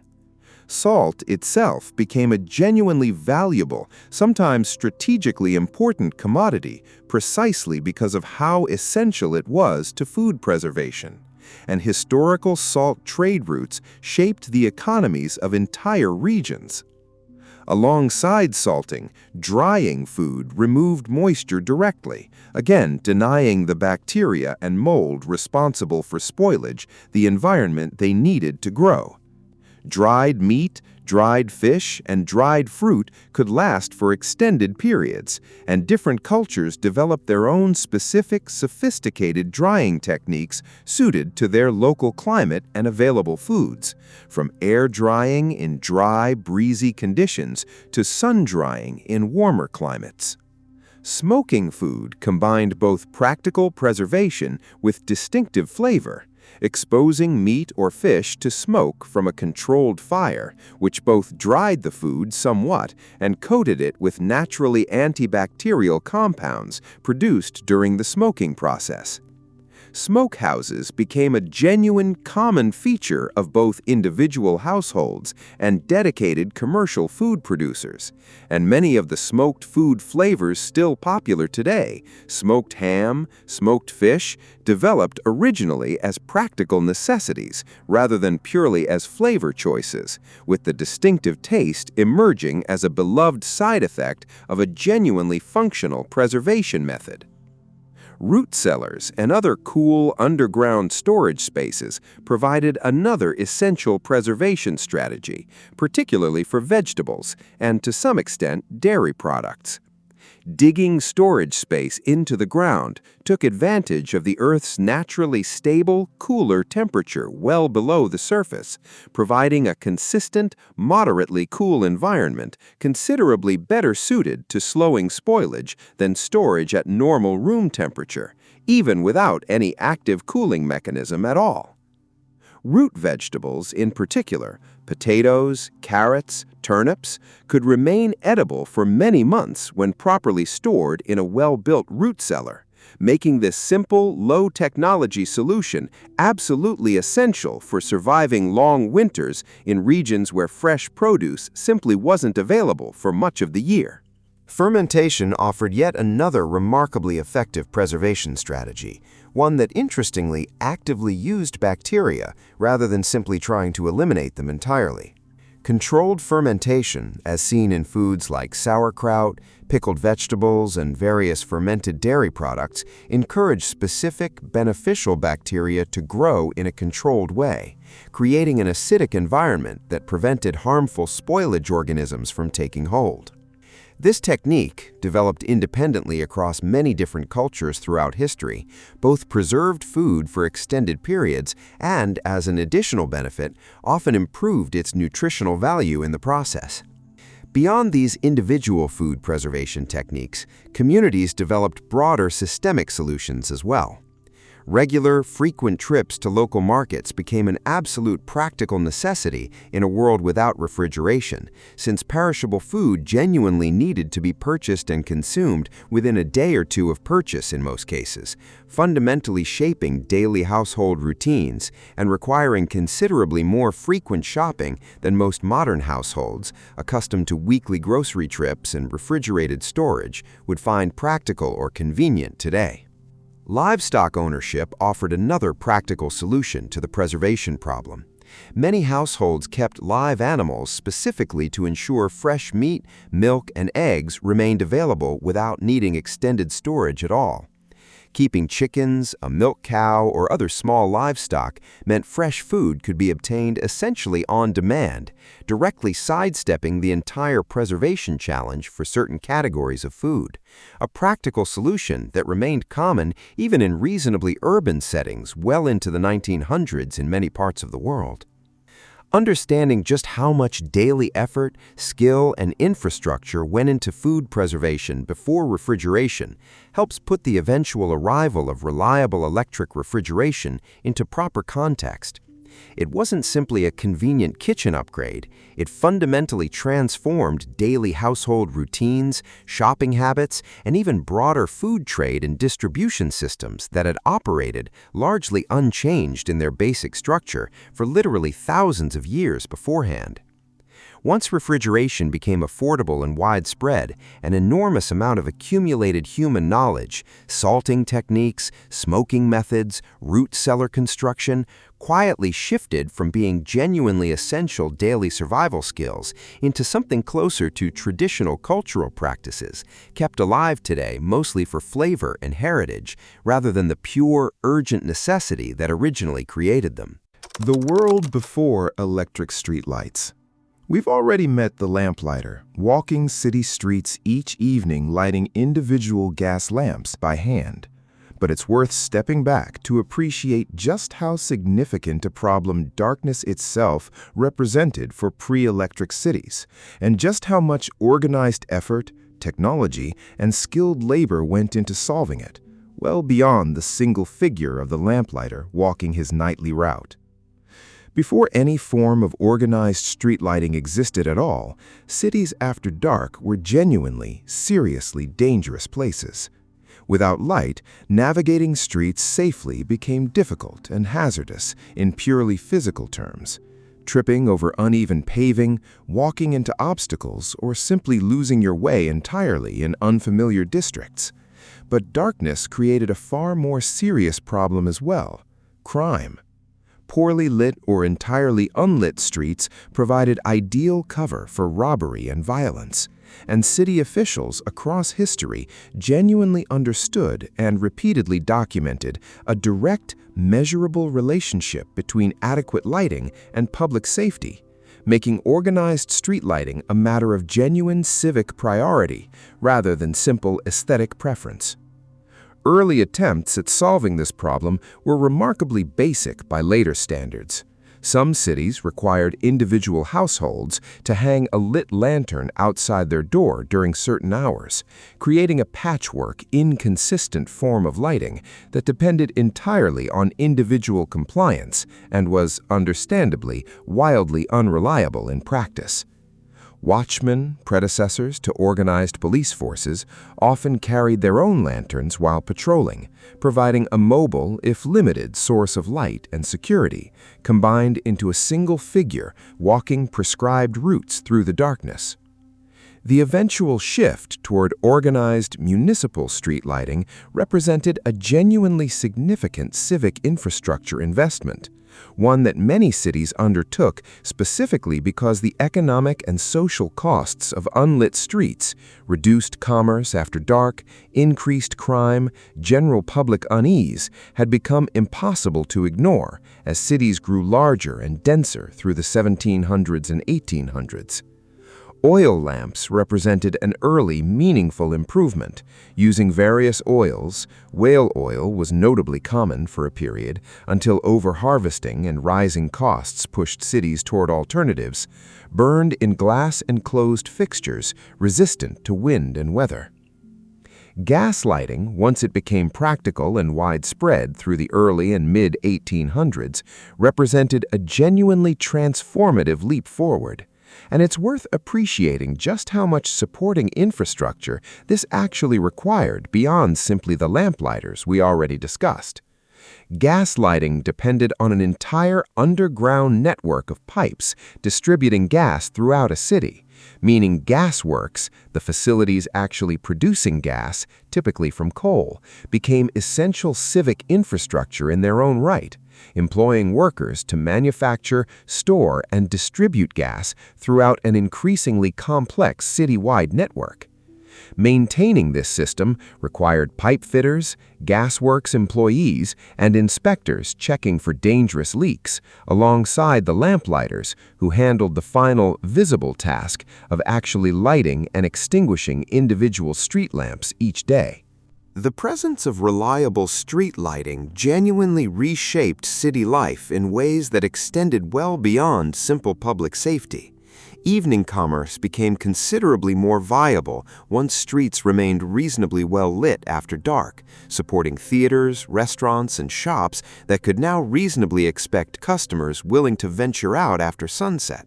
Salt itself became a genuinely valuable, sometimes strategically important commodity precisely because of how essential it was to food preservation. And historical salt trade routes shaped the economies of entire regions. Alongside salting, drying food removed moisture directly, again denying the bacteria and mold responsible for spoilage the environment they needed to grow. Dried meat, dried fish, and dried fruit could last for extended periods, and different cultures developed their own specific, sophisticated drying techniques suited to their local climate and available foods, from air drying in dry, breezy conditions to sun drying in warmer climates. Smoking food combined both practical preservation with distinctive flavor, exposing meat or fish to smoke from a controlled fire, which both dried the food somewhat and coated it with naturally antibacterial compounds produced during the smoking process. Smokehouses became a genuine common feature of both individual households and dedicated commercial food producers, and many of the smoked food flavors still popular today, smoked ham, smoked fish, developed originally as practical necessities rather than purely as flavor choices, with the distinctive taste emerging as a beloved side effect of a genuinely functional preservation method. Root cellars and other cool underground storage spaces provided another essential preservation strategy, particularly for vegetables and, to some extent, dairy products. Digging storage space into the ground took advantage of the Earth's naturally stable, cooler temperature well below the surface, providing a consistent, moderately cool environment considerably better suited to slowing spoilage than storage at normal room temperature, even without any active cooling mechanism at all. Root vegetables, in particular, potatoes, carrots, turnips, could remain edible for many months when properly stored in a well-built root cellar, making this simple, low-technology solution absolutely essential for surviving long winters in regions where fresh produce simply wasn't available for much of the year. Fermentation offered yet another remarkably effective preservation strategy, one that interestingly actively used bacteria rather than simply trying to eliminate them entirely. Controlled fermentation, as seen in foods like sauerkraut, pickled vegetables, and various fermented dairy products, encouraged specific, beneficial bacteria to grow in a controlled way, creating an acidic environment that prevented harmful spoilage organisms from taking hold. This technique, developed independently across many different cultures throughout history, both preserved food for extended periods and, as an additional benefit, often improved its nutritional value in the process. Beyond these individual food preservation techniques, communities developed broader systemic solutions as well. Regular, frequent trips to local markets became an absolute practical necessity in a world without refrigeration, since perishable food genuinely needed to be purchased and consumed within a day or two of purchase in most cases, fundamentally shaping daily household routines and requiring considerably more frequent shopping than most modern households, accustomed to weekly grocery trips and refrigerated storage, would find practical or convenient today. Livestock ownership offered another practical solution to the preservation problem. Many households kept live animals specifically to ensure fresh meat, milk, and eggs remained available without needing extended storage at all. Keeping chickens, a milk cow, or other small livestock meant fresh food could be obtained essentially on demand, directly sidestepping the entire preservation challenge for certain categories of food, a practical solution that remained common even in reasonably urban settings well into the 1900s in many parts of the world. Understanding just how much daily effort, skill, and infrastructure went into food preservation before refrigeration helps put the eventual arrival of reliable electric refrigeration into proper context. It wasn't simply a convenient kitchen upgrade, it fundamentally transformed daily household routines, shopping habits, and even broader food trade and distribution systems that had operated largely unchanged in their basic structure for literally thousands of years beforehand. Once refrigeration became affordable and widespread, an enormous amount of accumulated human knowledge, salting techniques, smoking methods, root cellar construction, quietly shifted from being genuinely essential daily survival skills into something closer to traditional cultural practices, kept alive today mostly for flavor and heritage, rather than the pure, urgent necessity that originally created them. The world before electric streetlights. We've already met the lamplighter, walking city streets each evening lighting individual gas lamps by hand. But it's worth stepping back to appreciate just how significant a problem darkness itself represented for pre-electric cities, and just how much organized effort, technology, and skilled labor went into solving it, well beyond the single figure of the lamplighter walking his nightly route. Before any form of organized street lighting existed at all, cities after dark were genuinely, seriously dangerous places. Without light, navigating streets safely became difficult and hazardous in purely physical terms. Tripping over uneven paving, walking into obstacles, or simply losing your way entirely in unfamiliar districts. But darkness created a far more serious problem as well: crime. Poorly lit or entirely unlit streets provided ideal cover for robbery and violence, and city officials across history genuinely understood and repeatedly documented a direct, measurable relationship between adequate lighting and public safety, making organized street lighting a matter of genuine civic priority rather than simple aesthetic preference. Early attempts at solving this problem were remarkably basic by later standards. Some cities required individual households to hang a lit lantern outside their door during certain hours, creating a patchwork, inconsistent form of lighting that depended entirely on individual compliance and was, understandably, wildly unreliable in practice. Watchmen, predecessors to organized police forces, often carried their own lanterns while patrolling, providing a mobile, if limited, source of light and security, combined into a single figure walking prescribed routes through the darkness. The eventual shift toward organized municipal street lighting represented a genuinely significant civic infrastructure investment, one that many cities undertook specifically because the economic and social costs of unlit streets, reduced commerce after dark, increased crime, general public unease, had become impossible to ignore as cities grew larger and denser through the 1700s and 1800s. Oil lamps represented an early, meaningful improvement. Using various oils, whale oil was notably common for a period until over-harvesting and rising costs pushed cities toward alternatives, burned in glass-enclosed fixtures resistant to wind and weather. Gas lighting, once it became practical and widespread through the early and mid-1800s, represented a genuinely transformative leap forward. And it's worth appreciating just how much supporting infrastructure this actually required beyond simply the lamplighters we already discussed. Gas lighting depended on an entire underground network of pipes distributing gas throughout a city, meaning gasworks, the facilities actually producing gas, typically from coal, became essential civic infrastructure in their own right, employing workers to manufacture, store, and distribute gas throughout an increasingly complex citywide network. Maintaining this system required pipe fitters, gasworks employees, and inspectors checking for dangerous leaks, alongside the lamplighters who handled the final, visible task of actually lighting and extinguishing individual street lamps each day. The presence of reliable street lighting genuinely reshaped city life in ways that extended well beyond simple public safety. Evening commerce became considerably more viable once streets remained reasonably well lit after dark, supporting theaters, restaurants, and shops that could now reasonably expect customers willing to venture out after sunset.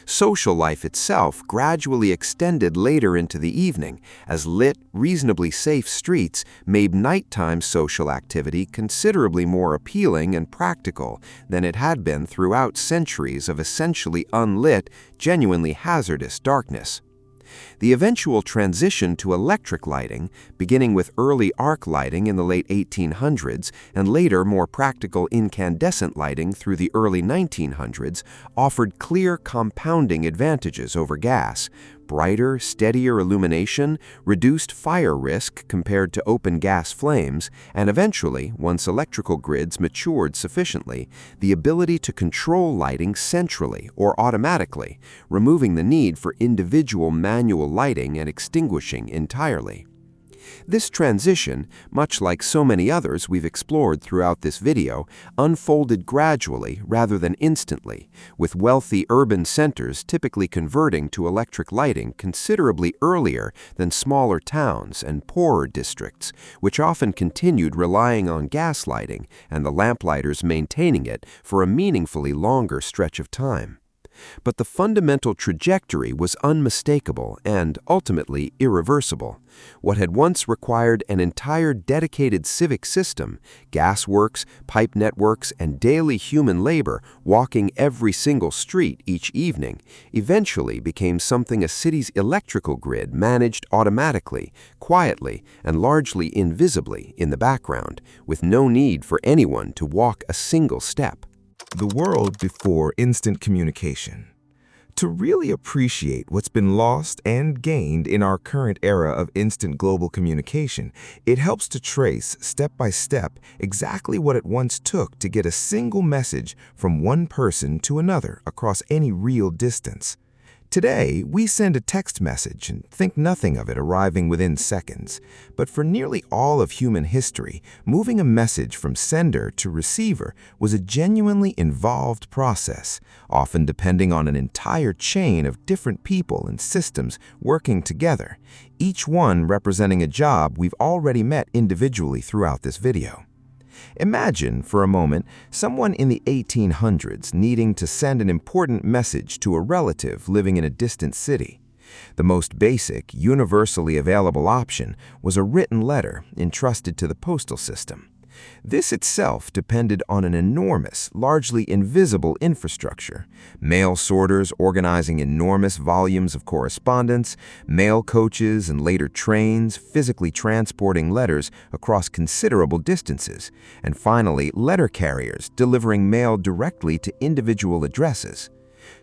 Social life itself gradually extended later into the evening as lit, reasonably safe streets made nighttime social activity considerably more appealing and practical than it had been throughout centuries of essentially unlit, genuinely hazardous darkness. The eventual transition to electric lighting, beginning with early arc lighting in the late 1800s and later more practical incandescent lighting through the early 1900s, offered clear compounding advantages over gas. Brighter, steadier illumination, reduced fire risk compared to open gas flames, and eventually, once electrical grids matured sufficiently, the ability to control lighting centrally or automatically, removing the need for individual manual lighting and extinguishing entirely. This transition, much like so many others we've explored throughout this video, unfolded gradually rather than instantly, with wealthy urban centers typically converting to electric lighting considerably earlier than smaller towns and poorer districts, which often continued relying on gas lighting and the lamplighters maintaining it for a meaningfully longer stretch of time. But the fundamental trajectory was unmistakable and, ultimately, irreversible. What had once required an entire dedicated civic system, gasworks, pipe networks, and daily human labor walking every single street each evening, eventually became something a city's electrical grid managed automatically, quietly, and largely invisibly in the background, with no need for anyone to walk a single step. The world before instant communication. To really appreciate what's been lost and gained in our current era of instant global communication, it helps to trace, step by step, exactly what it once took to get a single message from one person to another across any real distance. Today, we send a text message and think nothing of it arriving within seconds. But for nearly all of human history, moving a message from sender to receiver was a genuinely involved process, often depending on an entire chain of different people and systems working together, each one representing a job we've already met individually throughout this video. Imagine, for a moment, someone in the 1800s needing to send an important message to a relative living in a distant city. The most basic, universally available option was a written letter entrusted to the postal system. This itself depended on an enormous, largely invisible infrastructure. Mail sorters organizing enormous volumes of correspondence, mail coaches and later trains physically transporting letters across considerable distances, and finally letter carriers delivering mail directly to individual addresses.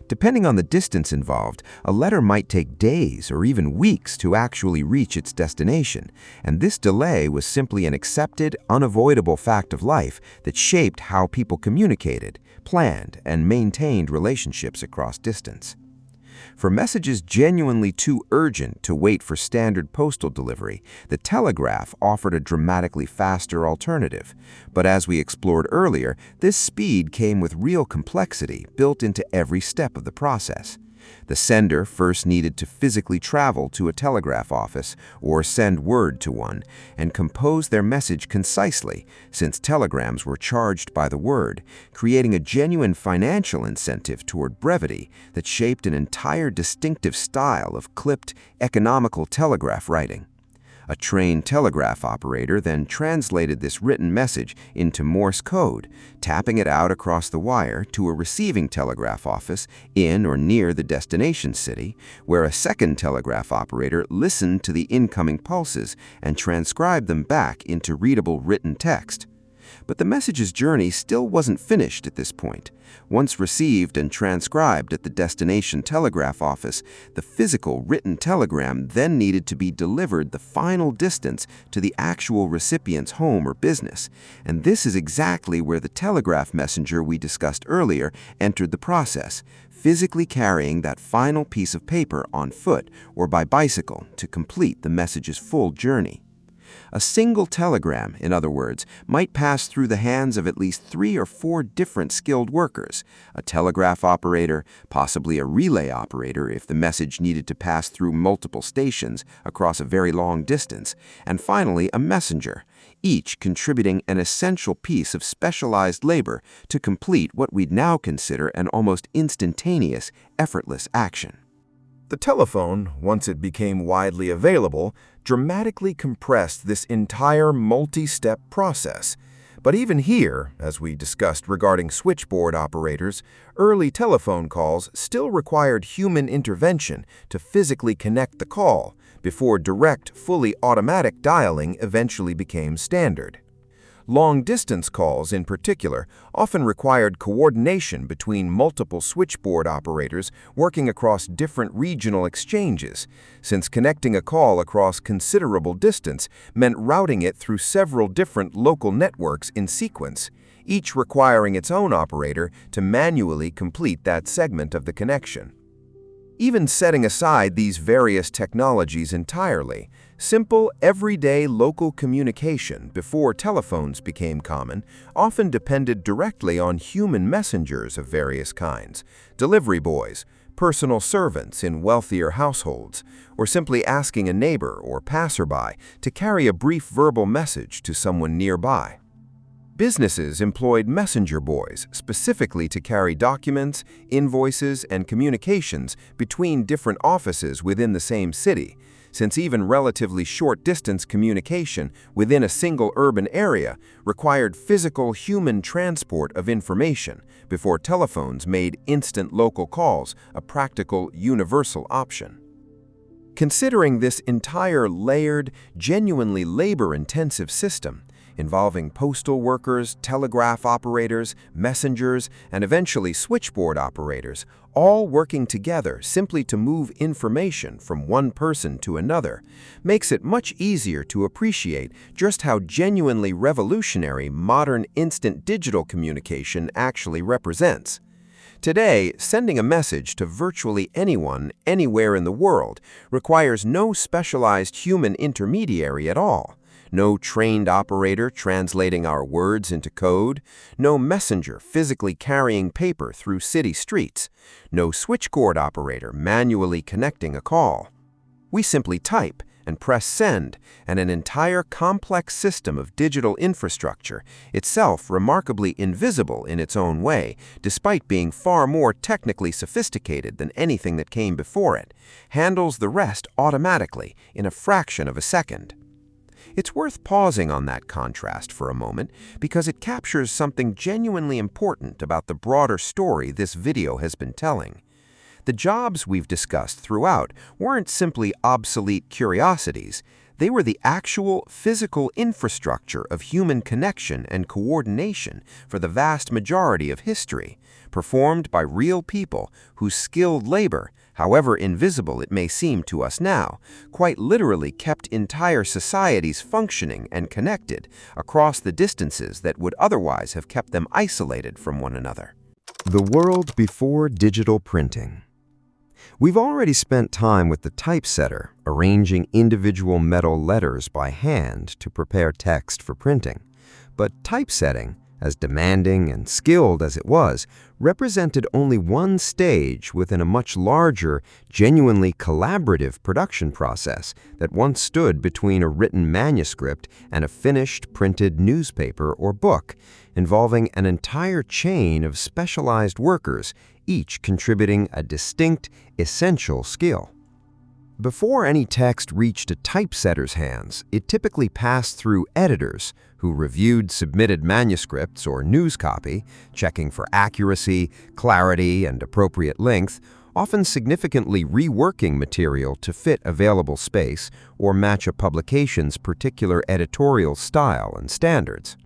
Depending on the distance involved, a letter might take days or even weeks to actually reach its destination, and this delay was simply an accepted, unavoidable fact of life that shaped how people communicated, planned, and maintained relationships across distance. For messages genuinely too urgent to wait for standard postal delivery, the telegraph offered a dramatically faster alternative. But as we explored earlier, this speed came with real complexity built into every step of the process. The sender first needed to physically travel to a telegraph office or send word to one and compose their message concisely, since telegrams were charged by the word, creating a genuine financial incentive toward brevity that shaped an entire distinctive style of clipped, economical telegraph writing. A trained telegraph operator then translated this written message into Morse code, tapping it out across the wire to a receiving telegraph office in or near the destination city, where a second telegraph operator listened to the incoming pulses and transcribed them back into readable written text. But the message's journey still wasn't finished at this point. Once received and transcribed at the destination telegraph office, the physical written telegram then needed to be delivered the final distance to the actual recipient's home or business. And this is exactly where the telegraph messenger we discussed earlier entered the process, physically carrying that final piece of paper on foot or by bicycle to complete the message's full journey. A single telegram, in other words, might pass through the hands of at least 3 or 4 different skilled workers: a telegraph operator, possibly a relay operator if the message needed to pass through multiple stations across a very long distance, and finally a messenger, each contributing an essential piece of specialized labor to complete what we'd now consider an almost instantaneous, effortless action. The telephone, once it became widely available, dramatically compressed this entire multi-step process. But even here, as we discussed regarding switchboard operators, early telephone calls still required human intervention to physically connect the call before direct, fully automatic dialing eventually became standard. Long-distance calls, in particular, often required coordination between multiple switchboard operators working across different regional exchanges, since connecting a call across considerable distance meant routing it through several different local networks in sequence, each requiring its own operator to manually complete that segment of the connection. Even setting aside these various technologies entirely, simple, everyday local communication before telephones became common often depended directly on human messengers of various kinds, delivery boys, personal servants in wealthier households, or simply asking a neighbor or passerby to carry a brief verbal message to someone nearby. Businesses employed messenger boys specifically to carry documents, invoices, and communications between different offices within the same city, since even relatively short-distance communication within a single urban area required physical human transport of information before telephones made instant local calls a practical, universal option. Considering this entire layered, genuinely labor-intensive system, involving postal workers, telegraph operators, messengers, and eventually switchboard operators, all working together simply to move information from one person to another, makes it much easier to appreciate just how genuinely revolutionary modern instant digital communication actually represents. Today, sending a message to virtually anyone, anywhere in the world, requires no specialized human intermediary at all. No trained operator translating our words into code, no messenger physically carrying paper through city streets, no switchboard operator manually connecting a call. We simply type and press send, and an entire complex system of digital infrastructure, itself remarkably invisible in its own way, despite being far more technically sophisticated than anything that came before it, handles the rest automatically in a fraction of a second. It's worth pausing on that contrast for a moment because it captures something genuinely important about the broader story this video has been telling. The jobs we've discussed throughout weren't simply obsolete curiosities. They were the actual physical infrastructure of human connection and coordination for the vast majority of history, performed by real people whose skilled labor, however invisible it may seem to us now, quite literally kept entire societies functioning and connected across the distances that would otherwise have kept them isolated from one another. The world before digital printing. We've already spent time with the typesetter, arranging individual metal letters by hand to prepare text for printing. But typesetting, as demanding and skilled as it was, represented only one stage within a much larger, genuinely collaborative production process that once stood between a written manuscript and a finished printed newspaper or book, involving an entire chain of specialized workers, each contributing a distinct, essential skill. Before any text reached a typesetter's hands, it typically passed through editors who reviewed submitted manuscripts or news copy, checking for accuracy, clarity, and appropriate length, often significantly reworking material to fit available space or match a publication's particular editorial style and standards.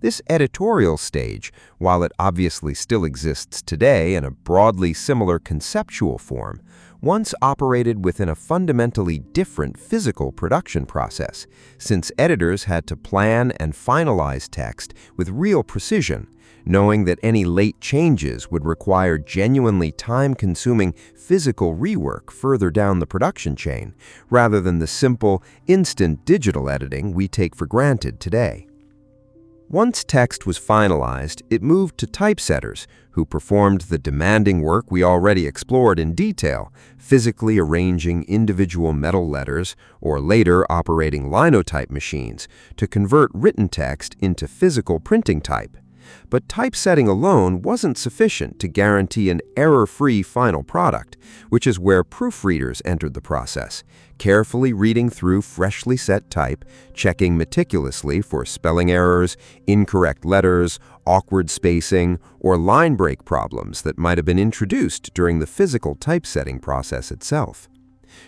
This editorial stage, while it obviously still exists today in a broadly similar conceptual form, once operated within a fundamentally different physical production process, since editors had to plan and finalize text with real precision, knowing that any late changes would require genuinely time-consuming physical rework further down the production chain, rather than the simple, instant digital editing we take for granted today. Once text was finalized, it moved to typesetters, who performed the demanding work we already explored in detail, physically arranging individual metal letters or later operating linotype machines to convert written text into physical printing type. But typesetting alone wasn't sufficient to guarantee an error-free final product, which is where proofreaders entered the process, carefully reading through freshly set type, checking meticulously for spelling errors, incorrect letters, awkward spacing, or line break problems that might have been introduced during the physical typesetting process itself.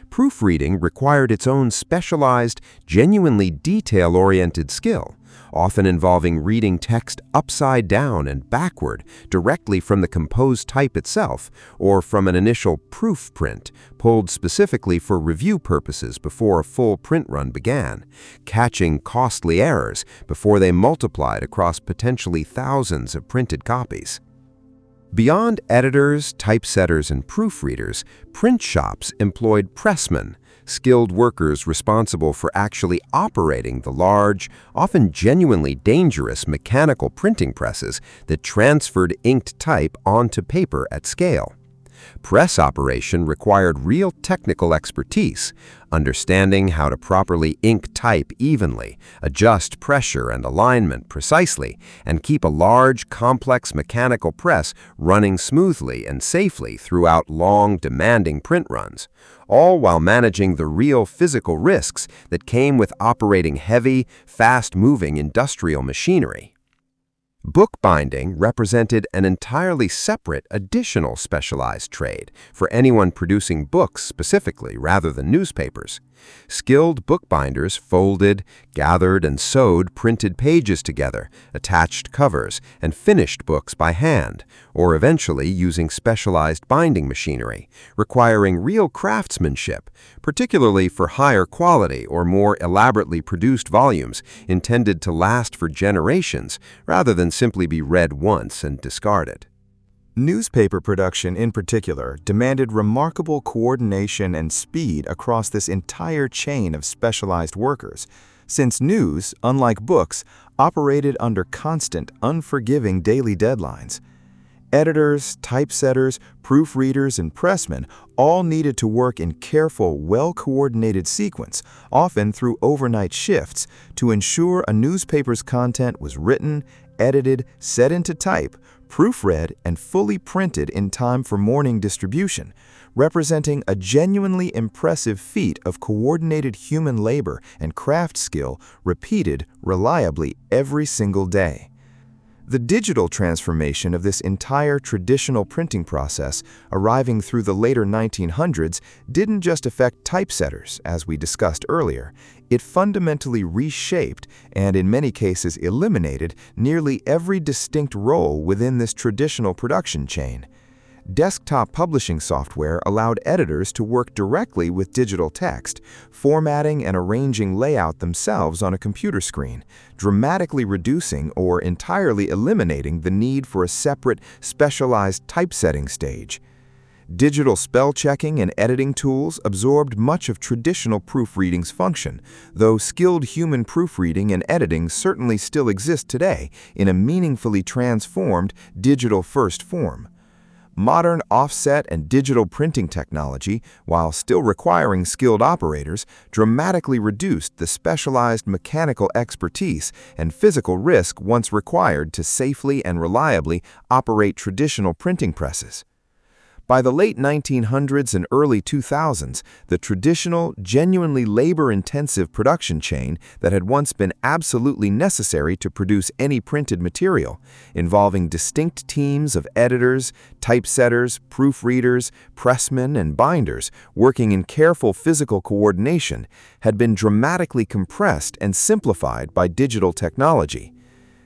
Proofreading required its own specialized, genuinely detail-oriented skill, often involving reading text upside down and backward directly from the composed type itself or from an initial proof print pulled specifically for review purposes before a full print run began, catching costly errors before they multiplied across potentially thousands of printed copies. Beyond editors, typesetters, and proofreaders, print shops employed pressmen, skilled workers responsible for actually operating the large, often genuinely dangerous mechanical printing presses that transferred inked type onto paper at scale. Press operation required real technical expertise, understanding how to properly ink type evenly, adjust pressure and alignment precisely, and keep a large, complex mechanical press running smoothly and safely throughout long, demanding print runs, all while managing the real physical risks that came with operating heavy, fast-moving industrial machinery. Bookbinding represented an entirely separate, additional specialized trade for anyone producing books specifically rather than newspapers. Skilled bookbinders folded, gathered, and sewed printed pages together, attached covers, and finished books by hand, or eventually using specialized binding machinery, requiring real craftsmanship, particularly for higher quality or more elaborately produced volumes intended to last for generations rather than simply be read once and discarded. Newspaper production in particular demanded remarkable coordination and speed across this entire chain of specialized workers, since news, unlike books, operated under constant, unforgiving daily deadlines. Editors, typesetters, proofreaders, and pressmen all needed to work in careful, well-coordinated sequence, often through overnight shifts, to ensure a newspaper's content was written, edited, set into type, proofread and fully printed in time for morning distribution, representing a genuinely impressive feat of coordinated human labor and craft skill repeated reliably every single day. The digital transformation of this entire traditional printing process, arriving through the later 1900s, didn't just affect typesetters, as we discussed earlier. It fundamentally reshaped and, in many cases, eliminated nearly every distinct role within this traditional production chain. Desktop publishing software allowed editors to work directly with digital text, formatting and arranging layout themselves on a computer screen, dramatically reducing or entirely eliminating the need for a separate, specialized typesetting stage. Digital spell checking and editing tools absorbed much of traditional proofreading's function, though skilled human proofreading and editing certainly still exist today in a meaningfully transformed digital-first form. Modern offset and digital printing technology, while still requiring skilled operators, dramatically reduced the specialized mechanical expertise and physical risk once required to safely and reliably operate traditional printing presses. By the late 1900s and early 2000s, the traditional, genuinely labor-intensive production chain that had once been absolutely necessary to produce any printed material, involving distinct teams of editors, typesetters, proofreaders, pressmen, and binders working in careful physical coordination, had been dramatically compressed and simplified by digital technology.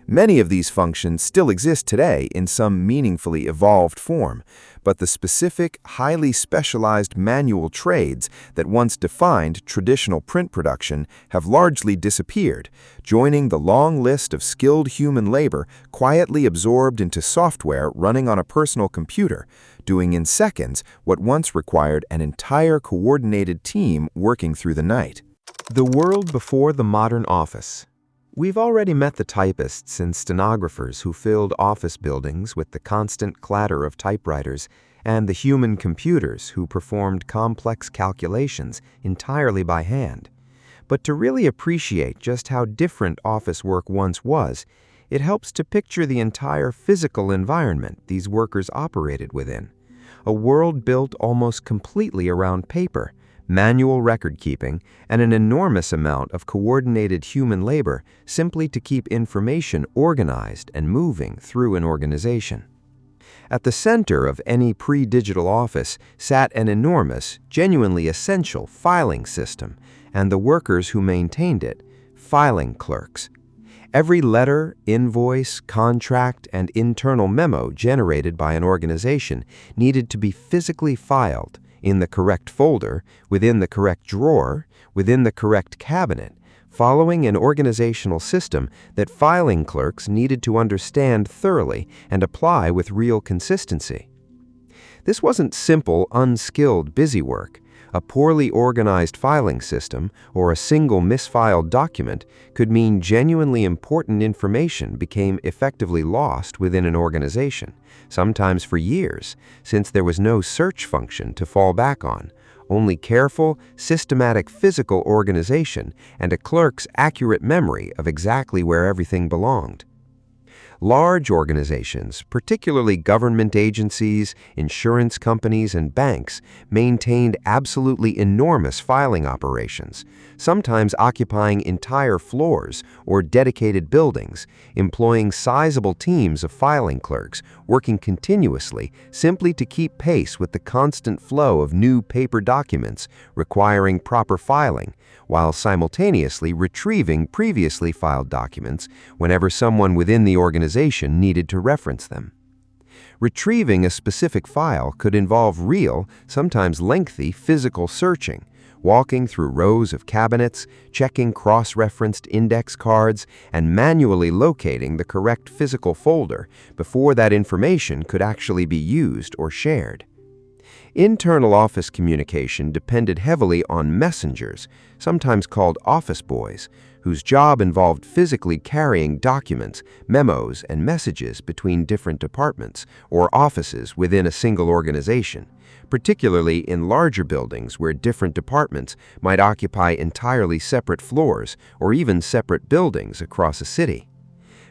Many of these functions still exist today in some meaningfully evolved form, but the specific, highly specialized manual trades that once defined traditional print production have largely disappeared, joining the long list of skilled human labor quietly absorbed into software running on a personal computer, doing in seconds what once required an entire coordinated team working through the night. The world before the modern office. We've already met the typists and stenographers who filled office buildings with the constant clatter of typewriters, and the human computers who performed complex calculations entirely by hand. But to really appreciate just how different office work once was, it helps to picture the entire physical environment these workers operated within. A world built almost completely around paper, manual record-keeping, and an enormous amount of coordinated human labor simply to keep information organized and moving through an organization. At the center of any pre-digital office sat an enormous, genuinely essential filing system, and the workers who maintained it, filing clerks. Every letter, invoice, contract, and internal memo generated by an organization needed to be physically filed, in the correct folder, within the correct drawer, within the correct cabinet, following an organizational system that filing clerks needed to understand thoroughly and apply with real consistency. This wasn't simple, unskilled busywork. A poorly organized filing system or a single misfiled document could mean genuinely important information became effectively lost within an organization, sometimes for years, since there was no search function to fall back on, only careful, systematic physical organization and a clerk's accurate memory of exactly where everything belonged. Large organizations, particularly government agencies, insurance companies, and banks, maintained absolutely enormous filing operations, sometimes occupying entire floors or dedicated buildings, employing sizable teams of filing clerks, working continuously simply to keep pace with the constant flow of new paper documents requiring proper filing, while simultaneously retrieving previously filed documents whenever someone within the organization needed to reference them. Retrieving a specific file could involve real, sometimes lengthy, physical searching, walking through rows of cabinets, checking cross-referenced index cards, and manually locating the correct physical folder before that information could actually be used or shared. Internal office communication depended heavily on messengers, sometimes called office boys, whose job involved physically carrying documents, memos, and messages between different departments or offices within a single organization, particularly in larger buildings where different departments might occupy entirely separate floors or even separate buildings across a city.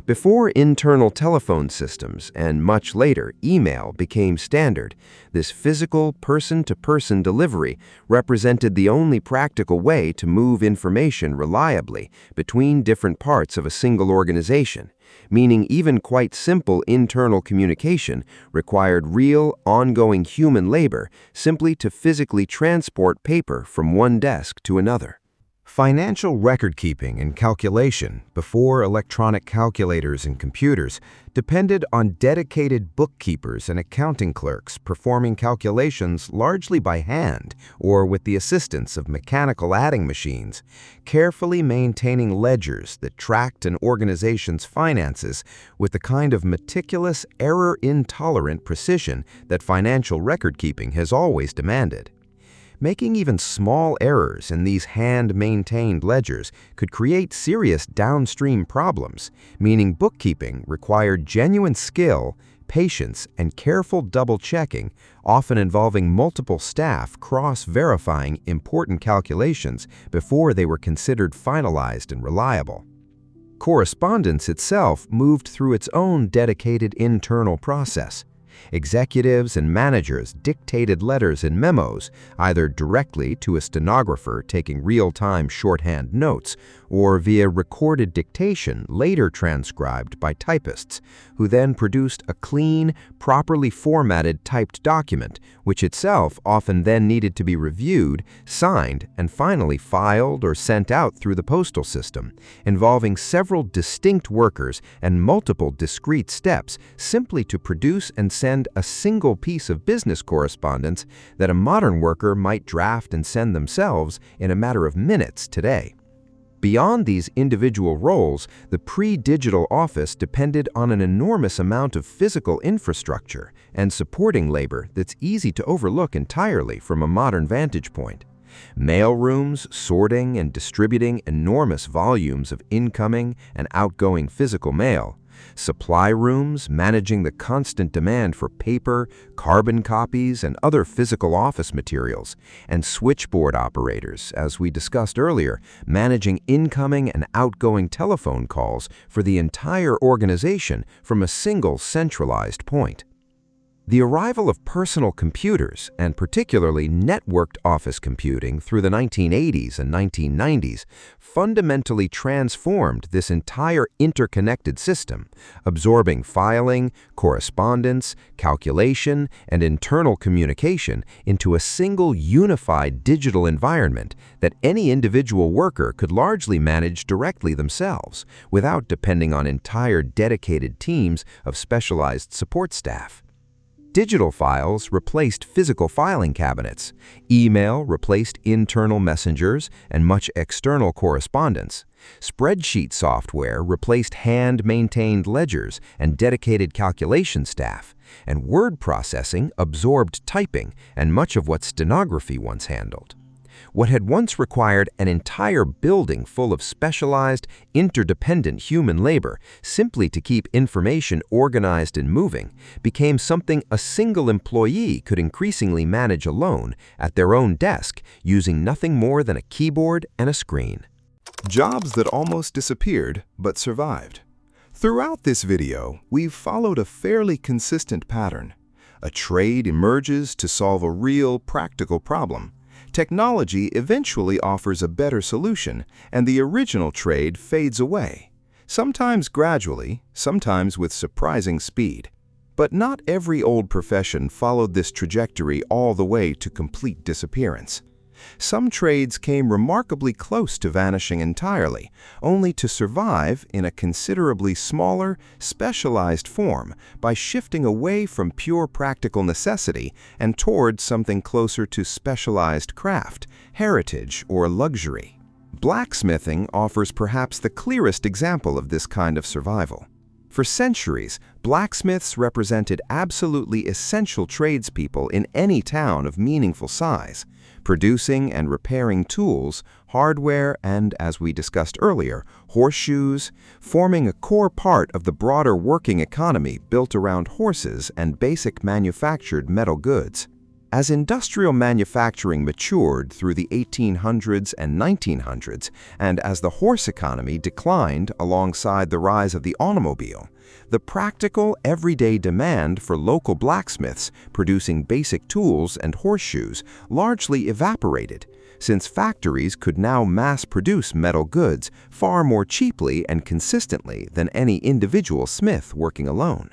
Before internal telephone systems and much later email became standard, this physical person-to-person delivery represented the only practical way to move information reliably between different parts of a single organization, meaning even quite simple internal communication required real, ongoing human labor simply to physically transport paper from one desk to another. Financial record-keeping and calculation, before electronic calculators and computers, depended on dedicated bookkeepers and accounting clerks performing calculations largely by hand or with the assistance of mechanical adding machines, carefully maintaining ledgers that tracked an organization's finances with the kind of meticulous, error-intolerant precision that financial record-keeping has always demanded. Making even small errors in these hand-maintained ledgers could create serious downstream problems, meaning bookkeeping required genuine skill, patience, and careful double-checking, often involving multiple staff cross-verifying important calculations before they were considered finalized and reliable. Correspondence itself moved through its own dedicated internal process. Executives and managers dictated letters and memos, either directly to a stenographer taking real-time shorthand notes, or via recorded dictation later transcribed by typists, who then produced a clean, properly formatted typed document, which itself often then needed to be reviewed, signed, and finally filed or sent out through the postal system, involving several distinct workers and multiple discrete steps simply to produce and send a single piece of business correspondence that a modern worker might draft and send themselves in a matter of minutes today. Beyond these individual roles, the pre-digital office depended on an enormous amount of physical infrastructure and supporting labor that's easy to overlook entirely from a modern vantage point. Mail rooms sorting and distributing enormous volumes of incoming and outgoing physical mail, supply rooms managing the constant demand for paper, carbon copies, and other physical office materials, and switchboard operators, as we discussed earlier, managing incoming and outgoing telephone calls for the entire organization from a single centralized point. The arrival of personal computers, and particularly networked office computing through the 1980s and 1990s, fundamentally transformed this entire interconnected system, absorbing filing, correspondence, calculation, and internal communication into a single unified digital environment that any individual worker could largely manage directly themselves, without depending on entire dedicated teams of specialized support staff. Digital files replaced physical filing cabinets, email replaced internal messengers and much external correspondence, spreadsheet software replaced hand-maintained ledgers and dedicated calculation staff, and word processing absorbed typing and much of what stenography once handled. What had once required an entire building full of specialized, interdependent human labor simply to keep information organized and moving became something a single employee could increasingly manage alone at their own desk using nothing more than a keyboard and a screen. Jobs that almost disappeared but survived. Throughout this video, we've followed a fairly consistent pattern. A trade emerges to solve a real, practical problem. Technology eventually offers a better solution, and the original trade fades away, sometimes gradually, sometimes with surprising speed. But not every old profession followed this trajectory all the way to complete disappearance. Some trades came remarkably close to vanishing entirely, only to survive in a considerably smaller, specialized form by shifting away from pure practical necessity and towards something closer to specialized craft, heritage, or luxury. Blacksmithing offers perhaps the clearest example of this kind of survival. For centuries, blacksmiths represented absolutely essential tradespeople in any town of meaningful size, producing and repairing tools, hardware, and, as we discussed earlier, horseshoes, forming a core part of the broader working economy built around horses and basic manufactured metal goods. As industrial manufacturing matured through the 1800s and 1900s, and as the horse economy declined alongside the rise of the automobile, the practical, everyday demand for local blacksmiths producing basic tools and horseshoes largely evaporated, since factories could now mass-produce metal goods far more cheaply and consistently than any individual smith working alone.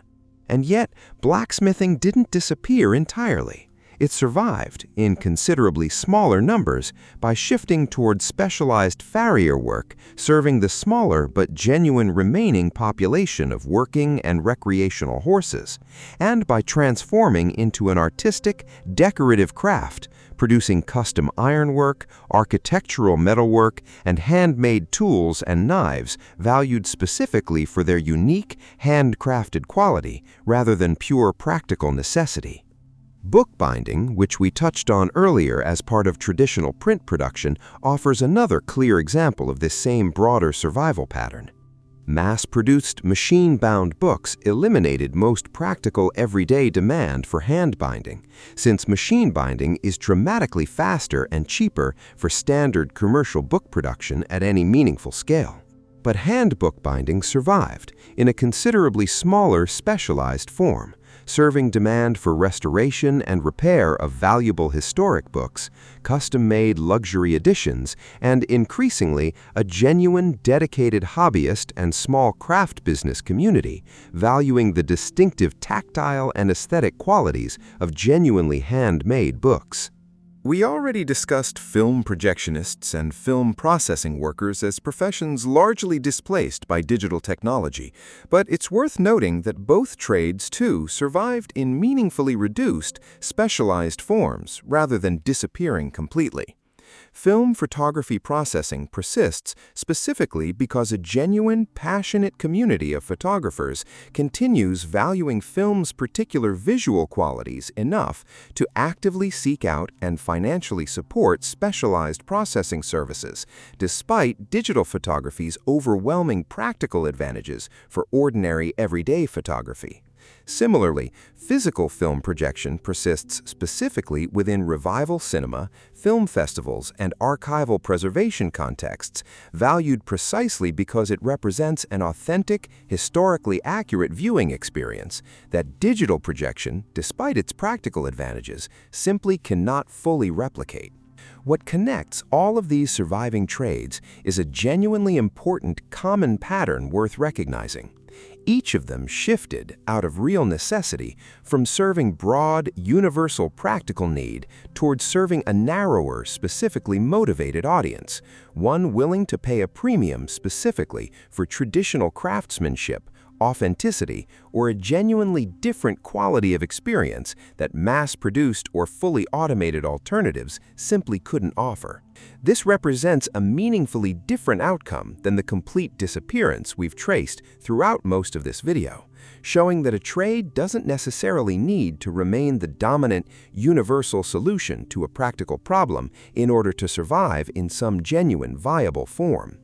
And yet, blacksmithing didn't disappear entirely. It survived, in considerably smaller numbers, by shifting toward specialized farrier work, serving the smaller but genuine remaining population of working and recreational horses, and by transforming into an artistic, decorative craft, producing custom ironwork, architectural metalwork, and handmade tools and knives valued specifically for their unique, handcrafted quality rather than pure practical necessity. Bookbinding, which we touched on earlier as part of traditional print production, offers another clear example of this same broader survival pattern. Mass-produced, machine-bound books eliminated most practical everyday demand for hand binding, since machine binding is dramatically faster and cheaper for standard commercial book production at any meaningful scale. But hand bookbinding survived in a considerably smaller, specialized form, serving demand for restoration and repair of valuable historic books, custom-made luxury editions, and increasingly a genuine, dedicated hobbyist and small craft business community, valuing the distinctive tactile and aesthetic qualities of genuinely handmade books. We already discussed film projectionists and film processing workers as professions largely displaced by digital technology, but it's worth noting that both trades, too, survived in meaningfully reduced, specialized forms rather than disappearing completely. Film photography processing persists specifically because a genuine, passionate community of photographers continues valuing film's particular visual qualities enough to actively seek out and financially support specialized processing services, despite digital photography's overwhelming practical advantages for ordinary, everyday photography. Similarly, physical film projection persists specifically within revival cinema, film festivals, and archival preservation contexts, valued precisely because it represents an authentic, historically accurate viewing experience that digital projection, despite its practical advantages, simply cannot fully replicate. What connects all of these surviving trades is a genuinely important common pattern worth recognizing. Each of them shifted, out of real necessity, from serving broad, universal practical need towards serving a narrower, specifically motivated audience, one willing to pay a premium specifically for traditional craftsmanship, authenticity, or a genuinely different quality of experience that mass-produced or fully automated alternatives simply couldn't offer. This represents a meaningfully different outcome than the complete disappearance we've traced throughout most of this video, showing that a trade doesn't necessarily need to remain the dominant, universal solution to a practical problem in order to survive in some genuine, viable form.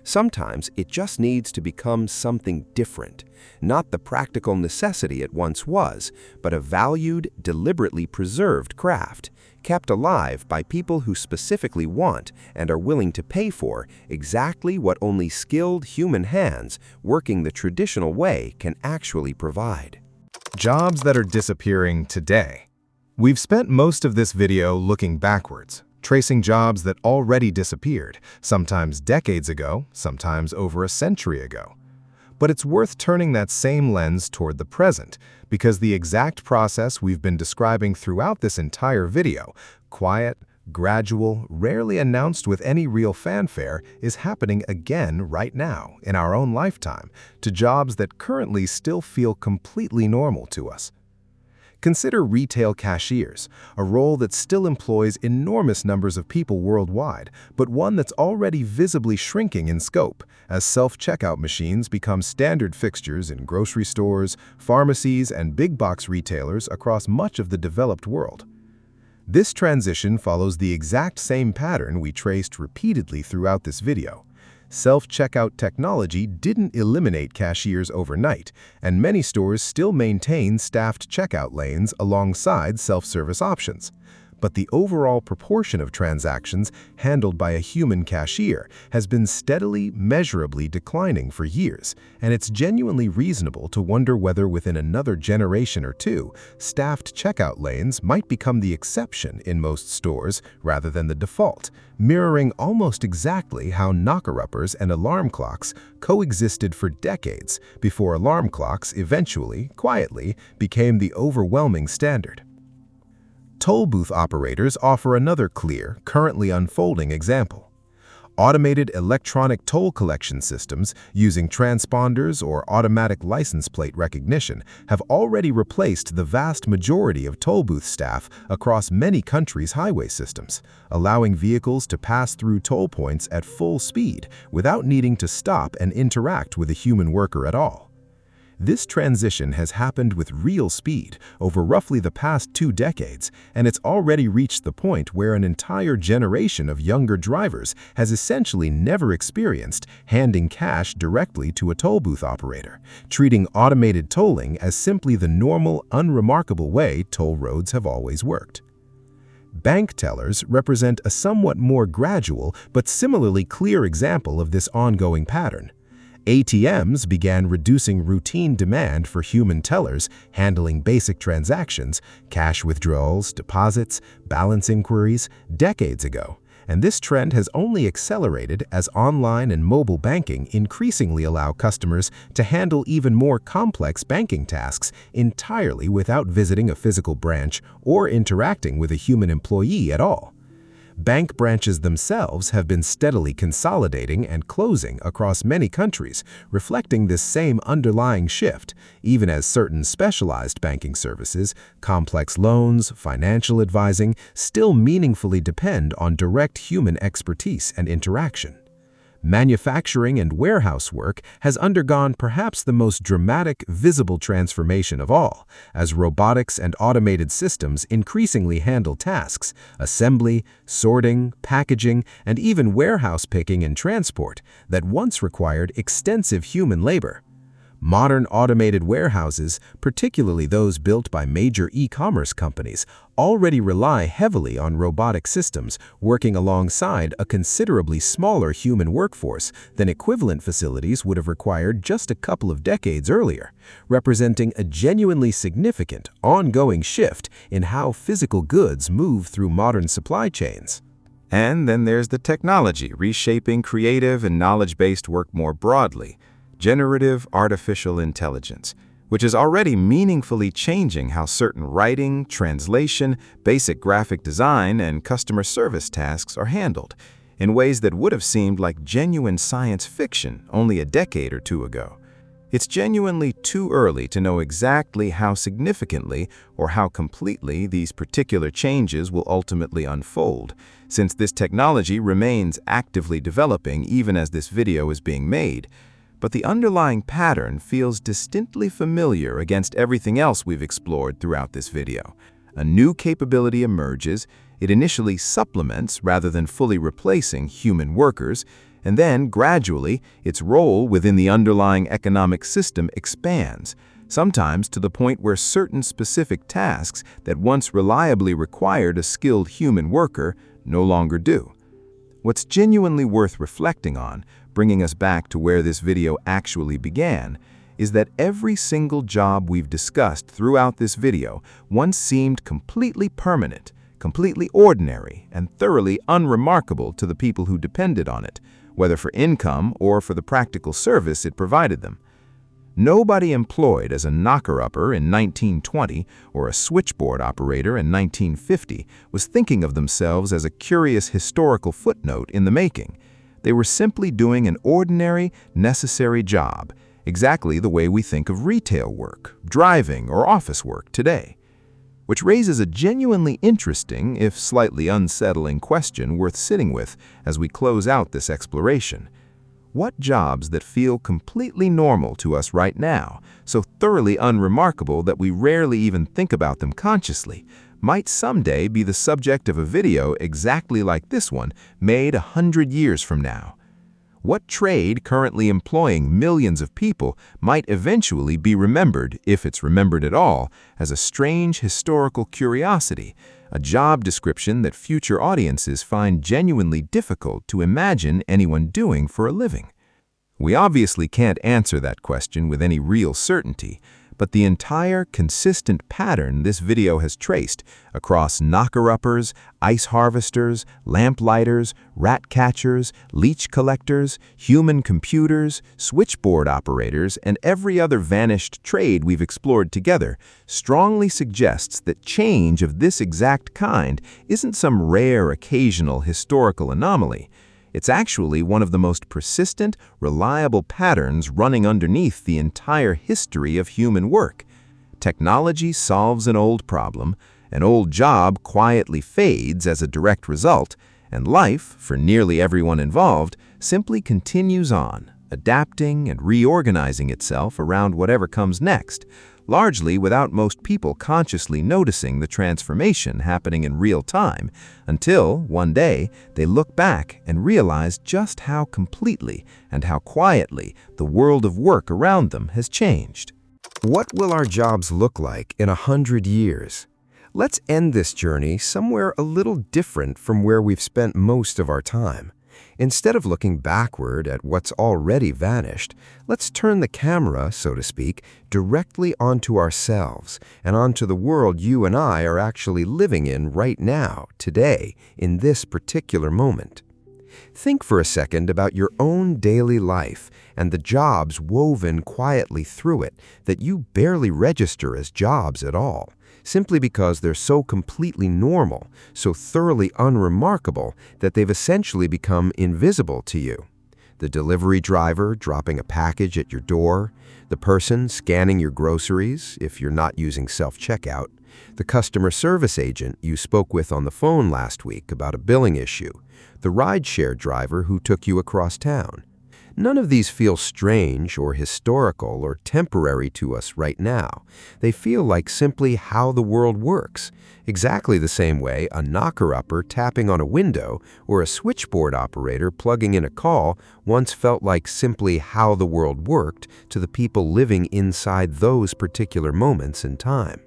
Sometimes it just needs to become something different, not the practical necessity it once was, but a valued, deliberately preserved craft, kept alive by people who specifically want and are willing to pay for exactly what only skilled human hands working the traditional way can actually provide. Jobs that are disappearing today. We've spent most of this video looking backwards, tracing jobs that already disappeared, sometimes decades ago, sometimes over a century ago. But it's worth turning that same lens toward the present, because the exact process we've been describing throughout this entire video, quiet, gradual, rarely announced with any real fanfare, is happening again right now, in our own lifetime, to jobs that currently still feel completely normal to us. Consider retail cashiers, a role that still employs enormous numbers of people worldwide, but one that's already visibly shrinking in scope as self-checkout machines become standard fixtures in grocery stores, pharmacies, and big-box retailers across much of the developed world. This transition follows the exact same pattern we traced repeatedly throughout this video. self-checkout technology didn't eliminate cashiers overnight, and many stores still maintain staffed checkout lanes alongside self-service options. But the overall proportion of transactions handled by a human cashier has been steadily, measurably declining for years, and it's genuinely reasonable to wonder whether within another generation or two, staffed checkout lanes might become the exception in most stores rather than the default, mirroring almost exactly how knocker-uppers and alarm clocks coexisted for decades before alarm clocks eventually, quietly, became the overwhelming standard. Toll booth operators offer another clear, currently unfolding example. Automated electronic toll collection systems using transponders or automatic license plate recognition have already replaced the vast majority of toll booth staff across many countries' highway systems, allowing vehicles to pass through toll points at full speed without needing to stop and interact with a human worker at all. This transition has happened with real speed over roughly the past 2 decades, and it's already reached the point where an entire generation of younger drivers has essentially never experienced handing cash directly to a toll booth operator, treating automated tolling as simply the normal, unremarkable way toll roads have always worked. Bank tellers represent a somewhat more gradual but similarly clear example of this ongoing pattern. ATMs began reducing routine demand for human tellers handling basic transactions, cash withdrawals, deposits, balance inquiries, decades ago, and this trend has only accelerated as online and mobile banking increasingly allow customers to handle even more complex banking tasks entirely without visiting a physical branch or interacting with a human employee at all. Bank branches themselves have been steadily consolidating and closing across many countries, reflecting this same underlying shift, even as certain specialized banking services, complex loans, financial advising, still meaningfully depend on direct human expertise and interaction. Manufacturing and warehouse work has undergone perhaps the most dramatic, visible transformation of all, as robotics and automated systems increasingly handle tasks, assembly, sorting, packaging, and even warehouse picking and transport that once required extensive human labor. Modern automated warehouses, particularly those built by major e-commerce companies, already rely heavily on robotic systems working alongside a considerably smaller human workforce than equivalent facilities would have required just a couple of decades earlier, representing a genuinely significant, ongoing shift in how physical goods move through modern supply chains. And then there's the technology reshaping creative and knowledge-based work more broadly. Generative artificial intelligence, which is already meaningfully changing how certain writing, translation, basic graphic design, and customer service tasks are handled, in ways that would have seemed like genuine science fiction only a decade or two ago. It's genuinely too early to know exactly how significantly or how completely these particular changes will ultimately unfold, since this technology remains actively developing even as this video is being made. But the underlying pattern feels distinctly familiar against everything else we've explored throughout this video. A new capability emerges, it initially supplements rather than fully replacing human workers, and then gradually its role within the underlying economic system expands, sometimes to the point where certain specific tasks that once reliably required a skilled human worker no longer do. What's genuinely worth reflecting on, bringing us back to where this video actually began, is that every single job we've discussed throughout this video once seemed completely permanent, completely ordinary, and thoroughly unremarkable to the people who depended on it, whether for income or for the practical service it provided them. Nobody employed as a knocker-upper in 1920 or a switchboard operator in 1950 was thinking of themselves as a curious historical footnote in the making. They were simply doing an ordinary, necessary job, exactly the way we think of retail work, driving, or office work today. Which raises a genuinely interesting, if slightly unsettling question worth sitting with as we close out this exploration. What jobs that feel completely normal to us right now, so thoroughly unremarkable that we rarely even think about them consciously, might someday be the subject of a video exactly like this one made 100 years from now? What trade currently employing millions of people might eventually be remembered, if it's remembered at all, as a strange historical curiosity, a job description that future audiences find genuinely difficult to imagine anyone doing for a living? We obviously can't answer that question with any real certainty, but the entire consistent pattern this video has traced across knocker-uppers, ice harvesters, lamplighters, rat catchers, leech collectors, human computers, switchboard operators, and every other vanished trade we've explored together strongly suggests that change of this exact kind isn't some rare occasional historical anomaly. It's actually one of the most persistent, reliable patterns running underneath the entire history of human work. Technology solves an old problem, an old job quietly fades as a direct result, and life, for nearly everyone involved, simply continues on, adapting and reorganizing itself around whatever comes next, largely without most people consciously noticing the transformation happening in real time, until, one day, they look back and realize just how completely and how quietly the world of work around them has changed. What will our jobs look like in 100 years? Let's end this journey somewhere a little different from where we've spent most of our time. Instead of looking backward at what's already vanished, let's turn the camera, so to speak, directly onto ourselves and onto the world you and I are actually living in right now, today, in this particular moment. Think for a second about your own daily life and the jobs woven quietly through it that you barely register as jobs at all, simply because they're so completely normal, so thoroughly unremarkable that they've essentially become invisible to you. The delivery driver dropping a package at your door, the person scanning your groceries if you're not using self-checkout, the customer service agent you spoke with on the phone last week about a billing issue, the rideshare driver who took you across town. None of these feel strange or historical or temporary to us right now. They feel like simply how the world works, exactly the same way a knocker-upper tapping on a window or a switchboard operator plugging in a call once felt like simply how the world worked to the people living inside those particular moments in time.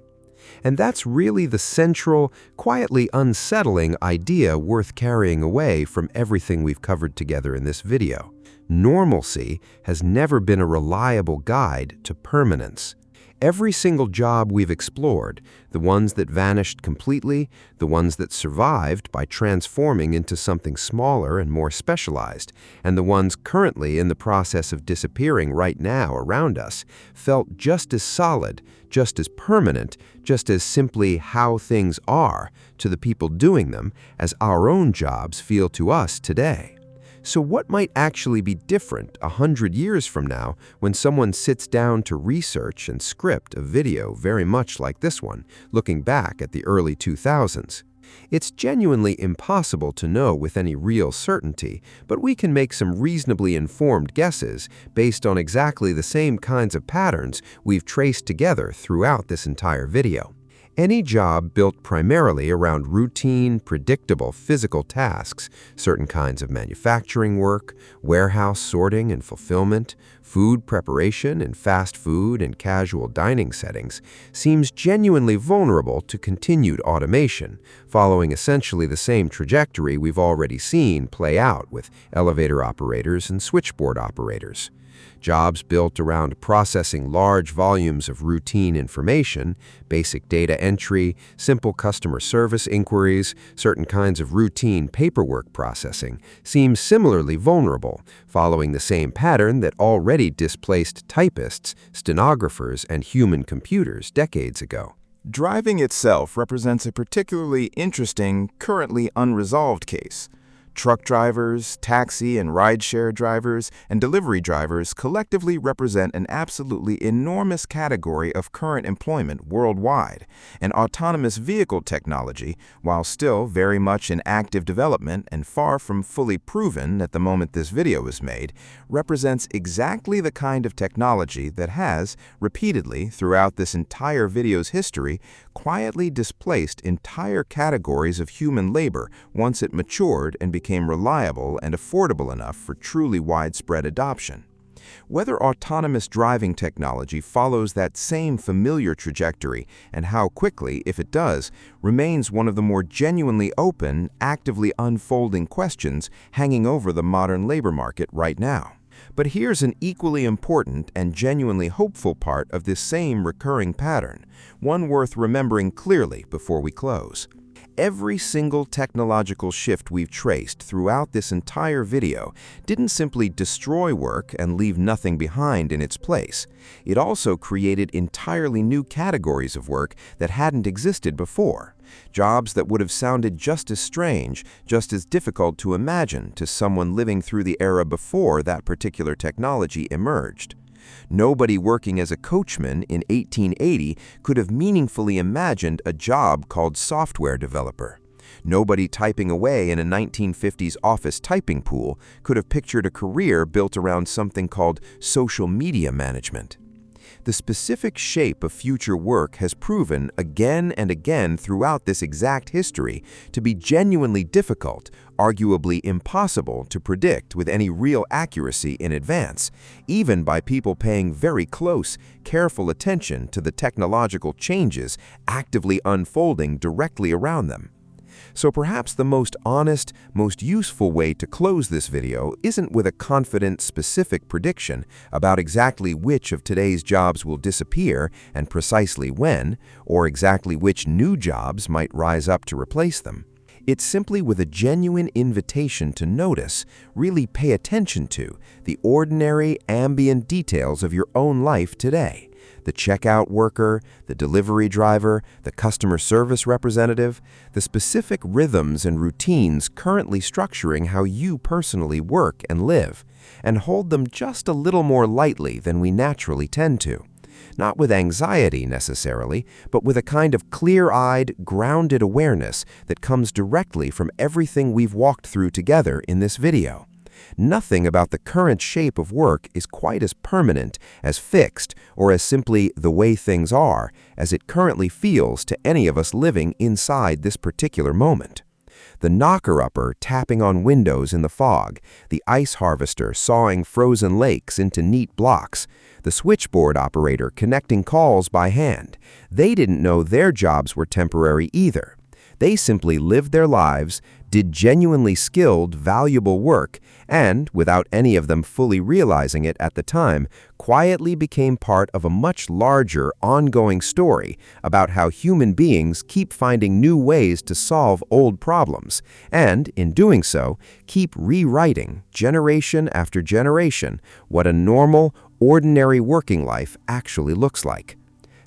And that's really the central, quietly unsettling idea worth carrying away from everything we've covered together in this video. Normalcy has never been a reliable guide to permanence. Every single job we've explored, the ones that vanished completely, the ones that survived by transforming into something smaller and more specialized, and the ones currently in the process of disappearing right now around us, felt just as solid, just as permanent, just as simply how things are to the people doing them as our own jobs feel to us today. So what might actually be different 100 years from now when someone sits down to research and script a video very much like this one, looking back at the early 2000s? It's genuinely impossible to know with any real certainty, but we can make some reasonably informed guesses based on exactly the same kinds of patterns we've traced together throughout this entire video. Any job built primarily around routine, predictable physical tasks, certain kinds of manufacturing work, warehouse sorting and fulfillment, food preparation in fast food and casual dining settings, seems genuinely vulnerable to continued automation, following essentially the same trajectory we've already seen play out with elevator operators and switchboard operators. Jobs built around processing large volumes of routine information, basic data entry, simple customer service inquiries, certain kinds of routine paperwork processing, seem similarly vulnerable, following the same pattern that already displaced typists, stenographers, and human computers decades ago. Driving itself represents a particularly interesting, currently unresolved case. Truck drivers, taxi and rideshare drivers, and delivery drivers collectively represent an absolutely enormous category of current employment worldwide, and autonomous vehicle technology, while still very much in active development and far from fully proven at the moment this video was made, represents exactly the kind of technology that has, repeatedly throughout this entire video's history, quietly displaced entire categories of human labor once it matured and became reliable and affordable enough for truly widespread adoption. Whether autonomous driving technology follows that same familiar trajectory and how quickly, if it does, remains one of the more genuinely open, actively unfolding questions hanging over the modern labor market right now. But here's an equally important and genuinely hopeful part of this same recurring pattern, one worth remembering clearly before we close. Every single technological shift we've traced throughout this entire video didn't simply destroy work and leave nothing behind in its place. It also created entirely new categories of work that hadn't existed before. Jobs that would have sounded just as strange, just as difficult to imagine to someone living through the era before that particular technology emerged. Nobody working as a coachman in 1880 could have meaningfully imagined a job called software developer. Nobody typing away in a 1950s office typing pool could have pictured a career built around something called social media management. The specific shape of future work has proven again and again throughout this exact history to be genuinely difficult, arguably impossible to predict with any real accuracy in advance, even by people paying very close, careful attention to the technological changes actively unfolding directly around them. So perhaps the most honest, most useful way to close this video isn't with a confident, specific prediction about exactly which of today's jobs will disappear and precisely when, or exactly which new jobs might rise up to replace them. It's simply with a genuine invitation to notice, really pay attention to, the ordinary, ambient details of your own life today. The checkout worker, the delivery driver, the customer service representative, the specific rhythms and routines currently structuring how you personally work and live, and hold them just a little more lightly than we naturally tend to. Not with anxiety necessarily, but with a kind of clear-eyed, grounded awareness that comes directly from everything we've walked through together in this video. Nothing about the current shape of work is quite as permanent, as fixed, or as simply the way things are, as it currently feels to any of us living inside this particular moment. The knocker-upper tapping on windows in the fog, the ice harvester sawing frozen lakes into neat blocks, the switchboard operator connecting calls by hand. They didn't know their jobs were temporary either. They simply lived their lives, did genuinely skilled, valuable work, and, without any of them fully realizing it at the time, quietly became part of a much larger, ongoing story about how human beings keep finding new ways to solve old problems, and, in doing so, keep rewriting, generation after generation, what a normal, ordinary working life actually looks like.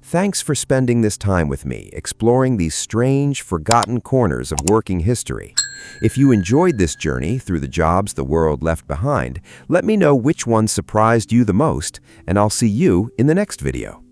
Thanks for spending this time with me, exploring these strange, forgotten corners of working history. If you enjoyed this journey through the jobs the world left behind, let me know which one surprised you the most, and I'll see you in the next video.